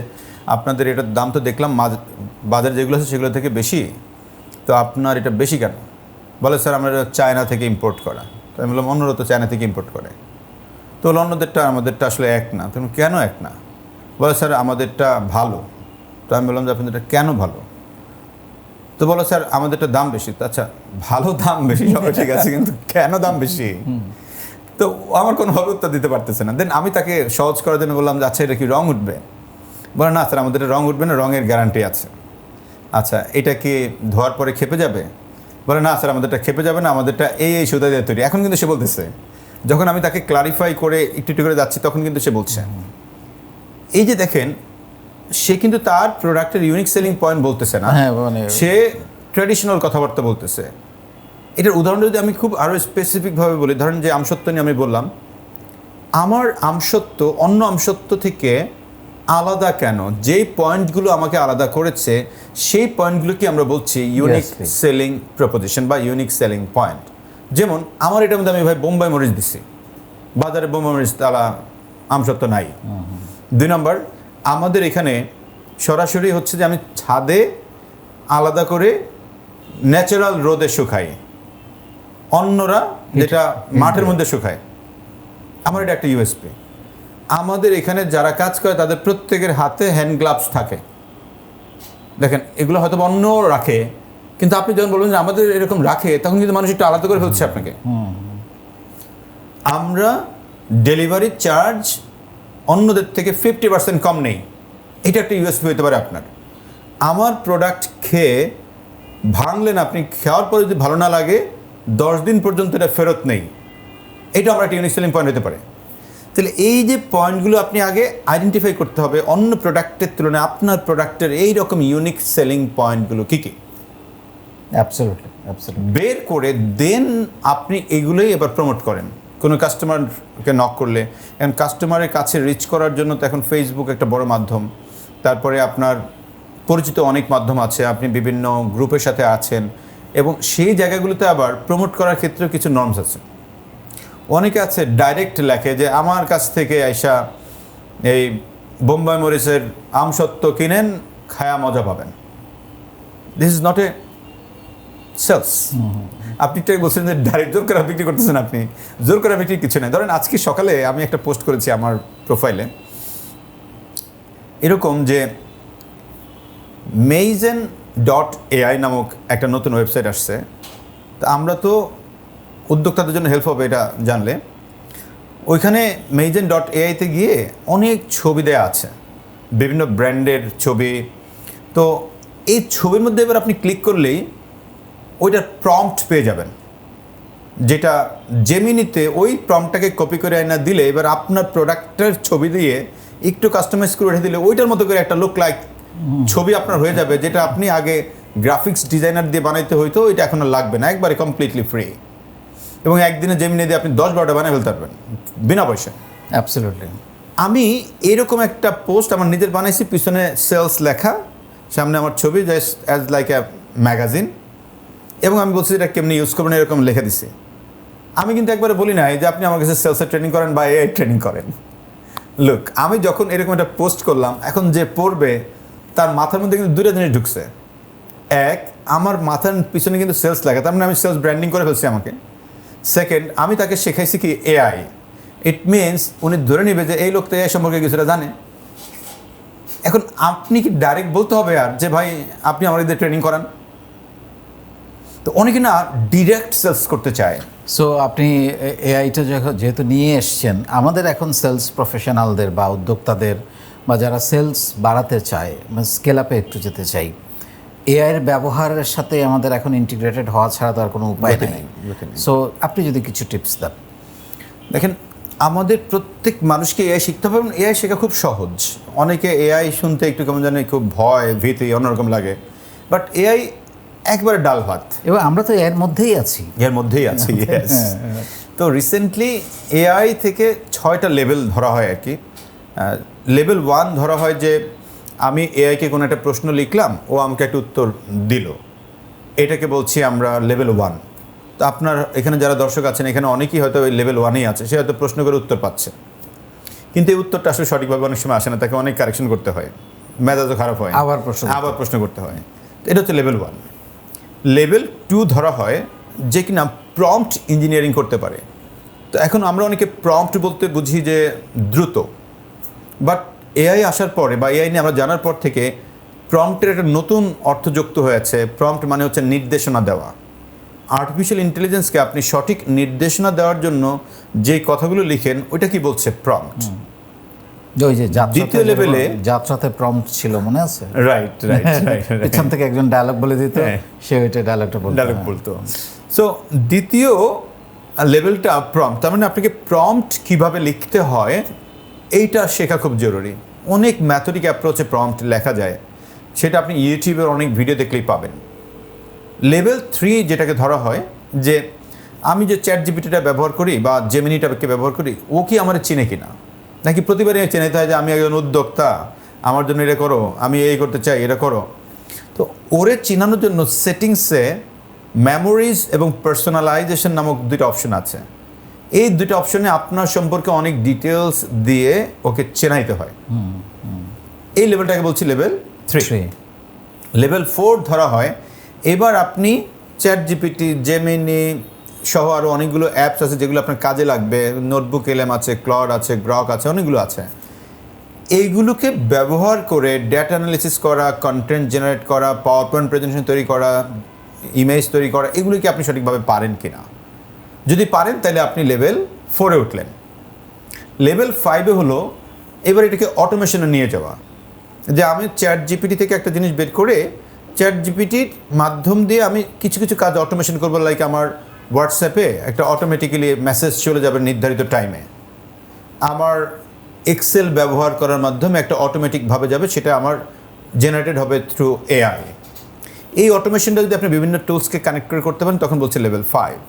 [SPEAKER 2] আপনাদের এটার দাম তো দেখলাম বাজার যেগুলো আছে সেগুলো থেকে বেশি, তো আপনার এটা বেশি কেন? বলে স্যার আমরা চায়না থেকে ইম্পোর্ট করা। তো আমি বললাম অন্যরা তো চায়না থেকে ইম্পোর্ট করে। তো বলে অন্যদেরটা আমাদেরটা আসলে এক না। তুমি কেন এক না? বলে স্যার আমাদেরটা ভালো। তো আমি বললাম যে আপনাদেরটা কেন ভালো? তো বলো স্যার আমাদেরটা দাম বেশি। তো আচ্ছা ভালো দাম বেশি সবাই ঠিক আছে, কিন্তু কেন দাম বেশি? তো আমার কোনোভাবে উত্তর দিতে পারতেছে না। দেন আমি তাকে সহজ করার জন্য বললাম যে আচ্ছা এটা কি রং উঠবে? বলে না স্যার আমাদের রং উঠবে না, রঙের গ্যারান্টি আছে। আচ্ছা এটা কি ধোয়ার পরে খেপে যাবে? বলে না স্যার আমাদেরটা খেপে যাবে না, আমাদেরটা এই সুতা দিয়ে তৈরি। এখন কিন্তু সে বলতেছে, যখন আমি তাকে ক্লারিফাই করে একটু একটু করে যাচ্ছি তখন কিন্তু সে বলছে। এই যে দেখেন, সে কিন্তু তার প্রোডাক্টের ইউনিক সেলিং পয়েন্ট বলতেছে না,
[SPEAKER 1] হ্যাঁ, মানে
[SPEAKER 2] সে ট্র্যাডিশনাল কথাবার্তা বলতেছে। এটার উদাহরণ যদি আমি খুব আরও স্পেসিফিকভাবে বলি, ধরেন যে আমসত্ব নিয়ে আমি বললাম, আমার আমসত্ব অন্য আমসত্ব থেকে আলাদা কেন? যেই পয়েন্টগুলো আমাকে আলাদা করেছে সেই পয়েন্টগুলোকে আমরা বলছি ইউনিক সেলিং প্রপোজিশন বা ইউনিক সেলিং পয়েন্ট। যেমন আমার এটার মধ্যে আমি ভাই বোম্বাই মরিচ দিছি, বাজারে বোম্বাই মরিচ তারা আমসত্ব নাই। 2 নম্বর, আমাদের এখানে সরাসরি হচ্ছে যে আমি ছাদে আলাদা করে ন্যাচারাল রোদে শুকাই, অন্যরা যেটা মাঠের মধ্যে শুকায়। আমার এটা একটা ইউএসপি। আমাদের এখানে যারা কাজ করে তাদের প্রত্যেকের হাতে হ্যান্ড গ্লাভস থাকে। দেখেন এগুলো হয়তো অন্য রাখে, কিন্তু আপনি যখন বলবেন যে আমাদের এরকম রাখে, তখন কিন্তু মানুষ একটু আলাদা করে ফেলছে আপনাকে। আমরা ডেলিভারি চার্জ অন্যদের থেকে 50% কম নেই, এটা একটা ইউএসপি হতে পারে আপনার। আমার প্রোডাক্ট খেয়ে ভাঙলেন, আপনি খাওয়ার পরে যদি ভালো না লাগে 10 দিন পর্যন্ত এটা ফেরত নেই, এটা আমরা একটা ইউনিক সেলিং পয়েন্ট হতে পারে। তাহলে এই যে পয়েন্টগুলো আপনি আগে আইডেন্টিফাই করতে হবে, অন্য প্রোডাক্টের তুলনায় আপনার প্রোডাক্টের এই রকম ইউনিক সেলিং পয়েন্টগুলো কী কী
[SPEAKER 1] অ্যাবসলিউটলি
[SPEAKER 2] বের করে দেন আপনি এগুলোই এবার প্রমোট করেন। কোনো কাস্টমারকে নক করলে, এখন কাস্টমারের কাছে রিচ করার জন্য তো এখন ফেসবুক একটা বড় মাধ্যম, তারপরে আপনার পরিচিত অনেক মাধ্যম আছে, আপনি বিভিন্ন গ্রুপের সাথে আছেন, এবং সেই জায়গাগুলোতে আবার প্রমোট করার ক্ষেত্রেও কিছু নর্মস আছে। অনেকে আছে ডাইরেক্ট লেখে যে আমার কাছ থেকে আইসা এই বোম্বাই মরিচের আমসত্ব কিনেন, খায়া মজা পাবেন। This is not a sales. আপনি তো বলছেন যে ডাইরেক্ট জোর করে বিক্রি করতেছেন, আপনি জোর করে বিক্রি কিছু নেই। ধরেন আজকে সকালে আমি একটা পোস্ট করেছি আমার প্রোফাইলে এরকম যে Meizen.ai নামক একটা নতুন ওয়েবসাইট আসছে। তা আমরা তো উদ্যোক্তাদের জন্য হেল্প হবে এটা জানলে, ওইখানে Meizen.ai তে গিয়ে অনেক ছবি দেওয়া আছে, বিভিন্ন ব্র্যান্ডের ছবি। তো এই ছবির মধ্যে এবার আপনি ক্লিক করলেই ওইটার প্রম্পট পেয়ে যাবেন, যেটা জেমিনিতে ওই প্রম্পটটাকে কপি করে আয়না দিলে এবার আপনার প্রোডাক্টের ছবি দিয়ে একটু কাস্টমাইজ করে রেখে দিলে ওইটার মতো করে একটা লুক লাইক ছবি আপনার হয়ে যাবে, যেটা আপনি আগে গ্রাফিক্স ডিজাইনার দিয়ে বানাইতে হইতো, এটা এখন আর লাগবে না, একবারে কমপ্লিটলি ফ্রি। এবং একদিনে জেমিনি দিয়ে আপনি 10-12টা বানিয়ে ফেলতে পারবেন বিনা পয়সা।
[SPEAKER 1] অ্যাবসলিউটলি।
[SPEAKER 2] আমি এরকম একটা পোস্ট আমার নিজের বানাইছি, পিছনে সেলস লেখা, সামনে আমার ছবি, just as like a magazine, এবং আমি বলছি এটা কেমনি ইউজ করবেন এরকম লিখে দিছি। আমি কিন্তু একবারে বলি নাই যে আপনি আমার কাছে সেলসের ট্রেনিং করেন বা এআই ট্রেনিং করেন। লুক, আমি যখন এরকম একটা পোস্ট করলাম, এখন যে পড়বে তার মাথার মধ্যে কিন্তু 2টা জিনিস ঢুকছে। এক, আমার মাথার পিছনে কিন্তু সেলস লেখা, তার মানে আমি সেলস ব্র্যান্ডিং করে ফেলছি আমাকে। সেকেন্ড, আমি তাকে শেখাইছি কি এআই। ইট মিনস উনি ধরে নেবে যে এই লোক তো এআই সম্পর্কে কিছুটা জানে। এখন আপনি কি ডাইরেক্ট বলতে হবে আর যে ভাই আপনি আমার এদের ট্রেনিং করান? তো অনেকে না ডিরেক্ট সেলস করতে চায়।
[SPEAKER 1] সো আপনি এআইটা যেহেতু নিয়ে এসছেন, আমাদের এখন সেলস প্রফেশনালদের বা উদ্যোক্তাদের বা যারা সেলস বাড়াতে চায়, স্কেল আপে একটু যেতে চাই, এআইয়ের ব্যবহারের সাথে আমাদের এখন ইন্টিগ্রেটেড হওয়া ছাড়া তো আর কোনো উপায় নেই। সো আপনি যদি কিছু টিপস দেন।
[SPEAKER 2] দেখেন, আমাদের প্রত্যেক মানুষকে এআই শিখতে হবে, এবং এআই শেখা খুব সহজ। অনেকে এআই শুনতে একটু কেমন জানি খুব ভয় ভীতি অন্যরকম লাগে, বাট এআই একবারে ডাল ভাত,
[SPEAKER 1] এবং আমরা তো এর মধ্যেই আছি,
[SPEAKER 2] এর মধ্যেই আছি। ইয়েস। তো রিসেন্টলি এআই থেকে 6টা লেভেল ধরা হয় আর কি। লেভেল 1 ধরা হয় যে আমি এআইকে কোনো একটা প্রশ্ন লিখলাম, ও আমাকে একটা উত্তর দিল, এটাকে বলছি আমরা লেভেল 1। তো আপনার এখানে যারা দর্শক আছেন এখানে অনেকেই হয়তো ওই লেভেল 1-এই আছে, সে হয়তো প্রশ্ন করে উত্তর পাচ্ছে, কিন্তু এই উত্তরটা আসলে সঠিকভাবে অনেক সময় আসে না, তাকে অনেক কারেকশন করতে হয়, মেজাজও খারাপ হয়, আবার প্রশ্ন করতে হয়। তো এটা হচ্ছে লেভেল 1। লেভেল 2 ধরা হয় যে কিনা প্রম্পট ইঞ্জিনিয়ারিং করতে পারে। তো এখন আমরা অনেকে প্রম্পট বলতে বুঝি যে দ্রুত, বাট এআই আসার পরে বা এআই নিয়ে আমরা জানার পর থেকে প্রম্পটের একটা নতুন অর্থ যুক্ত হয়েছে। প্রম্পট মানে হচ্ছে নির্দেশনা দেওয়া। আর্টিফিশিয়াল ইন্টেলিজেন্সকে আপনি সঠিক নির্দেশনা দেওয়ার জন্য যে কথাগুলো লিখেন ওইটা কি বলছে প্রম্পট।
[SPEAKER 1] ওই যে
[SPEAKER 2] দ্বিতীয় লেভেলে
[SPEAKER 1] যাত্রাতে প্রম্পট ছিল মনে আছে?
[SPEAKER 2] রাইট রাইট রাইট
[SPEAKER 1] পিছন থেকে একজন ডায়লগ বলে দিত,
[SPEAKER 2] হ্যাঁ।
[SPEAKER 1] সে ওইটা ডায়লগটা বলতো।
[SPEAKER 2] ডায়লগ বলতো। সো দ্বিতীয় লেভেলটা প্রম্পট, তার মানে আপনাকে প্রম্পট কিভাবে লিখতে হয় এইটা শেখা খুব জরুরি। অনেক ম্যাথডিক অ্যাপ্রোচে প্রম্পট লেখা যায়, সেটা আপনি ইউটিউবের অনেক ভিডিও দেখলেই পাবেন। লেভেল 3 যেটাকে ধরা হয় যে আমি যে চ্যাট জিপিটিটা ব্যবহার করি বা জেমিনিটাকে ব্যবহার করি, ও কি আমার চিনে কিনা, নাকি প্রতিবারই চেনাইতে হয় যে আমি একজন উদ্যোক্তা, আমার জন্য এটা করো, আমি এই করতে চাই, এটা করো। তো ওরে চিনানোর জন্য সেটিংসে মেমোরিজ এবং পার্সোনালাইজেশন নামক দুটো অপশন আছে। এই দুটো অপশনে আপনার সম্পর্কে অনেক ডিটেলস দিয়ে ওকে চেনাইতে হয়। এই লেভেলটাকে বলছি লেভেল 3। লেভেল 4 ধরা হয় এবার আপনি চ্যাট জিপিটি, জেমিনি সহ আরও অনেকগুলো অ্যাপস আছে যেগুলো আপনার কাজে লাগবে। নোটবুক এলএম আছে, ক্লড আছে, গ্রক আছে, অনেকগুলো আছে। এইগুলোকে ব্যবহার করে ডেটা অ্যানালিসিস করা, কন্টেন্ট জেনারেট করা, পাওয়ার পয়েন্ট প্রেজেন্টেশন তৈরি করা, ইমেজ তৈরি করা, এগুলো কি আপনি সঠিকভাবে পারেন কিনা। যদি পারেন তাহলে আপনি লেভেল 4-এ উঠলেন। লেভেল 5-এ হলো এবার এটাকে অটোমেশনে নিয়ে যাওয়া, যে আমি চ্যাট জিপিটি থেকে একটা জিনিস বের করে চ্যাট জিপিটির মাধ্যম দিয়ে আমি কিছু কিছু কাজ অটোমেশন করবো। লাইক আমার হোয়াটসঅ্যাপে একটা অটোমেটিক্যালি মেসেজ চলে যাবে নির্ধারিত টাইমে, আমার এক্সেল ব্যবহার করার মাধ্যমে একটা অটোমেটিকভাবে যাবে, সেটা আমার জেনারেটেড হবে থ্রু এআই। এই অটোমেশনটা যদি আপনি বিভিন্ন টুলসকে কানেক্ট করে করতে পারেন তখন বলছে লেভেল 5।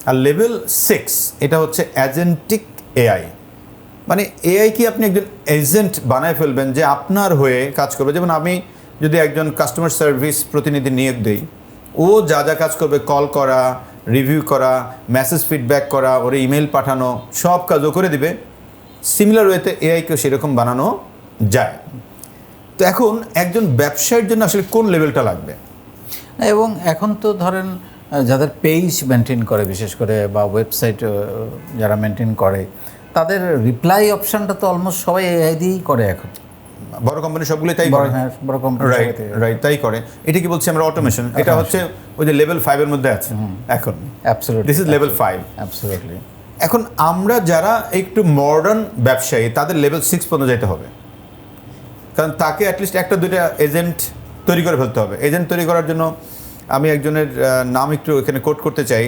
[SPEAKER 2] আর লেভেল 6 এটা হচ্ছে এজেন্টিক এআই। মানে এআই কি আপনি একজন এজেন্ট বানায় ফেলবেন যে আপনার হয়ে কাজ করবে। যেমন আমি যদি একজন কাস্টমার সার্ভিস প্রতিনিধি নিয়োগ দিই, ও যা যা কাজ করবে, কল করা, রিভিউ করা, মেসেজ ফিডব্যাক করা, ওরে ইমেল পাঠানো, সব কাজও করে দিবে। সিমিলার ওয়েতে এআইকেও সেরকম বানানো যায়। তো এখন একজন ব্যবসায়ীর জন্য আসলে কোন লেভেলটা লাগবে?
[SPEAKER 1] এবং এখন তো ধরেন যাদের পেজ মেনটেন করে বিশেষ করে বা ওয়েবসাইট যারা মেনটেন করে, তাদের রিপ্লাই অপশানটা তো অলমোস্ট সবাই এআই দিয়েই করে এখন।
[SPEAKER 2] বড় কোম্পানি সবগুলোই তাই করে।
[SPEAKER 1] বড় কোম্পানি
[SPEAKER 2] রাইট তাই করে। এটা কি বলছি আমরা অটোমেশন। এটা হচ্ছে ওই যে লেভেল 5-এর মধ্যে আছে এখন।
[SPEAKER 1] Absolutely,
[SPEAKER 2] this is level 5।
[SPEAKER 1] Absolutely.
[SPEAKER 2] এখন আমরা যারা একটু মডার্ন ব্যবসায়ী তাদের লেভেল 6 পর্যন্ত যেতে হবে, কারণ তাকে অ্যাটলিস্ট একটা দুইটা এজেন্ট তৈরি করে ফেলতে হবে। এজেন্ট তৈরি করার জন্য আমি একজনের নাম একটু এখানে কোট করতে চাই।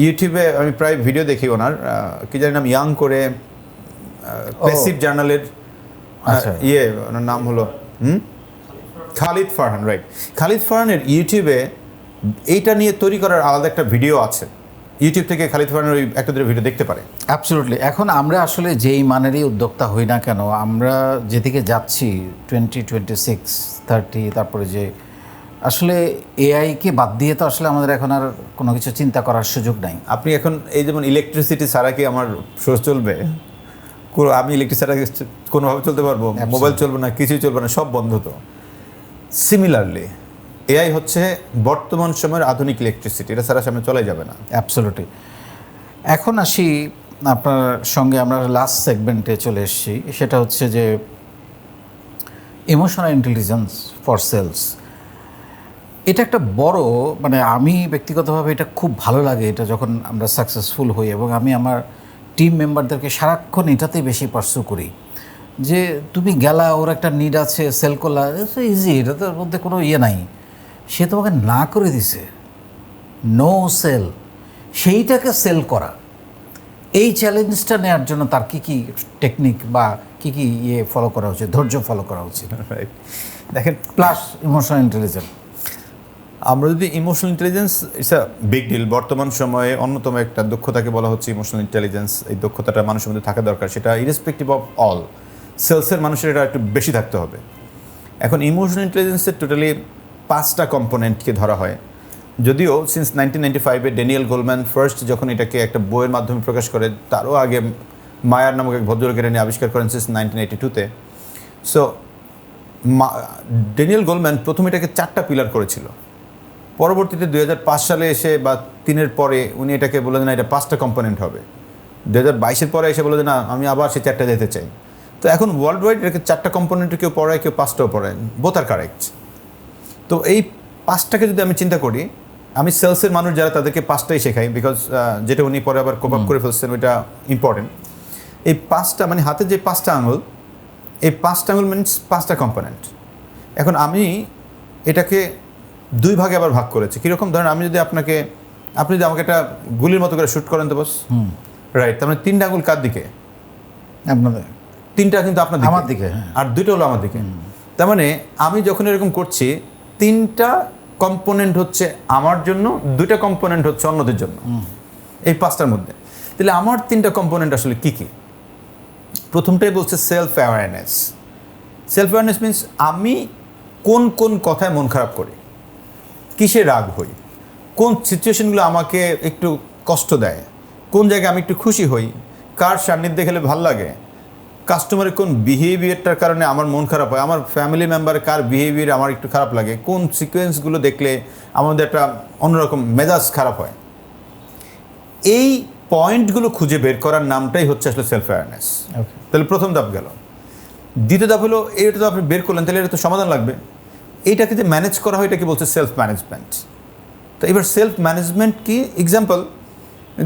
[SPEAKER 2] ইউটিউবে আমি প্রায় ভিডিও দেখি ওনার, কি জানি নাম, ইয়াং করে, প্যাসিভ জার্নালের ওনার নাম হলো খালিদ ফারহান। রাইট, খালিদ ফারহানের ইউটিউবে এইটা নিয়ে তৈরি করার আলাদা একটা ভিডিও আছে। ইউটিউব থেকে খালিদ ফারহানের ওই একটা দুটো ভিডিও দেখতে পারে।
[SPEAKER 1] অ্যাবসলিউটলি। এখন আমরা আসলে যেই মানেরই উদ্যোক্তা হই না কেন, আমরা যেদিকে যাচ্ছি 2026, 30, তারপরে যে আসলে এআইকে বাদ দিয়ে তো আসলে আমাদের এখন আর কোনো কিছু চিন্তা করার সুযোগ নাই।
[SPEAKER 2] আপনি এখন এই যেমন ইলেকট্রিসিটি ছাড়া কি আমার সোর্স চলবে? আমি ইলেকট্রিক ছাড়া কোনোভাবে চলতে পারবো? মোবাইল চলবে না, কিছুই চলবে না, সব বন্ধ। তো সিমিলারলি এআই হচ্ছে বর্তমান সময়ের আধুনিক ইলেকট্রিসিটি, এটা ছাড়া সামনে চলে যাবে না।
[SPEAKER 1] অ্যাবসলিউটলি। এখন আসি আপনার সঙ্গে, আমরা লাস্ট সেগমেন্টে চলে এসেছি, সেটা হচ্ছে যে ইমোশনাল ইন্টেলিজেন্স ফর সেলস। এটা একটা বড়, মানে আমি ব্যক্তিগতভাবে এটা খুব ভালো লাগে এটা যখন আমরা সাকসেসফুল হই, এবং আমি আমার টিম মেম্বারদেরকে সারাক্ষণ এটাতেই বেশি পার্সু করি যে তুমি গেলা, ওর একটা নিড আছে, সেল করলা, ইজি, এটার মধ্যে কোনো ইয়ে নাই। সে তোমাকে না করে দিছে, নো সেল, সেইটাকে সেল করা, এই চ্যালেঞ্জটা নেওয়ার জন্য তার কী কী টেকনিক বা কী কী ইয়ে ফলো করা উচিত, ধৈর্য ফলো করা উচিত।
[SPEAKER 2] দেখেন,
[SPEAKER 1] প্লাস ইমোশনাল ইন্টেলিজেন্স।
[SPEAKER 2] আমরা যদি emotional intelligence, it's a big deal. বর্তমান সময়ে অন্যতম একটা দক্ষতাকে বলা হচ্ছে ইমোশনাল ইন্টেলিজেন্স। এই দক্ষতাটা মানুষের মধ্যে থাকা দরকার, সেটা ইরেসপেক্টিভ অফ অল। সেলসের মানুষের এটা একটু বেশি থাকতে হবে। এখন ইমোশনাল ইন্টেলিজেন্সের টোটালি 5টা কম্পোনেন্টকে ধরা হয়। যদিও সিন্স 1995-এ ড্যানিয়েল গোলম্যান ফার্স্ট যখন এটাকে একটা বইয়ের মাধ্যমে প্রকাশ করে, তারও আগে মায়ার নামক এক ভদ্রলোকের নিয়ে আবিষ্কার করেন সিন্স 1982-তে। সো ড্যানিয়েল গোলম্যান প্রথমে এটাকে 4টা পিলার করেছিল। পরবর্তীতে 2005 সালে এসে বা 3-এর পরে উনি এটাকে বলে যে না এটা 5টা কম্পোনেন্ট হবে। 2022-এর পরে এসে বলে যে না আমি আবার সে 4টা যেতে চাই। তো এখন ওয়ার্ল্ড ওয়াইড এটাকে 4টা কম্পোনেন্টে কেউ পড়ায়, কেউ 5টাও পড়ায়, বোথ আর কারেক্ট। তো এই 5টাকে যদি আমি চিন্তা করি, আমি সেলসের মানুষ যারা তাদেরকে 5টাই শেখাই, বিকজ যেটা উনি পরে আবার কোপ আপ করে ফেলছেন ওইটা ইম্পর্টেন্ট। এই 5টা মানে হাতে যে 5টা আঙুল, এই 5টা আঙুল মিনস 5টা কম্পোনেন্ট। এখন আমি এটাকে 2 ভাগে আবার ভাগ করেছি। কীরকম ধরেন আপনি যদি আমাকে একটা গুলির মতো করে শ্যুট করেন তো বস, রাইট, তার মানে 3টা আঙুল কার দিকে?
[SPEAKER 1] আপনাদের
[SPEAKER 2] 3টা কিন্তু আপনার দিকে,
[SPEAKER 1] আমার দিকে, হ্যাঁ।
[SPEAKER 2] আর 2টা হলো আমার দিকে। তার মানে আমি যখন এরকম করছি 3টা কম্পোনেন্ট হচ্ছে আমার জন্য, 2টা কম্পোনেন্ট হচ্ছে অন্যদের জন্য, এই 5টার মধ্যে। তাহলে আমার 3টা কম্পোনেন্ট আসলে কী কী? প্রথমটাই বলছে self awareness. Self awareness means আমি কোন কোন কথায় মন খারাপ করি, কিসে রাগ হই, কোন সিচুয়েশনগুলো আমাকে একটু কষ্ট দেয়, কোন জায়গায় আমি একটু খুশি হই, কার সান্নিধ্যে গেলে ভাল লাগে, কাস্টমারের কোন বিহেভিয়ারটার কারণে আমার মন খারাপ হয়, আমার ফ্যামিলি মেম্বারের কার বিহেভিয়ার আমার একটু খারাপ লাগে, কোন সিকোয়েন্সগুলো দেখলে আমাদের একটা অন্যরকম মেজাজ খারাপ হয়। এই পয়েন্টগুলো খুঁজে বের করার নামটাই হচ্ছে আসলে সেলফ অ্যাওয়ারনেস। তাহলে প্রথম ধাপ গেল। দ্বিতীয় ধাপ হলো এইটা তো আপনি বের করলেন, তাহলে এটা তো সমাধান লাগবে। এইটাকে যে ম্যানেজ করা হয় এটাকে বলছে সেলফ ম্যানেজমেন্ট। তো এবার সেলফ ম্যানেজমেন্ট কি? এক্সাম্পল,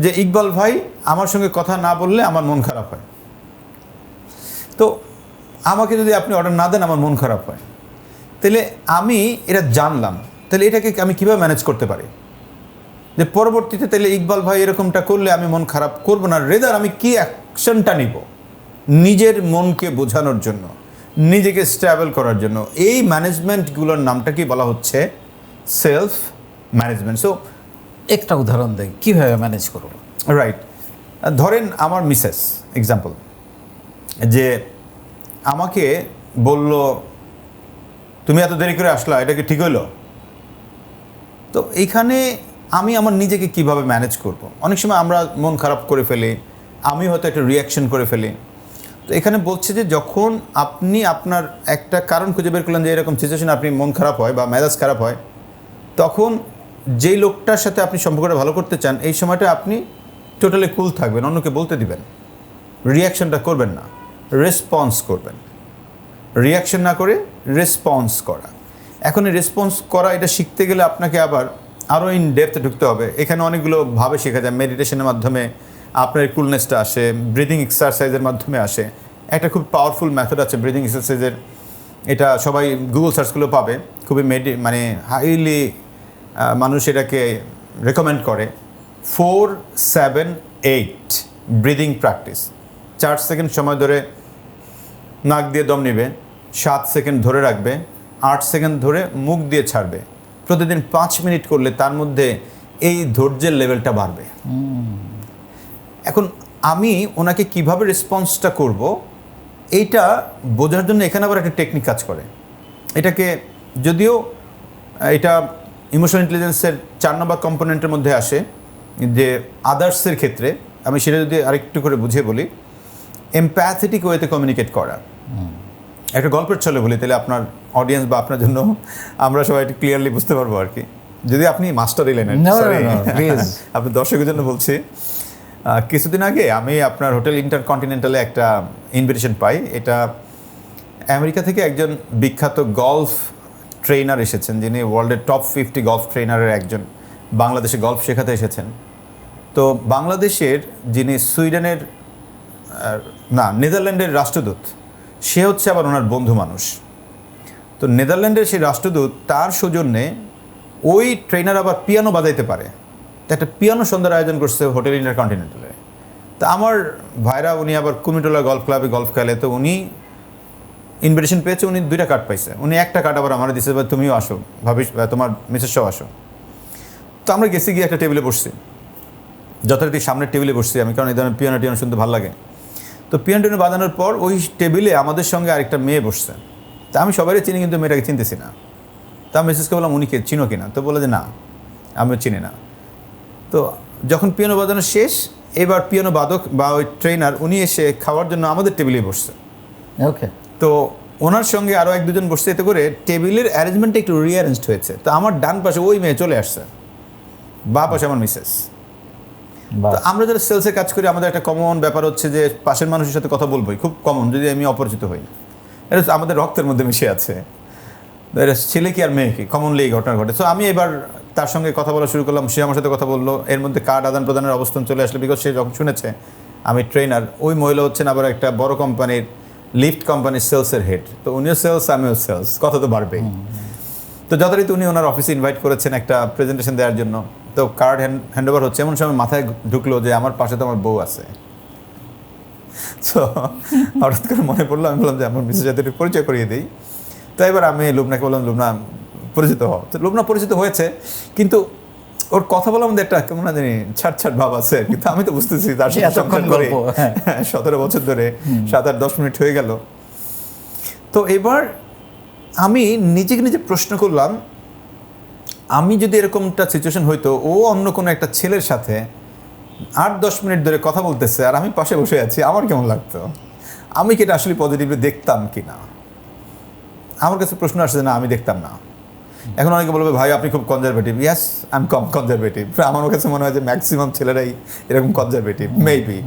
[SPEAKER 2] যে ইকবাল ভাই আমার সঙ্গে কথা না বললে আমার মন খারাপ হয়। তো আমাকে যদি আপনি অর্ডার না দেন আমার মন খারাপ হয়। তাহলে আমি এটা জানলাম, তাহলে এটাকে আমি কীভাবে ম্যানেজ করতে পারি? যে পরবর্তীতে তাহলে ইকবাল ভাই এরকমটা করলে আমি মন খারাপ করব না, রেদার আমি কি অ্যাকশনটা নিব নিজের মনকে বোঝানোর জন্য, নিজেকে স্ট্যাবল করার জন্য। এই ম্যানেজমেন্টগুলোর নামটা কি বলা হচ্ছে? Self management. সো
[SPEAKER 1] একটা উদাহরণ দেয় কীভাবে ম্যানেজ করব।
[SPEAKER 2] রাইট, ধরেন আমার মিসেস এক্সাম্পল, যে আমাকে বলল তুমি এত দেরি করে আসলা, এটা কি ঠিক হইলো? তো এইখানে আমি আমার নিজেকে কিভাবে ম্যানেজ করব? অনেক সময় আমরা মন খারাপ করে ফেলি, আমি হয়তো একটা রিয়াকশন করে ফেলি। তো এখানে বলছে যে যখন আপনি আপনার একটা কারণ খুঁজে বের করলেন যে এরকম সিচুয়েশন আপনি মন খারাপ হয় বা মেজাজ খারাপ হয়, তখন যেই লোকটার সাথে আপনি সম্পর্কটা ভালো করতে চান এই সময়টা আপনি টোটালি কুল থাকবেন, অন্যকে বলতে দিবেন, রিয়াকশনটা করবেন না, রেসপন্স করবেন। রিয়াকশন না করে রেসপন্স করা। এখন এই রেসপন্স করা এটা শিখতে গেলে আপনাকে আবার আরও ইন ডেপথে ঢুকতে হবে। এখানে অনেকগুলো ভাবে শেখা যায়। মেডিটেশনের মাধ্যমে আপনার কুলনেসটা আসে, ব্রিদিং এক্সারসাইজের মাধ্যমে আসে। একটা খুব পাওয়ারফুল মেথড আছে ব্রিদিং এক্সারসাইজের, এটা সবাই গুগল সার্চ করলেও পাবে। খুবই মানে হাইলি মানুষ এটাকে রেকমেন্ড করে। 4-7-8 ব্রিদিং প্র্যাকটিস। 4 সেকেন্ড সময় ধরে নাক দিয়ে দম নেবে, 7 সেকেন্ড ধরে রাখবে, 8 সেকেন্ড ধরে মুখ দিয়ে ছাড়বে। প্রতিদিন 5 মিনিট করলে তার মধ্যে এই ধৈর্যের লেভেলটা বাড়বে। এখন আমি ওনাকে কিভাবে রেসপন্সটা করব এইটা বোঝার জন্য এখানে আবার একটা টেকনিক কাজ করে। এটাকে যদিও এটা ইমোশনাল ইন্টেলিজেন্সের 4 নম্বর কম্পোনেন্টের মধ্যে আসে, যে আদার্সের ক্ষেত্রে আমি সেটা যদি আরেকটু করে বুঝিয়ে বলি, এমপ্যাথেটিক ওয়েতে কমিউনিকেট করা। একটা গল্পের ছলে বলি, তাহলে আপনার অডিয়েন্স বা আপনার জন্য আমরা সবাই একটু ক্লিয়ারলি বুঝতে পারবো আর কি। যদি আপনি মাস্টার এলেন, আপনার দর্শকের জন্য বলছি, কিছুদিন আগে আমি আপনার হোটেল ইন্টারকন্টিনেন্টালে একটা ইনভিটেশন পাই। এটা আমেরিকা থেকে একজন বিখ্যাত গলফ ট্রেনার এসেছেন, যিনি ওয়ার্ল্ডের টপ 50 গলফ ট্রেনারের একজন, বাংলাদেশে গলফ শেখাতে এসেছেন। তো বাংলাদেশের যিনি সুইডেনের নেদারল্যান্ডের রাষ্ট্রদূত, সে হচ্ছে আবার ওনার বন্ধু মানুষ। তো নেদারল্যান্ডের সেই রাষ্ট্রদূত, তার সৌজন্যে ওই ট্রেনার আবার পিয়ানো বাজাইতে পারে, তো একটা পিয়ানো সন্ধ্যার আয়োজন করছে হোটেল ইন্টারকন্টিনেন্টালে। তা আমার ভাইরা, উনি আবার কুমিটোলা গলফ ক্লাবে গলফ খেলে, তো উনি ইনভিটেশন পেয়েছে, উনি 2টা কার্ড পাইছে। উনি একটা কার্ড আবার আমার দিচ্ছে, তুমিও আসো, ভাবিস তোমার মিসেসও আসো। তো আমরা গেছি, গিয়ে একটা টেবিলে বসছি, যথারীতি সামনের টেবিলে বসছি আমি, কারণ এই ধরনের পিয়ানো টিয়ানো শুনতে ভালো লাগে। তো পিয়ানো টিয়ানো বাজানোর পর ওই টেবিলে আমাদের সঙ্গে আরেকটা মেয়ে বসছে। তা আমি সবাই চিনি, কিন্তু মেয়েটাকে চিনতেছি না। তা মিসেসকে বললাম উনিকে চিনো কিনা? তো বলে যে না, আমিও চিনি না। তো যখন পিয়ানো বাজানো শেষ, এবার পিয়ানো বাদক বা ওই ট্রেনার উনি এসে খাওয়ার জন্য আমাদের টেবিলে বসছে।
[SPEAKER 1] ওকে।
[SPEAKER 2] তো ওনার সঙ্গে আরও এক দুজন বসছে, এতে করে টেবিলের অ্যারেঞ্জমেন্টটা একটু রিঅ্যারেঞ্জড হয়েছে। তো আমার ডান পাশে ওই মেয়ে চলে আসছে, বা পাশে আমার মিসেস। তো আমরা যারা সেলসে কাজ করি আমাদের একটা কমন ব্যাপার হচ্ছে যে পাশের মানুষের সাথে কথা বলবোই, খুব কমন, যদি আমি অপরিচিত হই। এটা আমাদের রক্তের মধ্যে মিশে আছে, এটা ছেলে কি আর মেয়ে কি, কমনলি এই ঘটনা ঘটে। সো আমি এবার তার সঙ্গে কথা বলা শুরু করলাম, সে আমার সাথে কথা বললো, এর মধ্যে কার্ড আদান প্রদানের অবস্থান চলে আসলো, বিকজ সে যখন শুনেছে আমি ট্রেনার। ওই মহিলা হচ্ছেন আবার একটা বড় কোম্পানির, লিফট কোম্পানির সেলসের হেড, তো উনিও সেলস আমিও সেলস, কথা তো বাড়বেই। তো যথারীতি উনি ওনার অফিসে ইনভাইট করেছেন একটা প্রেজেন্টেশন দেওয়ার জন্য। তো কার্ড হ্যান্ড ওভার হচ্ছে, এমন সময় মাথায় ঢুকলো যে আমার পাশে তো আমার বউ আছে। তো হঠাৎ করে মনে পড়লো, আমি বললাম যে আমার মিসেস সাথে পরিচয় করিয়ে দিই। তো এবার আমি লুবনাকে বললাম, লুবনা পরিচিত হও। তো লুবনা পরিচিত হয়েছে, কিন্তু ওর কথা বলার মধ্যে একটা কেমন জানি ছাড় ভাব আছে, কিন্তু আমি তো বুঝতেছি তার সাথে সংসার করে 17 বছর ধরে 7-8-10 মিনিট হয়ে গেল। তো এবার আমি নিজেকে নিজে প্রশ্ন করলাম, আমি যদি এরকমটা সিচুয়েশন হইতো, ও অন্য কোনো একটা ছেলের সাথে 8-10 মিনিট ধরে কথা বলতেছে আর আমি পাশে বসে আছি, আমার কেমন লাগতো? আমি কি এটা আসলে পজিটিভলি দেখতাম কি না? আমার কাছে প্রশ্ন আসছে, না আমি দেখতাম না। এখন অনেকে বলবে ভাই আপনি খুব conservative. Yes, I am conservative. আমার কাছে মনে হয় যে ম্যাক্সিমাম ছেলেরাই এরকম কনজারভেটিভ, মেবি।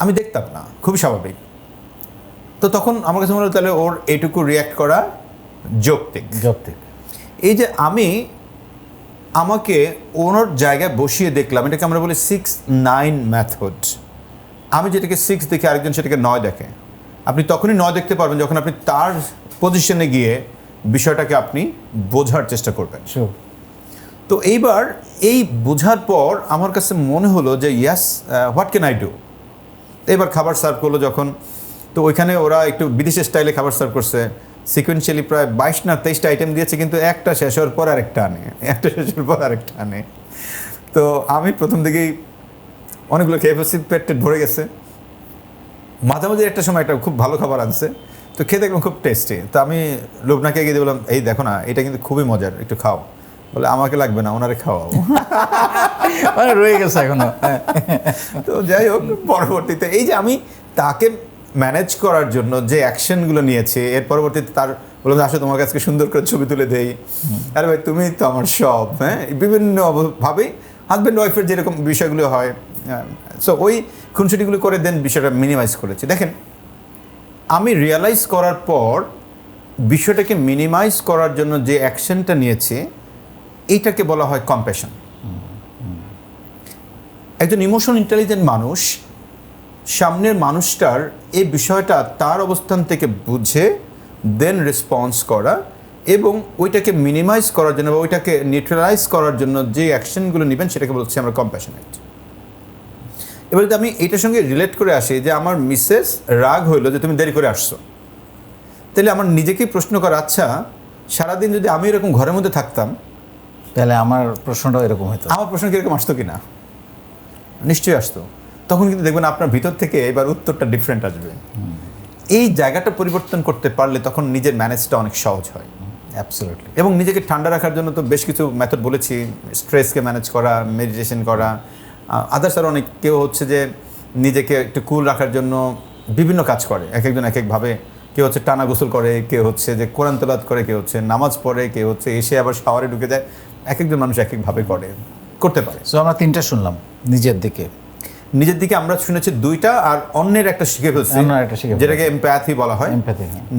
[SPEAKER 2] আমি দেখতাম না, খুবই স্বাভাবিক। তো তখন আমার কাছে মনে হয় তাহলে ওর এইটুকু রিয়্যাক্ট করা যৌক্তিক। এই যে আমি আমাকে ওনার জায়গায় বসিয়ে দেখলাম, এটাকে আমরা বলি 6-9 মেথড। আমি যেটাকে 6 দেখে আরেকজন সেটাকে 9 দেখে। আপনি তখনই 9 দেখতে পারবেন যখন আপনি তার পজিশনে গিয়ে বিষয়টাকে আপনি বোঝার চেষ্টা করবেন। তো এইবার এই বোঝার পর আমার কাছে মনে হলো যে ইয়াস, হোয়াট ক্যান আই ডু। এবার খাবার সার্ভ করলো যখন, তো ওইখানে ওরা একটু বিদেশি স্টাইলে খাবার সার্ভ করছে, সিকোয়েন্সিয়ালি প্রায় 22 না 23টা আইটেম দিয়েছে, কিন্তু একটা শেষ হওয়ার পর আরেকটা আনে। তো আমি প্রথম দিকেই অনেকগুলো খেয়ে ফেলছি, পেট ভরে গেছে। মাঝামাঝি একটা সময় একটা খুব ভালো খাবার আনছে, তো খেয়ে দেখলাম খুব টেস্টি। তো আমি লুবনাকে এগিয়ে দিয়ে বললাম, এই দেখো না, এটা কিন্তু খুবই মজার, একটু খাও। বলে আমাকে লাগবে না, ওনারে খাওয়াও।
[SPEAKER 1] রয়ে গেছে এখনো।
[SPEAKER 2] তো যাই হোক, পরবর্তীতে এই যে আমি তাকে ম্যানেজ করার জন্য যে অ্যাকশনগুলো নিয়েছি, এর পরবর্তীতে তার বললাম আসলে তোমার কাছে সুন্দর করে ছবি তুলে দেই, আরে ভাই তুমি তো আমার সব, হ্যাঁ, বিভিন্নভাবেই হাজব্যান্ড ওয়াইফের যেরকম বিষয়গুলো হয়। সো ওই খুনসুটিগুলো করে দেন বিষয়টা মিনিমাইজ করেছি। দেখেন, আমি রিয়ালাইজ করার পর বিষয়টাকে মিনিমাইজ করার জন্য যে অ্যাকশনটা নিয়েছি, এইটাকে বলা হয় কম্প্যাশন। একজন ইমোশনাল ইন্টেলিজেন্ট মানুষ সামনের মানুষটার এই বিষয়টা তার অবস্থান থেকে বুঝে দেন রেসপন্স করা, এবং ওইটাকে মিনিমাইজ করার জন্য বা ওইটাকে নিউট্রালাইজ করার জন্য যে অ্যাকশনগুলো নেবেন সেটাকে বলছি আমরা কম্প্যাশনেট। এবার যদি আমি এটার সঙ্গে রিলেট করে আসি যে আমার মিসেস রাগ হইলো যে তুমি দেরি করে আসছো, তাহলে আমার নিজেকেই প্রশ্ন করা, আচ্ছা সারাদিন যদি আমি এরকম ঘরের মধ্যে থাকতাম
[SPEAKER 1] তাহলে আমার প্রশ্নটাও এরকম হতো,
[SPEAKER 2] আমার প্রশ্ন কীরকম আসতো কিনা? নিশ্চয়ই আসতো। তখন কিন্তু দেখবেন আপনার ভিতর থেকে এবার উত্তরটা ডিফারেন্ট আসবে। এই জায়গাটা পরিবর্তন করতে পারলে তখন নিজের ম্যানেজটা অনেক সহজ হয়।
[SPEAKER 1] অ্যাবসলিউটলি।
[SPEAKER 2] এবং নিজেকে ঠান্ডা রাখার জন্য তো বেশ কিছু মেথড বলেছি, স্ট্রেসকে ম্যানেজ করা, মেডিটেশন করা, আদার্স আরও অনেক। কেউ হচ্ছে যে নিজেকে একটু কুল রাখার জন্য বিভিন্ন কাজ করে, এক একজন এক একভাবে। কেউ হচ্ছে টানা গোসল করে, কেউ হচ্ছে যে কোরআন তেলাওয়াত করে, কেউ হচ্ছে নামাজ পড়ে, কেউ হচ্ছে এসে আবার শাওয়ারে ঢুকে যায়। এক একজন মানুষ এক একভাবে করতে পারে।
[SPEAKER 1] সো আমরা 3টা শুনলাম, নিজের দিকে
[SPEAKER 2] আমরা শুনেছি 2টা, আর অন্যের একটা শিখে ফেলছি, যেটাকে এমপ্যাথি বলা হয়।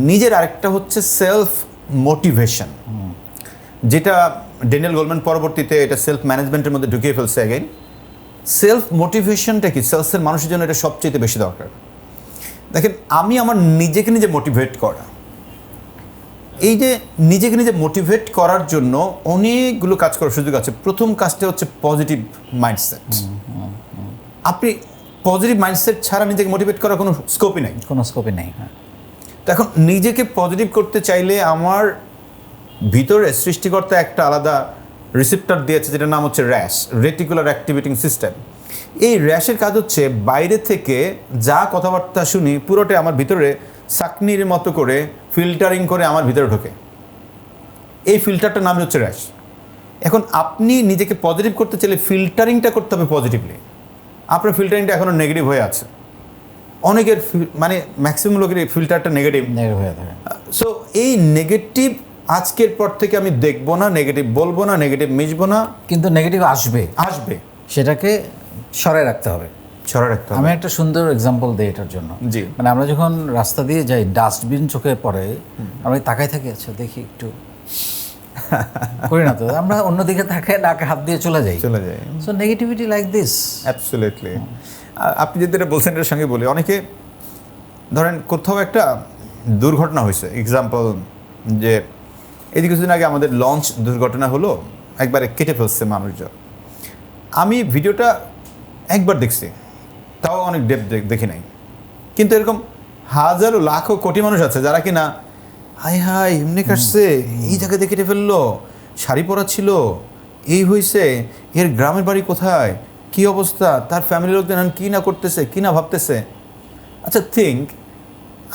[SPEAKER 2] নিজের আরেকটা হচ্ছে সেলফ মোটিভেশন, যেটা ড্যানিয়েল গোলম্যান পরবর্তীতে এটা সেলফ ম্যানেজমেন্টের মধ্যে ঢুকিয়ে ফেলছে। অ্যাগেইন সেলফ মোটিভেশনটা কি, সেলসের মানুষের জন্য এটা সবচেয়ে বেশি দরকার। দেখেন, আমি আমার নিজেকে নিজে মোটিভেট করা, এই যে নিজেকে নিজে মোটিভেট করার জন্য অনেকগুলো কাজ করার সুযোগ আছে। প্রথম কাজটা হচ্ছে পজিটিভ মাইন্ডসেট। আপনি পজিটিভ মাইন্ডসেট ছাড়া নিজেকে মোটিভেট করার কোনো স্কোপই নেই। তো এখন নিজেকে পজিটিভ করতে চাইলে আমার ভিতরে সৃষ্টিকর্তা একটা আলাদা রিসেপ্টর দিয়েছে, যেটার নাম হচ্ছে র্যাশ, রেটিকুলার অ্যাক্টিভেটিং সিস্টেম। এই র্যাশের কাজ হচ্ছে বাইরে থেকে যা কথাবার্তা শুনি পুরোটাই আমার ভিতরে সাকনির মতো করে ফিল্টারিং করে আমার ভিতরে ঢোকে। এই ফিল্টারটার নাম হচ্ছে র্যাশ। এখন আপনি নিজেকে পজিটিভ করতে চাইলে ফিল্টারিংটা করতে হবে পজিটিভলি। আপনার ফিল্টারিংটা এখনও নেগেটিভ হয়ে আছে। অনেকের মানে ম্যাক্সিমাম লোকের ফিল্টারটা নেগেটিভ।
[SPEAKER 1] নেগেটিভ হয়ে থাকে।
[SPEAKER 2] সো এই নেগেটিভ আজকের পর থেকে আমি দেখবো না, নেগেটিভ বলবো না, নেগেটিভ মিশবো না।
[SPEAKER 1] কিন্তু নেগেটিভ আসবে,
[SPEAKER 2] আসবে,
[SPEAKER 1] সেটাকে সরায় রাখতে হবে।
[SPEAKER 2] ছড়া রাখতে হবে।
[SPEAKER 1] আমি একটা সুন্দর এক্সাম্পল দিই এটার জন্য।
[SPEAKER 2] জি।
[SPEAKER 1] মানে আমরা যখন রাস্তা দিয়ে যাই, ডাস্টবিন চোখে পড়ে, আমরা তাকাই থাকি, আচ্ছা দেখি একটু করি না তো, আমরা অন্যদিকে তাকায় নাকে হাত দিয়ে চলে যাই। So negativity like this.
[SPEAKER 2] Absolutely. আপনি যদি এটা বলছেন এটার সঙ্গে বলি, অনেকে ধরেন কোথাও একটা দুর্ঘটনা হয়েছে, এক্সাম্পল যে এই কিছুদিন আগে আমাদের লঞ্চ দুর্ঘটনা হলো, একবারে কেটে ফেলছে মানুষজন। আমি ভিডিওটা একবার দেখছি, তাও অনেক ডেপথ দেখি নাই, কিন্তু এরকম হাজারো লাখো কোটি মানুষ আছে যারা কিনা হাই হাই এমনি কাটছে, এই জায়গাতে কেটে ফেললো, শাড়ি পরা ছিল, এই হয়েছে, এর গ্রামের বাড়ি কোথায়, কি অবস্থা, তার ফ্যামিলির লোকজন এখন কী না করতেছে, কী না ভাবতেছে। আচ্ছা থিঙ্ক,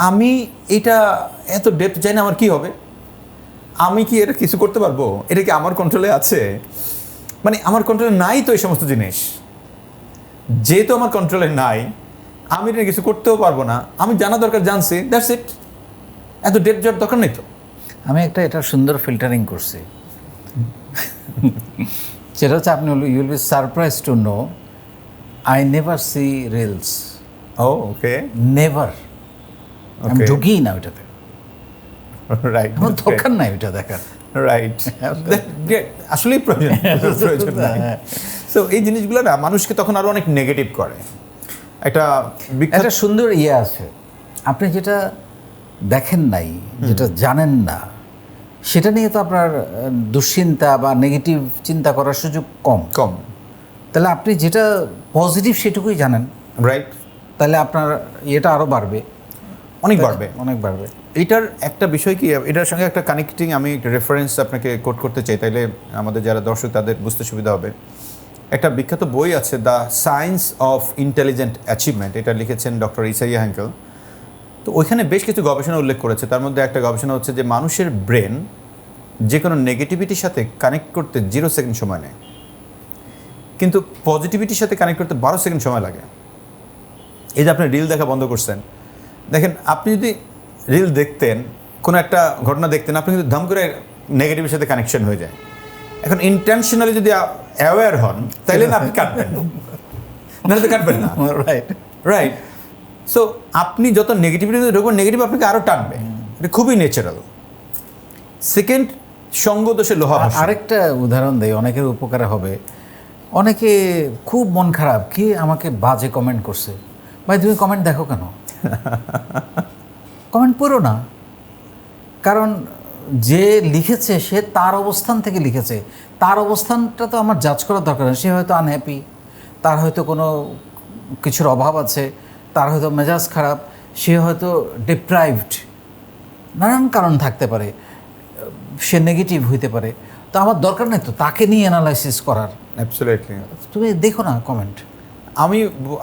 [SPEAKER 2] আমি এটা এত ডেপথ চাই না, আমার কি হবে? আমি কি এটা কিছু করতে পারবো? এটা কি আমার কন্ট্রোলে আছে? মানে আমার কন্ট্রোলে নাই তো এই সমস্ত জিনিস। যেহেতু আমার কন্ট্রোলে নাই, আমি এটা কিছু করতেও পারবো না। আমি জানা দরকার জানছি, দ্যাটস ইট। এত ডেপথ যাওয়ার দরকার নেই তো।
[SPEAKER 1] আমি একটা এটা সুন্দর ফিল্টারিং করছি, সেটা হচ্ছে আপনি you will be surprise to know I never see reels.
[SPEAKER 2] Oh okay,
[SPEAKER 1] never. আমি ঢুকি না ওইটাতে,
[SPEAKER 2] রাইট,
[SPEAKER 1] আমার দরকার নাই ওইটা দেখার।
[SPEAKER 2] রাইট, আসলেই প্রয়োজন নাই। সো এই জিনিসগুলো না মানুষকে তখন আরো অনেক নেগেটিভ করে। একটা
[SPEAKER 1] একটা সুন্দর ইয়ে আছে, আপনি যেটা দেখেন নাই, যেটা জানেন না, সেটা নিয়ে তো আপনার দুশ্চিন্তা বা নেগেটিভ চিন্তা করার সুযোগ কম। তাহলে আপনি যেটা পজিটিভ সেটুকুই জানেন,
[SPEAKER 2] রাইট,
[SPEAKER 1] তাহলে আপনার ইয়েটা আরও বাড়বে,
[SPEAKER 2] অনেক বাড়বে। এটার একটা বিষয় কি, এটার সঙ্গে একটা কানেক্টিং আমি রেফারেন্স আপনাকে কোট করতে চাই, তাইলে আমাদের যারা দর্শক তাদের বুঝতে সুবিধা হবে। একটা বিখ্যাত বই আছে, the science of intelligent achievement, এটা লিখেছেন ডক্টর ইসাইয়া হ্যাঙ্কেল। তো ওইখানে বেশ কিছু গবেষণা উল্লেখ করেছে। তার মধ্যে একটা গবেষণা হচ্ছে যে মানুষের ব্রেন যে কোনো নেগেটিভিটির সাথে কানেক্ট করতে 0 সেকেন্ড সময় নেয়, কিন্তু পজিটিভিটির সাথে কানেক্ট করতে 12 সেকেন্ড সময় লাগে। এই যে আপনি রিল দেখা বন্ধ করছেন, দেখেন আপনি যদি রিল দেখতেন, কোনো একটা ঘটনা দেখতেন, আপনি কিন্তু ধাম করে নেগেটিভের সাথে কানেকশন হয়ে যায়। এখন ইন্টেনশনালি যদি অ্যাওয়্যার হন, তাইলে না আপনি কাটবেন, নাহলে তো কাটবেন না। রাইট। সো আপনি যত নেগেটিভিটি ঢুকবেন, নেগেটিভ আপনাকে আরও টানবে, এটা খুবই ন্যাচারাল। সেকেন্ড, সঙ্গ দোষে লোহা ভাসে।
[SPEAKER 1] আরেকটা উদাহরণ দেই, অনেকের উপকারে হবে। অনেকে খুব মন খারাপ, কি আমাকে বাজে কমেন্ট করছে, ভাই তুমি কমেন্ট দেখো কেন? কমেন্ট পড়ো না, কারণ যে লিখেছে সে তার অবস্থান থেকে লিখেছে, তার অবস্থানটা তো আমার জাজ করার দরকার নেই। সে হয়তো আনহ্যাপি, তার হয়তো কোনো কিছুর অভাব আছে, তার হয়তো মেজাজ খারাপ, সে হয়তো ডিপ্রাইভড, নানান কারণ থাকতে পারে, সে নেগেটিভ হইতে পারে। তো আমার দরকার নেই তো তাকে নিয়ে অ্যানালাইসিস করার।
[SPEAKER 2] অ্যাবসলিউটলি,
[SPEAKER 1] তুমি দেখো না কমেন্ট।
[SPEAKER 2] আমি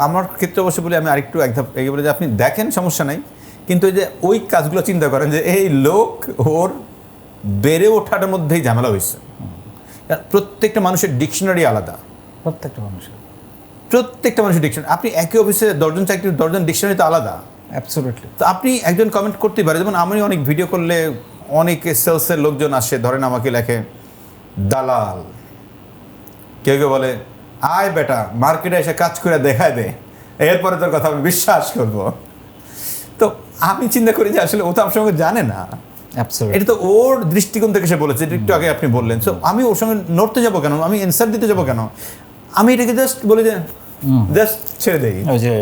[SPEAKER 2] আমার ক্ষেত্রে অবশ্যই বলি, আমি আরেকটু এক ধাপ এগিয়ে বলি যে আপনি দেখেন, সমস্যা নাই, কিন্তু ওই যে ওই কাজগুলো চিন্তা করেন যে এই লোক ওর বেড়ে ওঠার মধ্যেই ঝামেলা হয়েছে। প্রত্যেকটা মানুষের ডিকশনারি আলাদা,
[SPEAKER 1] প্রত্যেকটা
[SPEAKER 2] মানুষের ডিকশনারি। আপনি একই অফিসে 10 জন চাকরি, 10 জন ডিকশনারি তো আলাদা।
[SPEAKER 1] অ্যাবসলিউটলি।
[SPEAKER 2] তো আপনি একজন কমেন্ট করতেই পারে, যেমন আমি অনেক ভিডিও করলে অনেকে সেলসের লোকজন আসে, ধরেন আমাকে লেখে দালাল, কেউ কেউ বলে আয় বেটা মার্কেটে এসে কাজ করে দেখায় দে, এরপরে তোর কথা আমি বিশ্বাস করবো। তো আমি চিন্তা করি যে আসলে ও তো আমার সঙ্গে জানে না, এটা তো ওর দৃষ্টিকোণ থেকে সে বলেছে, একটু আগে আপনি বললেন। সো আমি ওর সঙ্গে নড়তে যাবো কেন, আমি অ্যান্সার দিতে যাবো কেন? আমি এটাকে জাস্ট বলি যে জাস্ট ছেড়ে দেই,
[SPEAKER 1] ওই যে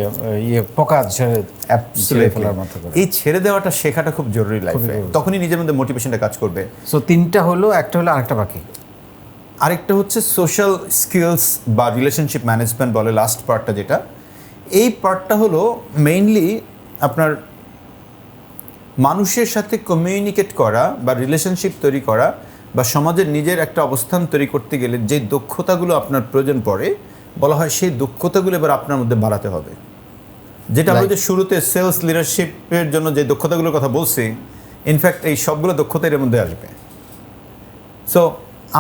[SPEAKER 1] পোকা ছেড়ে ফেলার মতো করে।
[SPEAKER 2] এই ছেড়ে দেওয়াটা শেখাটা খুব জরুরি লাইফে, তখনই নিজের মধ্যে মোটিভেশনটা কাজ করবে।
[SPEAKER 1] সো 3টা হলো, একটা হলো, আরেকটা বাকি।
[SPEAKER 2] আরেকটা হচ্ছে সোশ্যাল স্কিলস বা রিলেশনশিপ ম্যানেজমেন্ট বলে লাস্ট পার্টটা, যেটা এই পার্টটা হলো মেইনলি আপনার মানুষের সাথে কমিউনিকেট করা বা রিলেশনশিপ তৈরি করা বা সমাজের নিজের একটা অবস্থান তৈরি করতে গেলে যে দক্ষতাগুলো আপনার প্রয়োজন পড়ে, বলা হয় সেই দক্ষতাগুলো এবার আপনার মধ্যে বাড়াতে হবে। যেটা আমরা যে শুরুতে সেলস লিডারশিপের জন্য যে দক্ষতাগুলোর কথা বলছি, ইনফ্যাক্ট এই সবগুলো দক্ষতা এর মধ্যে আসবে। সো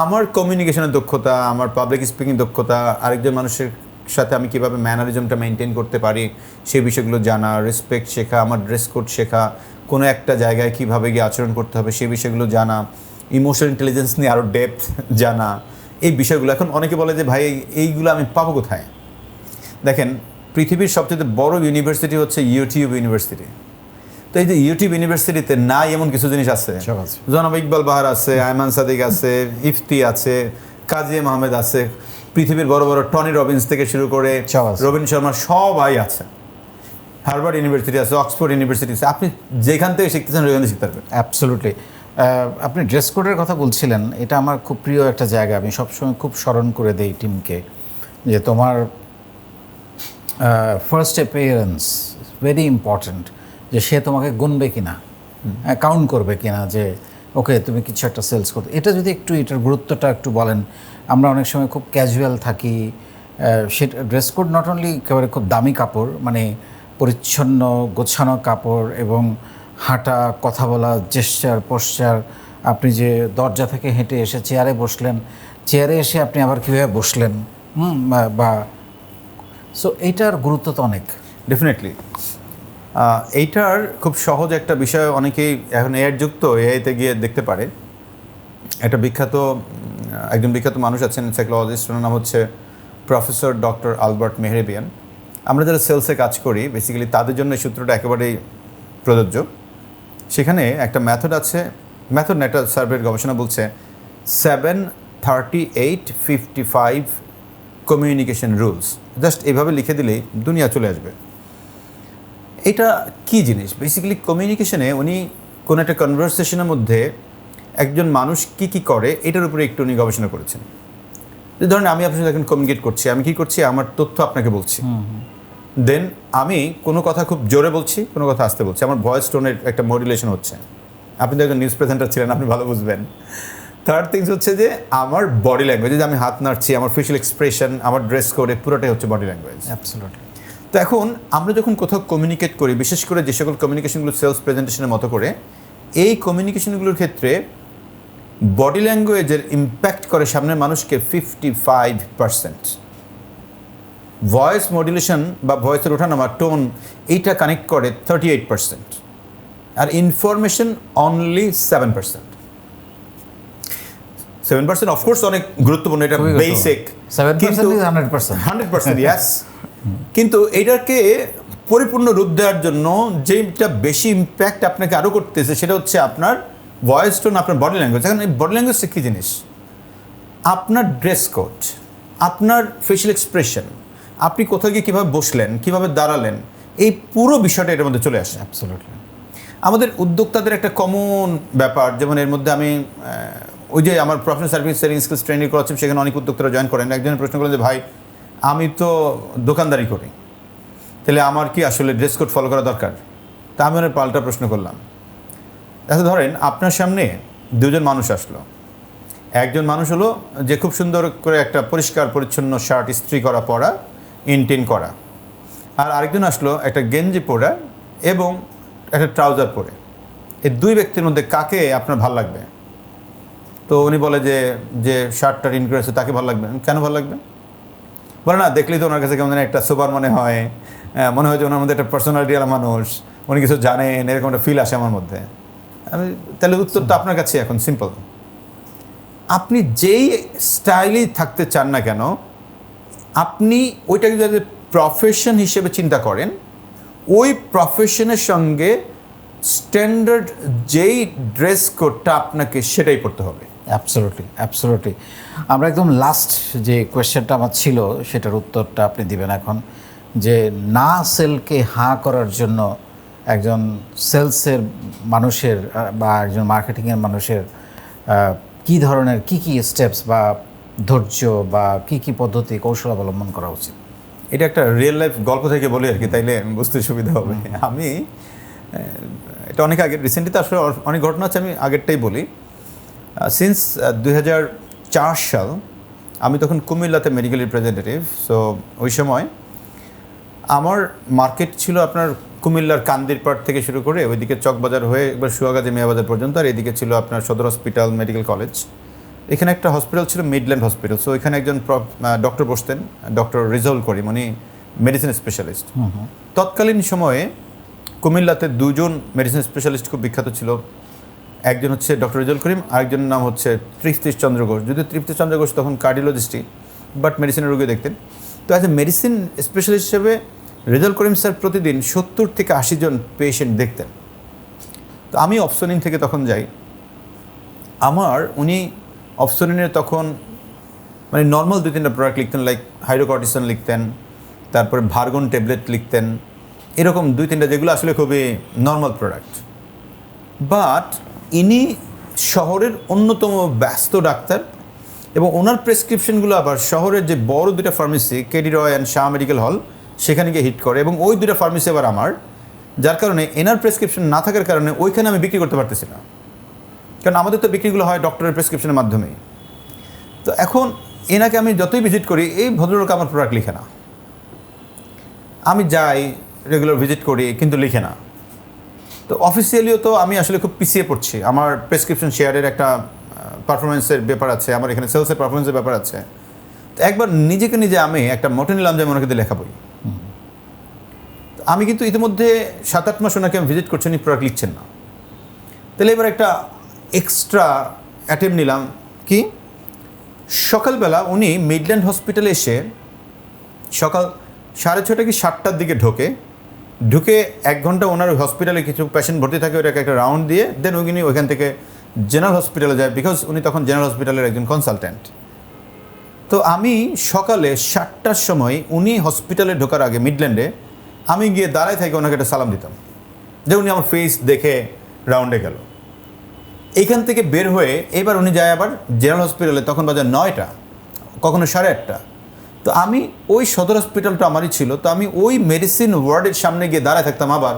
[SPEAKER 2] আমার কমিউনিকেশনের দক্ষতা, আমার পাবলিক স্পিকিং দক্ষতা, আরেকজন মানুষের সাথে আমি কীভাবে ম্যানারিজমটা মেনটেন করতে পারি সেই বিষয়গুলো জানা, রেসপেক্ট শেখা, আমার ড্রেস কোড শেখা, কোনো একটা জায়গায় কীভাবে গিয়ে আচরণ করতে হবে সেই বিষয়গুলো জানা, ইমোশনাল ইন্টেলিজেন্স নিয়ে আরও ডেপথ জানা, এই বিষয়গুলো। এখন অনেকে বলে যে ভাই এইগুলো আমি পাবো কোথায়? দেখেন, পৃথিবীর সবচেয়ে বড় ইউনিভার্সিটি হচ্ছে ইউটিউব ইউনিভার্সিটি। তো এই যে ইউটিউব ইউনিভার্সিটিতে নাই এমন কিছু জিনিস আছে। জনাব ইকবাল বাহার আছে, আয়মান সাদিক আছে, ইফতি আছে, কাজী আহমেদ আছে, পৃথিবীর বড় বড় টনি রবিন্স থেকে শুরু করে রবীন শর্মা সবাই আছে, হার্ভার্ড ইউনিভার্সিটি আছে, অক্সফোর্ড ইউনিভার্সিটি আছে। আপনি যেখান থেকে শিখতেছেন ওইখান থেকে শিখতে পারবেন।
[SPEAKER 1] অ্যাবসলিউটলি। আপনি ড্রেস কোডের কথা বলছিলেন, এটা আমার খুব প্রিয় একটা জায়গা। আমি সবসময় খুব স্মরণ করে দেই টিমকে যে তোমার ফার্স্ট অ্যাপিয়ারেন্স ভেরি ইম্পর্ট্যান্ট, যে সে তোমাকে গুনবে কিনা, কাউন্ট করবে কিনা, যে ওকে তুমি কিছু একটা সেলস করতে। এটা যদি একটু এটার গুরুত্বটা একটু বলেন। আমরা অনেক সময় খুব ক্যাজুয়াল থাকি, সেটা ড্রেস কোড নট অনলি একেবারে খুব দামি কাপড়, মানে পরিচ্ছন্ন গোছানো কাপড় এবং হাঁটা, কথা বলা, জেস্চার, পোশ্চার, আপনি যে দরজা থেকে হেঁটে এসে চেয়ারে বসলেন, চেয়ারে এসে আপনি আবার কীভাবে বসলেন, বা সো এইটার গুরুত্ব তো অনেক।
[SPEAKER 2] ডেফিনেটলি এইটার খুব সহজ একটা বিষয়, অনেকেই এখন এআই যুক্ত, এআইতে গিয়ে দেখতে পারে। একটা একজন বিখ্যাত মানুষ আছেন, সাইকোলজিস্ট, ওনার নাম হচ্ছে প্রফেসর ডক্টর আলবার্ট মেহরেবিয়ান। আমরা যারা সেলসে কাজ করি বেসিক্যালি তাদের জন্য এই সূত্রটা একেবারেই প্রযোজ্য। সেখানে একটা মেথড আছে, মেথড না, একটা সার্ভের গবেষণা বলছে 7-38-55 কমিউনিকেশন রুলস। জাস্ট এইভাবে লিখে দিলেই দুনিয়া চলে আসবে। এটা কি জিনিস? বেসিক্যালি কমিউনিকেশনে উনি কোনো একটা কনভারসেশনের মধ্যে একজন মানুষ কি করে এটার উপরে একটু উনি গবেষণা করেছেন। যে ধরেন আমি আপনার সাথে এখন কমিউনিকেট করছি, আমি কি করছি, আমার তথ্য আপনাকে বলছি, দেন আমি কোনো কথা খুব জোরে বলছি, কোনো কথা আস্তে বলছি, আমার ভয়েস টোনের একটা মডুলেশন হচ্ছে। আপনি তো একজন নিউজ প্রেজেন্টার ছিলেন, আপনি ভালো বুঝবেন। থার্ড থিংস হচ্ছে যে আমার বডি ল্যাঙ্গুয়েজ, যে আমি হাত নাড়ছি, আমার ফেশিয়াল এক্সপ্রেশন, আমার ড্রেস কোডে পুরোটাই হচ্ছে বডি ল্যাঙ্গুয়েজ।
[SPEAKER 1] অ্যাবসলিউটলি।
[SPEAKER 2] তো এখন আমরা যখন কোথাও কমিউনিকেট করি, বিশেষ করে যে সকল কমিউনিকেশনগুলো সেলস প্রেজেন্টেশনের মতো করে, এই কমিউনিকেশনগুলোর ক্ষেত্রে বডি ল্যাঙ্গুয়েজের ইম্প্যাক্ট করে সামনের মানুষকে 55%। ভয়েস মডুলেশন বা ভয়েসের ওঠানামা, টোন, এইটা কানেক্ট করে 38%। আর ইনফরমেশন অনলি 7%। 7% অফকোর্স অনেক গুরুত্বপূর্ণ, এটা বেসিক।
[SPEAKER 1] 7% is 100%।
[SPEAKER 2] 100%, ইয়াস। কিন্তু এটাকে পরিপূর্ণ রূপ দেওয়ার জন্য যেটা বেশি ইম্প্যাক্ট আপনাকে আরও করতেছে সেটা হচ্ছে আপনার ভয়েস টোন, আপনার বডি ল্যাঙ্গুয়েজ। এখন এই বডি ল্যাঙ্গুয়েজটা কী জিনিস? আপনার ড্রেস কোড, আপনার ফেশিয়াল এক্সপ্রেশন, আপনি কোথাও গিয়ে কীভাবে বসলেন, কীভাবে দাঁড়ালেন, এই পুরো বিষয়টা এর মধ্যে চলে আসে।
[SPEAKER 1] অ্যাবসলিউটলি।
[SPEAKER 2] আমাদের উদ্যোক্তাদের একটা কমন ব্যাপার, যেমন এর মধ্যে আমি ওই যে আমার professional service selling skills training করাচ্ছি, সেখানে অনেক উদ্যোক্তারা জয়েন করেন। একজন প্রশ্ন করেন যে ভাই আমি তো দোকানদারি করি, তাহলে আমার কি আসলে ড্রেস কোড ফলো করা দরকার? তা আমি ওনার পাল্টা প্রশ্ন করলাম। আচ্ছা ধরেন আপনার সামনে দুজন মানুষ আসলো। একজন মানুষ হলো যে খুব সুন্দর করে একটা পরিষ্কার পরিচ্ছন্ন শার্ট ইস্ত্রি করা পরা, ইনটেন করা, আর আরেকজন আসলো একটা গেঞ্জি পরা এবং একটা ট্রাউজার পরে। এই দুই ব্যক্তির মধ্যে কাকে আপনার ভালো লাগবে? তো উনি বলে যে শার্টটা ইন করেছে তাকে ভালো লাগবে। কেন ভালো লাগবে? বলে না, দেখলেই তো ওনার কাছে কেমন একটা সুপার মনে হয় যে ওনার মধ্যে একটা পার্সোনালিটি আলা মানুষ, উনি কিছু জানেন, এরকম একটা ফিল আসে আমার মধ্যে। তাহলে উত্তরটা আপনার কাছে এখন সিম্পল। আপনি যেই স্টাইলেই থাকতে চান না কেন, আপনি ওইটাকে যদি প্রফেশন হিসেবে চিন্তা করেন, ওই প্রফেশনের সঙ্গে স্ট্যান্ডার্ড যেই ড্রেস কোডটা আপনাকে সেটাই পড়তে হবে।
[SPEAKER 1] Absolutely, absolutely. আমরা একদম লাস্ট যে কোয়েশ্চেনটা আমার ছিল সেটার উত্তরটা আপনি দিবেন এখন, যে না সেলকে হাঁ করার জন্য একজন সেলসের মানুষের বা একজন মার্কেটিংয়ের মানুষের কী ধরনের কী স্টেপস বা ধৈর্য বা কী পদ্ধতি কৌশল অবলম্বন করা উচিত?
[SPEAKER 2] এটা একটা রিয়েল লাইফ গল্প থেকে বলি আর কি, তাইলে বুঝতে সুবিধা হবে। আমি এটা অনেক আগে, রিসেন্টলি তো আসলে অনেক ঘটনা আছে, আমি আগেরটাই বলি। সিন্স 2004 সাল, আমি তখন কুমিল্লাতে মেডিকেল রিপ্রেজেন্টেটিভ। সো ওই সময় আমার মার্কেট ছিল আপনার কুমিল্লার কান্দিরপাড় থেকে শুরু করে ওইদিকে চকবাজার হয়ে একবার সুয়াগাজী মিয়াবাজার পর্যন্ত, আর এদিকে ছিল আপনার সদর হসপিটাল, মেডিকেল কলেজ। এখানে একটা হসপিটাল ছিল, মিডল্যান্ড হসপিটাল। সো এখানে একজন ডক্টর বসতেন, ডক্টর রিজাউল করিম, উনি মেডিসিন স্পেশালিস্ট। তৎকালীন সময়ে কুমিল্লাতে দুজন মেডিসিন স্পেশালিস্ট খুব বিখ্যাত ছিল। একজন হচ্ছে ডক্টর রিজাউল করিম, আরেকজনের নাম হচ্ছে তৃপ্তি চন্দ্র ঘোষ। যদিও তৃপ্তি চন্দ্র ঘোষ তখন কার্ডিওলজিস্টই, বাট মেডিসিনের রোগী দেখতেন। তো অ্যাজ এ মেডিসিন স্পেশালিস্ট হিসেবে রিজাউল করিম স্যার প্রতিদিন 70 থেকে 80 জন পেশেন্ট দেখতেন। তো আমি অপসনিন থেকে তখন যাই। উনি অপসনিনের তখন মানে নর্মাল 2-3টা প্রোডাক্ট লিখতেন, লাইক হাইড্রোকর্টিসন লিখতেন, তারপরে ভার্গন ট্যাবলেট লিখতেন, এরকম 2-3টা যেগুলো আসলে খুবই নর্মাল প্রোডাক্ট। বাট ইনি শহরের অন্যতম ব্যস্ত ডাক্তার, এবং ওনার প্রেসক্রিপশনগুলো আবার শহরের যে বড় 2টা pharmacy, KD Roy and Shah medical hall, সেখানে গিয়ে হিট করে। এবং ওই 2টা ফার্মেসি আবার আমার, যার কারণে এনার প্রেসক্রিপশন না থাকার কারণে ওইখানে আমি বিক্রি করতে পারতেছি না, কারণ আমাদের তো বিক্রিগুলো হয় ডক্টরের প্রেসক্রিপশনের মাধ্যমেই। তো এখন এনাকে আমি যতই ভিজিট করি, এই ভদ্রলোক আমার প্রোডাক্ট লিখে না। আমি যাই, রেগুলার ভিজিট করি, কিন্তু লিখে না। তো অফিসিয়ালিও তো আমি আসলে খুব পিছিয়ে পড়ছি। আমার প্রেসক্রিপশন শেয়ারের একটা পারফরমেন্সের ব্যাপার আছে, আমার এখানে সেলসের পারফরমেন্সের ব্যাপার আছে। তো একবার নিজেকে নিজে আমি একটা মোটো নিলাম যে আমি ওনাকে দিয়ে লেখাবই। আমি কিন্তু ইতিমধ্যে 7-8 মাস ওনাকে আমি ভিজিট করছি, উনি প্রোডাক্ট লিখছেন না। তাহলে এবার একটা এক্সট্রা অ্যাটেম্প নিলাম। কি, সকালবেলা উনি মিডল্যান্ড হসপিটালে এসে সকাল 6:30 কি 7টার দিকে ঢুকে 1 ঘন্টা ওনার হসপিটালে কিছু পেশেন্ট ভর্তি থাকে, ওটাকে একটা রাউন্ড দিয়ে দেন উনি ওইখান থেকে জেনারেল হসপিটালে যায়, বিকজ উনি তখন জেনারেল হসপিটালের একজন কনসালট্যান্ট। তো আমি সকালে 7টার সময় উনি হসপিটালে ঢোকার আগে মিডল্যান্ডে আমি গিয়ে দাঁড়ায় থেকে ওনাকে একটা সালাম দিতাম, যে উনি আমার ফেস দেখে রাউন্ডে গেল। এইখান থেকে বের হয়ে এবার উনি যায় আবার জেনারেল হসপিটালে, তখন বাজে 9টা, কখনো 8:30। তো আমি ওই সদর হসপিটালটা আমারই ছিল, তো আমি ওই মেডিসিন ওয়ার্ডের সামনে গিয়ে দাঁড়ায় থাকতাম। আবার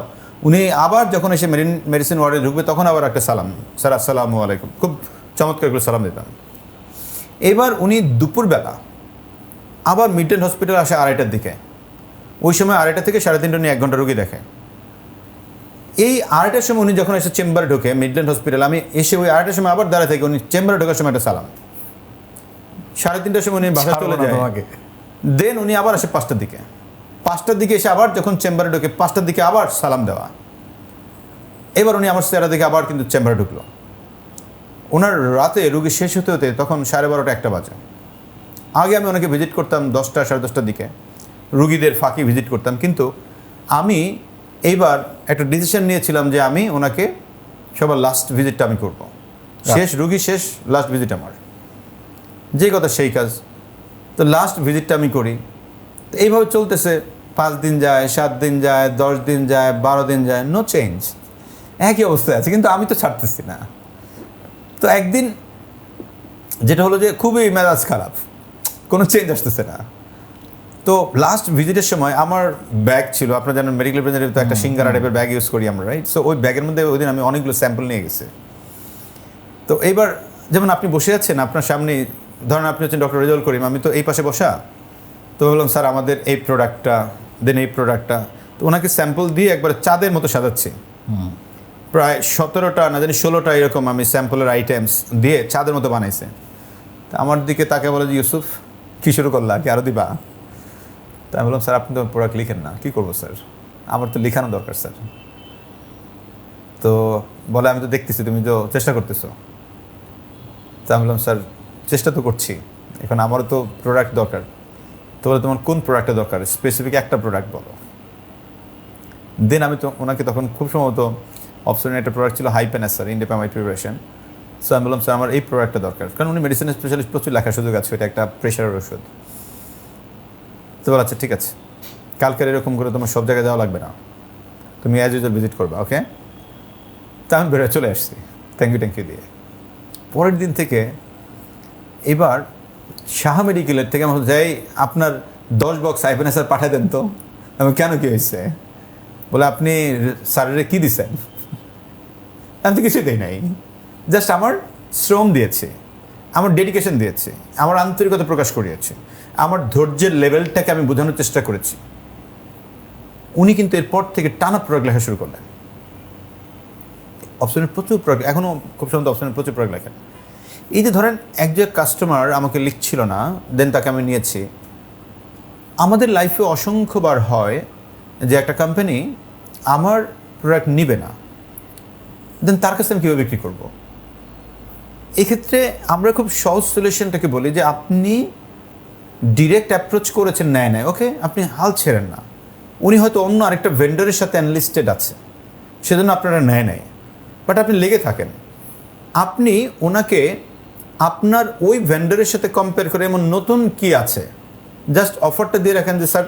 [SPEAKER 2] উনি আবার যখন এসে মেডিসিন ওয়ার্ডে ঢুকবে তখন আবার একটা সালাম, স্যার আসসালামু আলাইকুম, খুব চমৎকার করে সালাম দিতাম। এবার উনি দুপুরবেলা আবার মিডল্যান্ড হসপিটাল আসে 2:30টার দিকে। ওই সময় 2:30 থেকে 3:30 উনি 1 ঘন্টা রুগী দেখে। এই 2:30টার সময় উনি যখন এসে চেম্বারে ঢোকে মিডল্যান্ড হসপিটাল, আমি এসে ওই 2:30টার সময় আবার দাঁড়ায় থেকে উনি চেম্বারে ঢোকার সময় একটা সালাম। 3:30টার সময় উনি বাসায় চলে যায়। দেন উনি আবার আসে 5টার দিকে। 5টার দিকে এসে আবার যখন চেম্বারে ঢোকে 5টার দিকে আবার সালাম দেওয়া। এবার উনি আমার চেহারা দিকে আবার কিন্তু চেম্বারে ঢুকলো। ওনার রাতে রুগী শেষ হতে হতে তখন 12:30 1টা বাজে। আগে আমি ওনাকে ভিজিট করতাম 10টা 10:30টার দিকে, রুগীদের ফাঁকি ভিজিট করতাম। কিন্তু আমি এইবার একটা ডিসিশন নিয়েছিলাম যে আমি ওনাকে সবার লাস্ট ভিজিটটা আমি করব। শেষ রুগী শেষ, লাস্ট ভিজিট আমার, যে কথা সেই কাজ। তো লাস্ট ভিজিটটা আমি করি। তো এইভাবে চলতেছে। 5 দিন যায়, 7 দিন যায়, 10 দিন যায়, 12 দিন যায়, নো চেঞ্জ, একই অবস্থায় আছে। কিন্তু আমি তো ছাড়তেছি না। তো একদিন যেটা হলো যে খুবই মেজাজ খারাপ, কোনো চেঞ্জ আসতেছে না। তো লাস্ট ভিজিটের সময় আমার ব্যাগ ছিল, আপনারা জানেন মেডিকেল রিপ্রেজেন্টেটিভ তো একটা সিঙ্গারা টাইপের ব্যাগ ইউজ করি আমরা, রাইট? সো ওই ব্যাগের মধ্যে ওই দিন আমি অনেকগুলো স্যাম্পল নিয়ে গেছি। তো এইবার যেমন আপনি বসে আছেন, আপনার সামনে ধরেন আপনি হচ্ছেন ডক্টর রিজাউল করিম, আমি তো এই পাশে বসা। তো বললাম স্যার আমাদের এই প্রোডাক্টটা দেন, এই প্রোডাক্টটা। তো ওনাকে স্যাম্পল দিয়ে একবার চাঁদের মতো সাজাচ্ছি। প্রায় 17টা না জানি 16টা এরকম আমি স্যাম্পলের আইটেমস দিয়ে চাঁদের মতো বানাইছে। তা আমার দিকে তাকে বলে যে ইউসুফ কী শুরু করলা, কি আরও দিবা? তা আমি বললাম স্যার আপনি তো প্রোডাক্ট লিখেন না, কী করবো স্যার, আমার তো লেখানো দরকার স্যার। তো বলে আমি তো দেখতেছি তুমি তো চেষ্টা করতেছো। তা আমি বললাম স্যার চেষ্টা তো করছি, এখন আমারও তো প্রোডাক্ট দরকার। তো বলে তোমার কোন প্রোডাক্টটা দরকার, স্পেসিফিক একটা প্রোডাক্ট বলো। দেন আমি তো ওনাকে তখন খুব সম্ভবত অপশনের একটা প্রোডাক্ট ছিল হাইপেনাসার, ইন্ডিপামাইড প্রিপারেশন। সো আমি বললাম স্যার আমার এই প্রোডাক্টটা দরকার, কারণ উনি মেডিসিন স্পেশালিস্ট, প্রচুর লেখার সুযোগ আছে, এটা একটা প্রেশারের ওষুধ। তো বল আচ্ছা ঠিক আছে, কালকের এরকম করে তোমার সব জায়গায় যাওয়া লাগবে না, তুমি অ্যাজ ইউজুয়াল ভিজিট করবা, ওকে? তা আমি বেরোয় চলে আসছি থ্যাংক ইউ দিয়ে। পরের দিন থেকে এবার শাহ মেডিকেলের থেকে আমার যাই আপনার 10 বক্স হাইপেনাসার পাঠিয়ে দেন তো। আমি কেন, কী হয়েছে? বলে আপনি স্যারের কী দিছেন? আমি তো কিছুই দেই নাই, জাস্ট আমার শ্রম দিয়েছে, আমার ডেডিকেশন দিয়েছে, আমার আন্তরিকতা প্রকাশ করিয়েছে, আমার ধৈর্যের লেভেলটাকে আমি বোঝানোর চেষ্টা করেছি। উনি কিন্তু এরপর থেকে টানা প্রোডাক্ট লেখা শুরু করলেন। অপশনের প্রচুর প্রোডাক্ট, এখনও খুব সম্ভবত অপশনের প্রচুর প্রোডাক্ট লেখেন। এই যে ধরেন একজন কাস্টমার আমাকে লিখছিল না, দেন তাকে আমি নিয়েছি। আমাদের লাইফে অসংখ্যবার হয় যে একটা কোম্পানি আমার প্রোডাক্ট নিবে না, দেন তার কাছে আমি কীভাবে বিক্রি করব। এক্ষেত্রে আমরা খুব সহজ সলিউশনটাকে বলি যে আপনি ডিরেক্ট অ্যাপ্রোচ করেছেন, নেয় ওকে, আপনি হাল ছেড়েন না। উনি হয়তো অন্য আরেকটা ভেন্ডরের সাথে অ্যানলিস্টেড আছে, সেজন্য আপনারা নেয় বাট আপনি লেগে থাকেন। আপনি ওনাকে আপনার ওই ভেন্ডরের সাথে কম্পেয়ার করে এমন নতুন কি আছে জাস্ট অফারটা দিয়ে রাখেন যে স্যার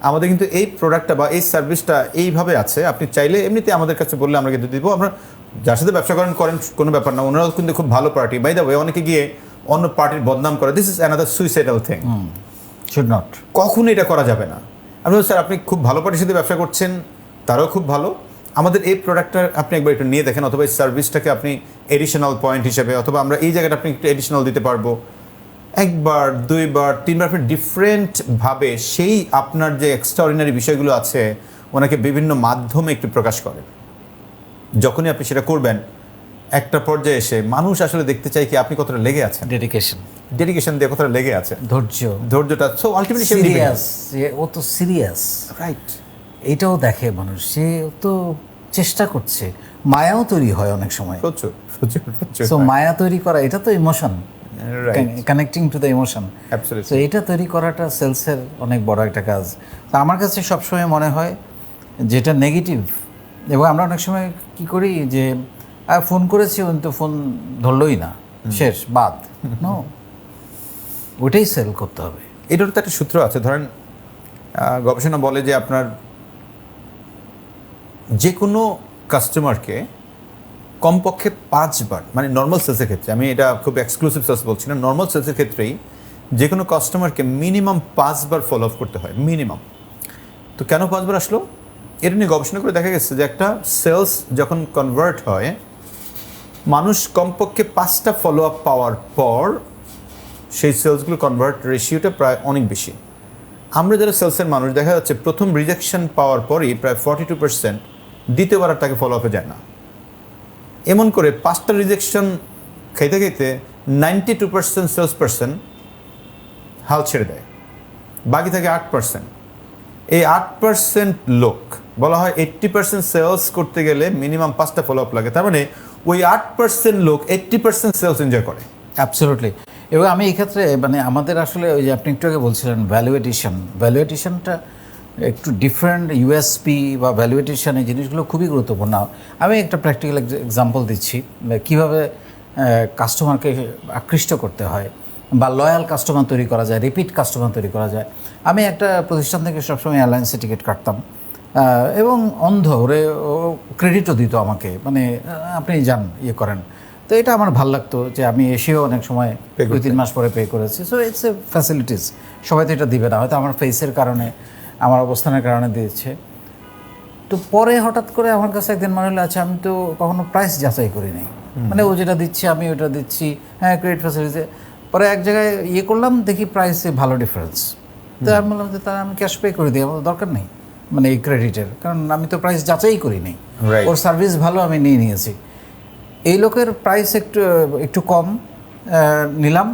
[SPEAKER 2] আমাদের কিন্তু এই প্রোডাক্টটা বা এই সার্ভিসটা এইভাবে আছে, আপনি চাইলে এমনিতে আমাদের কাছে বললে আমরা কিন্তু দিব। আমরা যার সাথে ব্যবসা করেন কোনো ব্যাপার না, ওনারাও কিন্তু খুব ভালো পার্টি। বাই দ্য ওয়ে, অনেকে গিয়ে অন্য পার্টির বদনাম করে, this is another suicidal thing,
[SPEAKER 1] should not.
[SPEAKER 2] কখনো এটা করা যাবে না। আপনি স্যার আপনি খুব ভালো পার্টির সাথে ব্যবসা করছেন, তারাও খুব ভালো, আমাদের এই প্রোডাক্টটা আপনি একবার একটু নিয়ে দেখেন, অথবা এই সার্ভিসটাকে আপনি এডিশনাল পয়েন্ট হিসেবে, অথবা আমরা এই জায়গাটা আপনি একটু এডিশনাল দিতে পারবো। একবার, দুইবার, তিনবার আপনি ডিফারেন্টভাবে সেই আপনার যে এক্সট্রাঅর্ডিনারি বিষয়গুলো আছে ওনাকে বিভিন্ন মাধ্যমে একটু প্রকাশ করেন। যখনই আপনি সেটা করবেন, একটা পর্যায়ে এসে মানুষ আসলে দেখতে চায় কি আপনি কতটা লেগে আছেন, ডেডিকেশন দিয়ে কতটা লেগে আছে, ধৈর্যটা। সো আলটিমেটলি
[SPEAKER 1] সিরিয়াস, ও তো সিরিয়াস,
[SPEAKER 2] রাইট।
[SPEAKER 1] এটাও দেখে মানুষ, সে তো চেষ্টা করছে, মায়াও তৈরি হয় অনেক সময়।
[SPEAKER 2] প্রচুর।
[SPEAKER 1] সো মায়া তৈরি করা, এটা তো emotion, connecting to the emotion. তো এটা তৈরি করাটা সেলসের অনেক বড় একটা কাজ। তো আমার কাছে সবসময় মনে হয় যেটা নেগেটিভ, এবং আমরা অনেক সময় কি করি যে ফোন করেছি, উনি তো ফোন ধরলই না, শেষ, বাদ, নো, ওটাই সেল করতে হবে।
[SPEAKER 2] এটার তো একটা সূত্র আছে। ধরেন গবেষণা বলে যে আপনার যে কোনো কাস্টমারকে কমপক্ষে 5 বার, মানে নর্মাল সেলসের ক্ষেত্রে, আমি এটা খুব এক্সক্লুসিভ সেলস বলছি না, নর্মাল সেলসের ক্ষেত্রেই যে কোনো কাস্টমারকে মিনিমাম 5 বার ফলো আপ করতে হয়, মিনিমাম। তো কেন 5 বার আসলো? এটা নিয়ে গবেষণা করে দেখা গেছে যে একটা সেলস যখন কনভার্ট হয়, মানুষ কমপক্ষে 5টা ফলো আপ পাওয়ার পর সেই সেলসগুলো কনভার্ট রেশিওটা প্রায় অনেক বেশি। আমরা যারা সেলসের মানুষ, দেখা যাচ্ছে প্রথম রিজেকশন পাওয়ার পরই প্রায় 42% দ্বিতীয়বার আর তাকে ফলো আপে যায় না। এমন করে 5টা রিজেকশন খাইতে খাইতে 92% সেলস পারসন হাল ছেড়ে দেয়, বাকি থাকে 8%। এই 8% লোক, বলা হয় 80% সেলস করতে গেলে মিনিমাম 5টা ফলো আপ লাগে। তার মানে ওই 8% লোক 80% সেলস এনজয় করে।
[SPEAKER 1] অ্যাবসলিউটলি। এবং আমি এই ক্ষেত্রে মানে আমাদের আসলে ওই যে আপনি একটু আগে বলছিলেন ভ্যালুয়েশনটা একটু ডিফারেন্ট, ইউএসপি বা ভ্যালুয়েশন, এই জিনিসগুলো খুবই গুরুত্বপূর্ণ। আমি একটা প্র্যাকটিক্যাল এক্সাম্পল দিচ্ছি কীভাবে কাস্টমারকে আকৃষ্ট করতে হয় বা লয়াল কাস্টমার তৈরি করা যায়, রিপিট কাস্টমার তৈরি করা যায়। আমি একটা প্রতিষ্ঠান থেকে সবসময় এয়ারলাইন্সে টিকিট কাটতাম, এবং অন্ধ ওরে ক্রেডিটও দিত আমাকে, মানে আপনি যান, ইয়ে করেন। তো এটা আমার ভালো লাগতো যে আমি এসেও অনেক সময় 2-3 মাস পরে পে করেছি। সো ইটস এ ফ্যাসিলিটিস, সবাই তো এটা দিবে না, হয়তো আমার ফেসের কারণে, আমার অবস্থানের কারণে দিয়েছে। তো পরে হঠাৎ করে আমার কাছে একদিন মনে হলো, আচ্ছা আমি তো কখনো প্রাইস যাচাই করি নাই, মানে ও যেটা দিচ্ছে আমি ওটা দিচ্ছি, হ্যাঁ ক্রেডিট ফ্যাসিলিটি। পরে এক জায়গায় ইয়ে করলাম, দেখি প্রাইসে ভালো ডিফারেন্স। তো আমি বললাম যে তারা আমি ক্যাশ পে করে দিই, আমার দরকার নেই মানে এই ক্রেডিটের, কারণ আমি তো প্রাইস যাচাই করি নাই, ওর সার্ভিস ভালো, আমি নিয়ে নিয়েছি। এই লোকের প্রাইস একটু কম নিলাম,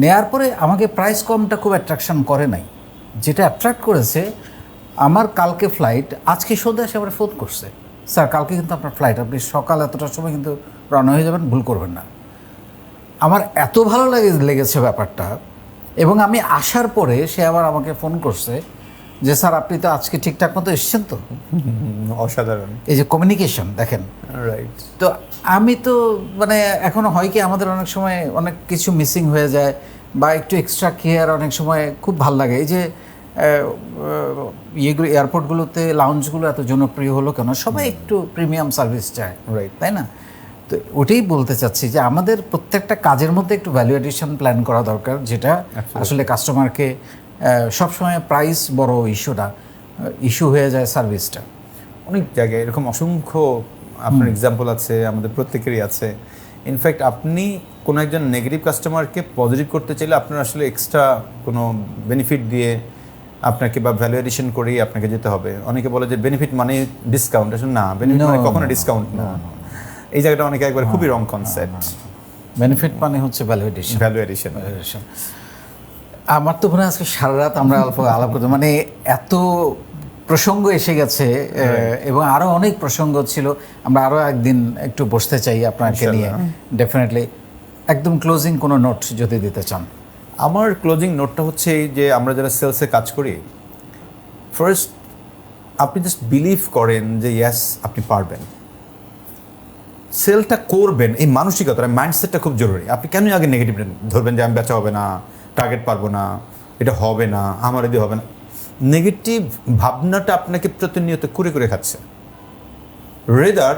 [SPEAKER 1] নেয়ার পরে আমাকে প্রাইস কমটা খুব অ্যাট্রাকশন করে নাই। যেটা অ্যাট্রাক্ট করেছে, আমার কালকে ফ্লাইট, আজকে সন্ধ্যায় এসে আমার ফোন করছে, স্যার কালকে কিন্তু আপনার ফ্লাইট, আপনি সকাল এতটার সময় কিন্তু রওনা হয়ে যাবেন, ভুল করবেন না। আমার এত ভালো লেগেছে ব্যাপারটা। এবং আমি আসার পরে সে আবার আমাকে ফোন করছে যে স্যার আপনি তো আজকে ঠিকঠাক মতো এসেছেন তো।
[SPEAKER 2] অসাধারণ
[SPEAKER 1] এই যে কমিউনিকেশন দেখেন,
[SPEAKER 2] রাইট।
[SPEAKER 1] তো আমি তো মানে এখনও হয় কি আমাদের অনেক সময় অনেক কিছু মিসিং হয়ে যায়, বা একটু এক্সট্রা কেয়ার অনেক সময় খুব ভালো লাগে। এই যে ইয়েগুলো, এয়ারপোর্টগুলোতে লাউঞ্জগুলো এত জনপ্রিয় হলো কেন, সবাই একটু প্রিমিয়াম সার্ভিস চায়,
[SPEAKER 2] রাইট,
[SPEAKER 1] তাই না? তো ওটাই বলতে চাচ্ছি যে আমাদের প্রত্যেকটা কাজের মধ্যে একটু ভ্যালু এডিশন প্ল্যান করা দরকার, যেটা আসলে কাস্টমারকে সবসময় প্রাইস বড় ইস্যু হয়ে যায়, সার্ভিসটা।
[SPEAKER 2] অনেক জায়গায় এরকম অসংখ্য আপনার এক্সাম্পল আছে, আমাদের প্রত্যেকেরই আছে। ইনফ্যাক্ট আপনি কোনো একজন নেগেটিভ কাস্টমারকে পজিটিভ করতে চাইলে আপনার আসলে এক্সট্রা কোনো বেনিফিট দিয়ে আপনাকে বা ভ্যালু এডিশন করেই আপনাকে যেতে হবে। অনেকে বলে যে বেনিফিট মানে ডিসকাউন্ট, আসলে না, বেনিফিট মানে কখনো ডিসকাউন্ট না। এই জায়গাটা অনেকে একবার খুবই রং কনসেপ্ট।
[SPEAKER 1] বেনিফিট মানে হচ্ছে ভ্যালু এডিশন।
[SPEAKER 2] Value addition.
[SPEAKER 1] আমার তো মনে হয় আজকে সারা রাত আমরা আলাপ করতে, মানে এত প্রসঙ্গ এসে গেছে এবং আরও অনেক প্রসঙ্গ ছিল। আমরা আরও একদিন একটু বসতে চাই আপনাকে নিয়ে ডেফিনেটলি। একদম ক্লোজিং কোনো নোট যদি দিতে চান।
[SPEAKER 2] আমার ক্লোজিং নোটটা হচ্ছে এই যে আমরা যারা সেলসে কাজ করি, ফার্স্ট আপনি জাস্ট বিলিভ করেন যে ইয়াস আপনি পারবেন, সেলটা করবেন, এই মানসিকতা মাইন্ডসেটটা খুব জরুরি। আপনি কেন আগে নেগেটিভ ধরবেন যে আমি বেচা হবে না, টার্গেট পারবো না, এটা হবে না, আমার এদিকে হবে না। নেগেটিভ ভাবনাটা আপনাকে প্রতিনিয়ত করে করে খাচ্ছে। রেদার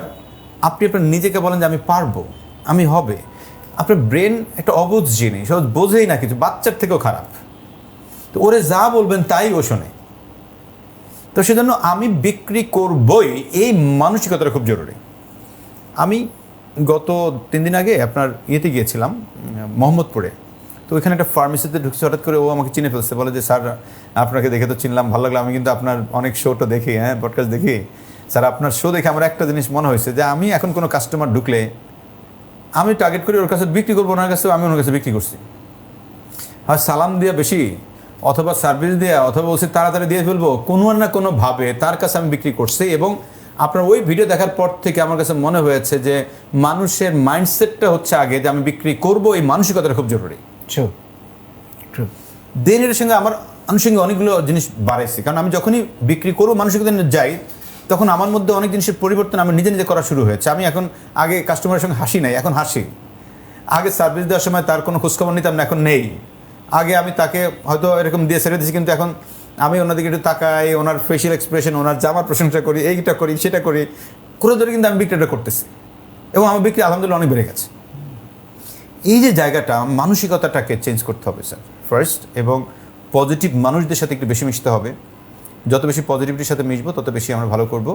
[SPEAKER 2] আপনি আপনার নিজেকে বলেন যে আমি পারবো, আমি হবে। আপনার ব্রেন একটা অবুঝ জিনিস, ও বোঝেই না কিছু, বাচ্চার থেকেও খারাপ। তো ওরে যা বলবেন তাই ও শোনে। তো সেজন্য আমি বিক্রি করবই, এই মানসিকতাটা খুব জরুরি। আমি গত 3 দিন আগে আপনার ইয়েতে গিয়েছিলাম মোহাম্মদপুরে। তো ওইখানে একটা ফার্মেসিতে ঢুকছে, হঠাৎ করে ও আমাকে চিনে ফেলছে, বলে যে স্যার আপনাকে দেখে তো চিনলাম, ভালো লাগলো, আমি কিন্তু আপনার অনেক শোটা দেখি, পডকাস্ট দেখি স্যার, আপনার শো দেখে আমার একটা জিনিস মনে হয়েছে যে আমি এখন কোনো কাস্টমার ঢুকলে আমি টার্গেট করি ওর কাছে বিক্রি করবো, ওনার কাছে আমি ওনার কাছে বিক্রি করছি। হয় সালাম দিয়ে বেশি, অথবা সার্ভিস দেওয়া, অথবা বলছি তাড়াতাড়ি দিয়ে ফেলবো, কোনো না কোনোভাবে তার কাছে আমি বিক্রি করছি। এবং আপনার ওই ভিডিও দেখার পর থেকে আমার কাছে মনে হয়েছে যে মানুষের মাইন্ডসেটটা হচ্ছে আগে যে আমি বিক্রি করবো, এই মানসিকতাটা খুব জরুরি। দেনের সঙ্গে আমার আনুষঙ্গিক অনেকগুলো জিনিস বাড়াইছি, কারণ আমি যখনই বিক্রি করবো মানসিকতা যাই, তখন আমার মধ্যে অনেক জিনিসের পরিবর্তন আমি নিজে নিজে করা শুরু হয়েছে। আমি এখন আগে কাস্টমারের সঙ্গে হাসি নাই, এখন হাসি। আগে সার্ভিস দেওয়ার সময় তার কোনো খোঁজখবর নিতাম না, এখন নেই। আগে আমি তাকে হয়তো এরকম দিয়ে ছেড়ে দিয়েছি, কিন্তু এখন আমি ওনাদিকে একটু তাকাই, ওনার ফেশিয়াল এক্সপ্রেশন, ওনার জামার প্রশংসা করি, এইটা করি সেটা করি করে ধরে কিন্তু আমি বিক্রিটা করতেছি, এবং আমার বিক্রি আলহামদুলিল্লাহ অনেক বেড়ে গেছে। এই যে জায়গাটা, মানসিকতাটাকে চেঞ্জ করতে হবে স্যার ফার্স্ট, এবং পজিটিভ মানুষদের সাথে একটু বেশি মিশতে হবে। যত বেশি পজিটিভিটির সাথে মিশবো তত বেশি আমরা ভালো করব,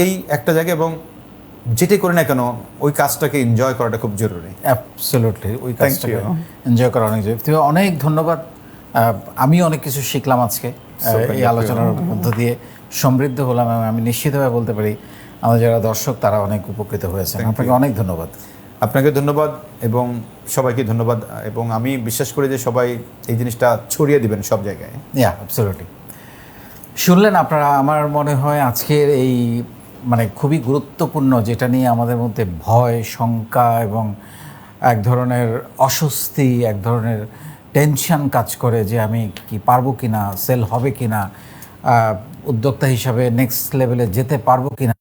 [SPEAKER 2] এই একটা জায়গা। এবং যেটাই করি না কেন ওই কাজটাকে এনজয় করাটা খুব জরুরি।
[SPEAKER 1] অ্যাবসলিউটলি, ওই কাজটাকে এনজয় করা অনেক জরুরি। তুমি অনেক ধন্যবাদ। আমি অনেক কিছু শিখলাম আজকে এই আলোচনার মধ্য দিয়ে, সমৃদ্ধ হলাম, এবং আমি নিশ্চিতভাবে বলতে পারি আমাদের যারা দর্শক তারা অনেক উপকৃত হয়েছে। আপনাকে অনেক ধন্যবাদ।
[SPEAKER 2] আপনাকে ধন্যবাদ এবং সবাইকে ধন্যবাদ, এবং আমি বিশ্বাস করি যে সবাই এই জিনিসটা ছড়িয়ে দিবেন সব জায়গায়।
[SPEAKER 1] অ্যাবসলিউটলি। শুনলেন আপনারা, আমার মনে হয় আজকের এই মানে খুবই গুরুত্বপূর্ণ, যেটা নিয়ে আমাদের মধ্যে ভয়, শঙ্কা এবং এক ধরনের অস্বস্তি, এক ধরনের টেনশন কাজ করে যে আমি কি পারবো কি না, সেল হবে কি না, উদ্যোক্তা হিসাবে নেক্সট লেভেলে যেতে পারবো কি না।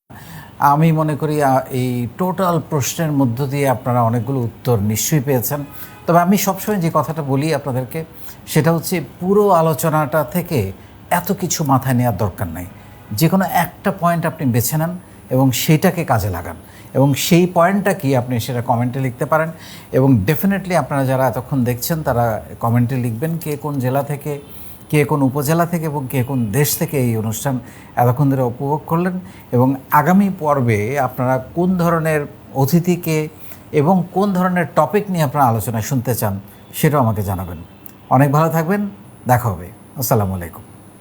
[SPEAKER 1] আমি মনে করি এই টোটাল প্রশ্নের মধ্য দিয়ে আপনারা অনেকগুলো উত্তর নিশ্চয়ই পেয়েছেন। তবে আমি সবসময় যে কথাটা বলি আপনাদেরকে, সেটা হচ্ছে পুরো আলোচনাটা থেকে এত কিছু মাথায় নেওয়ার দরকার নাই। যে কোনো একটা পয়েন্ট আপনি বেছে নেন এবং সেইটাকে কাজে লাগান, এবং সেই পয়েন্টটা কি আপনি সেটা কমেন্টে লিখতে পারেন। এবং ডেফিনেটলি আপনারা যারা এতক্ষণ দেখছেন তারা কমেন্টে লিখবেন কে কোন জেলা থেকে, কে কোন উপজেলা থেকে এবং কে কোন দেশ থেকে এই অনুষ্ঠান এতক্ষণ ধরে উপভোগ করলেন, এবং আগামী পর্বে আপনারা কোন ধরনের অতিথিকে এবং কোন ধরনের টপিক নিয়ে আপনারা আলোচনা শুনতে চান সেটাও আমাকে জানাবেন। অনেক ভালো থাকবেন, দেখা হবে। আসসালামু আলাইকুম।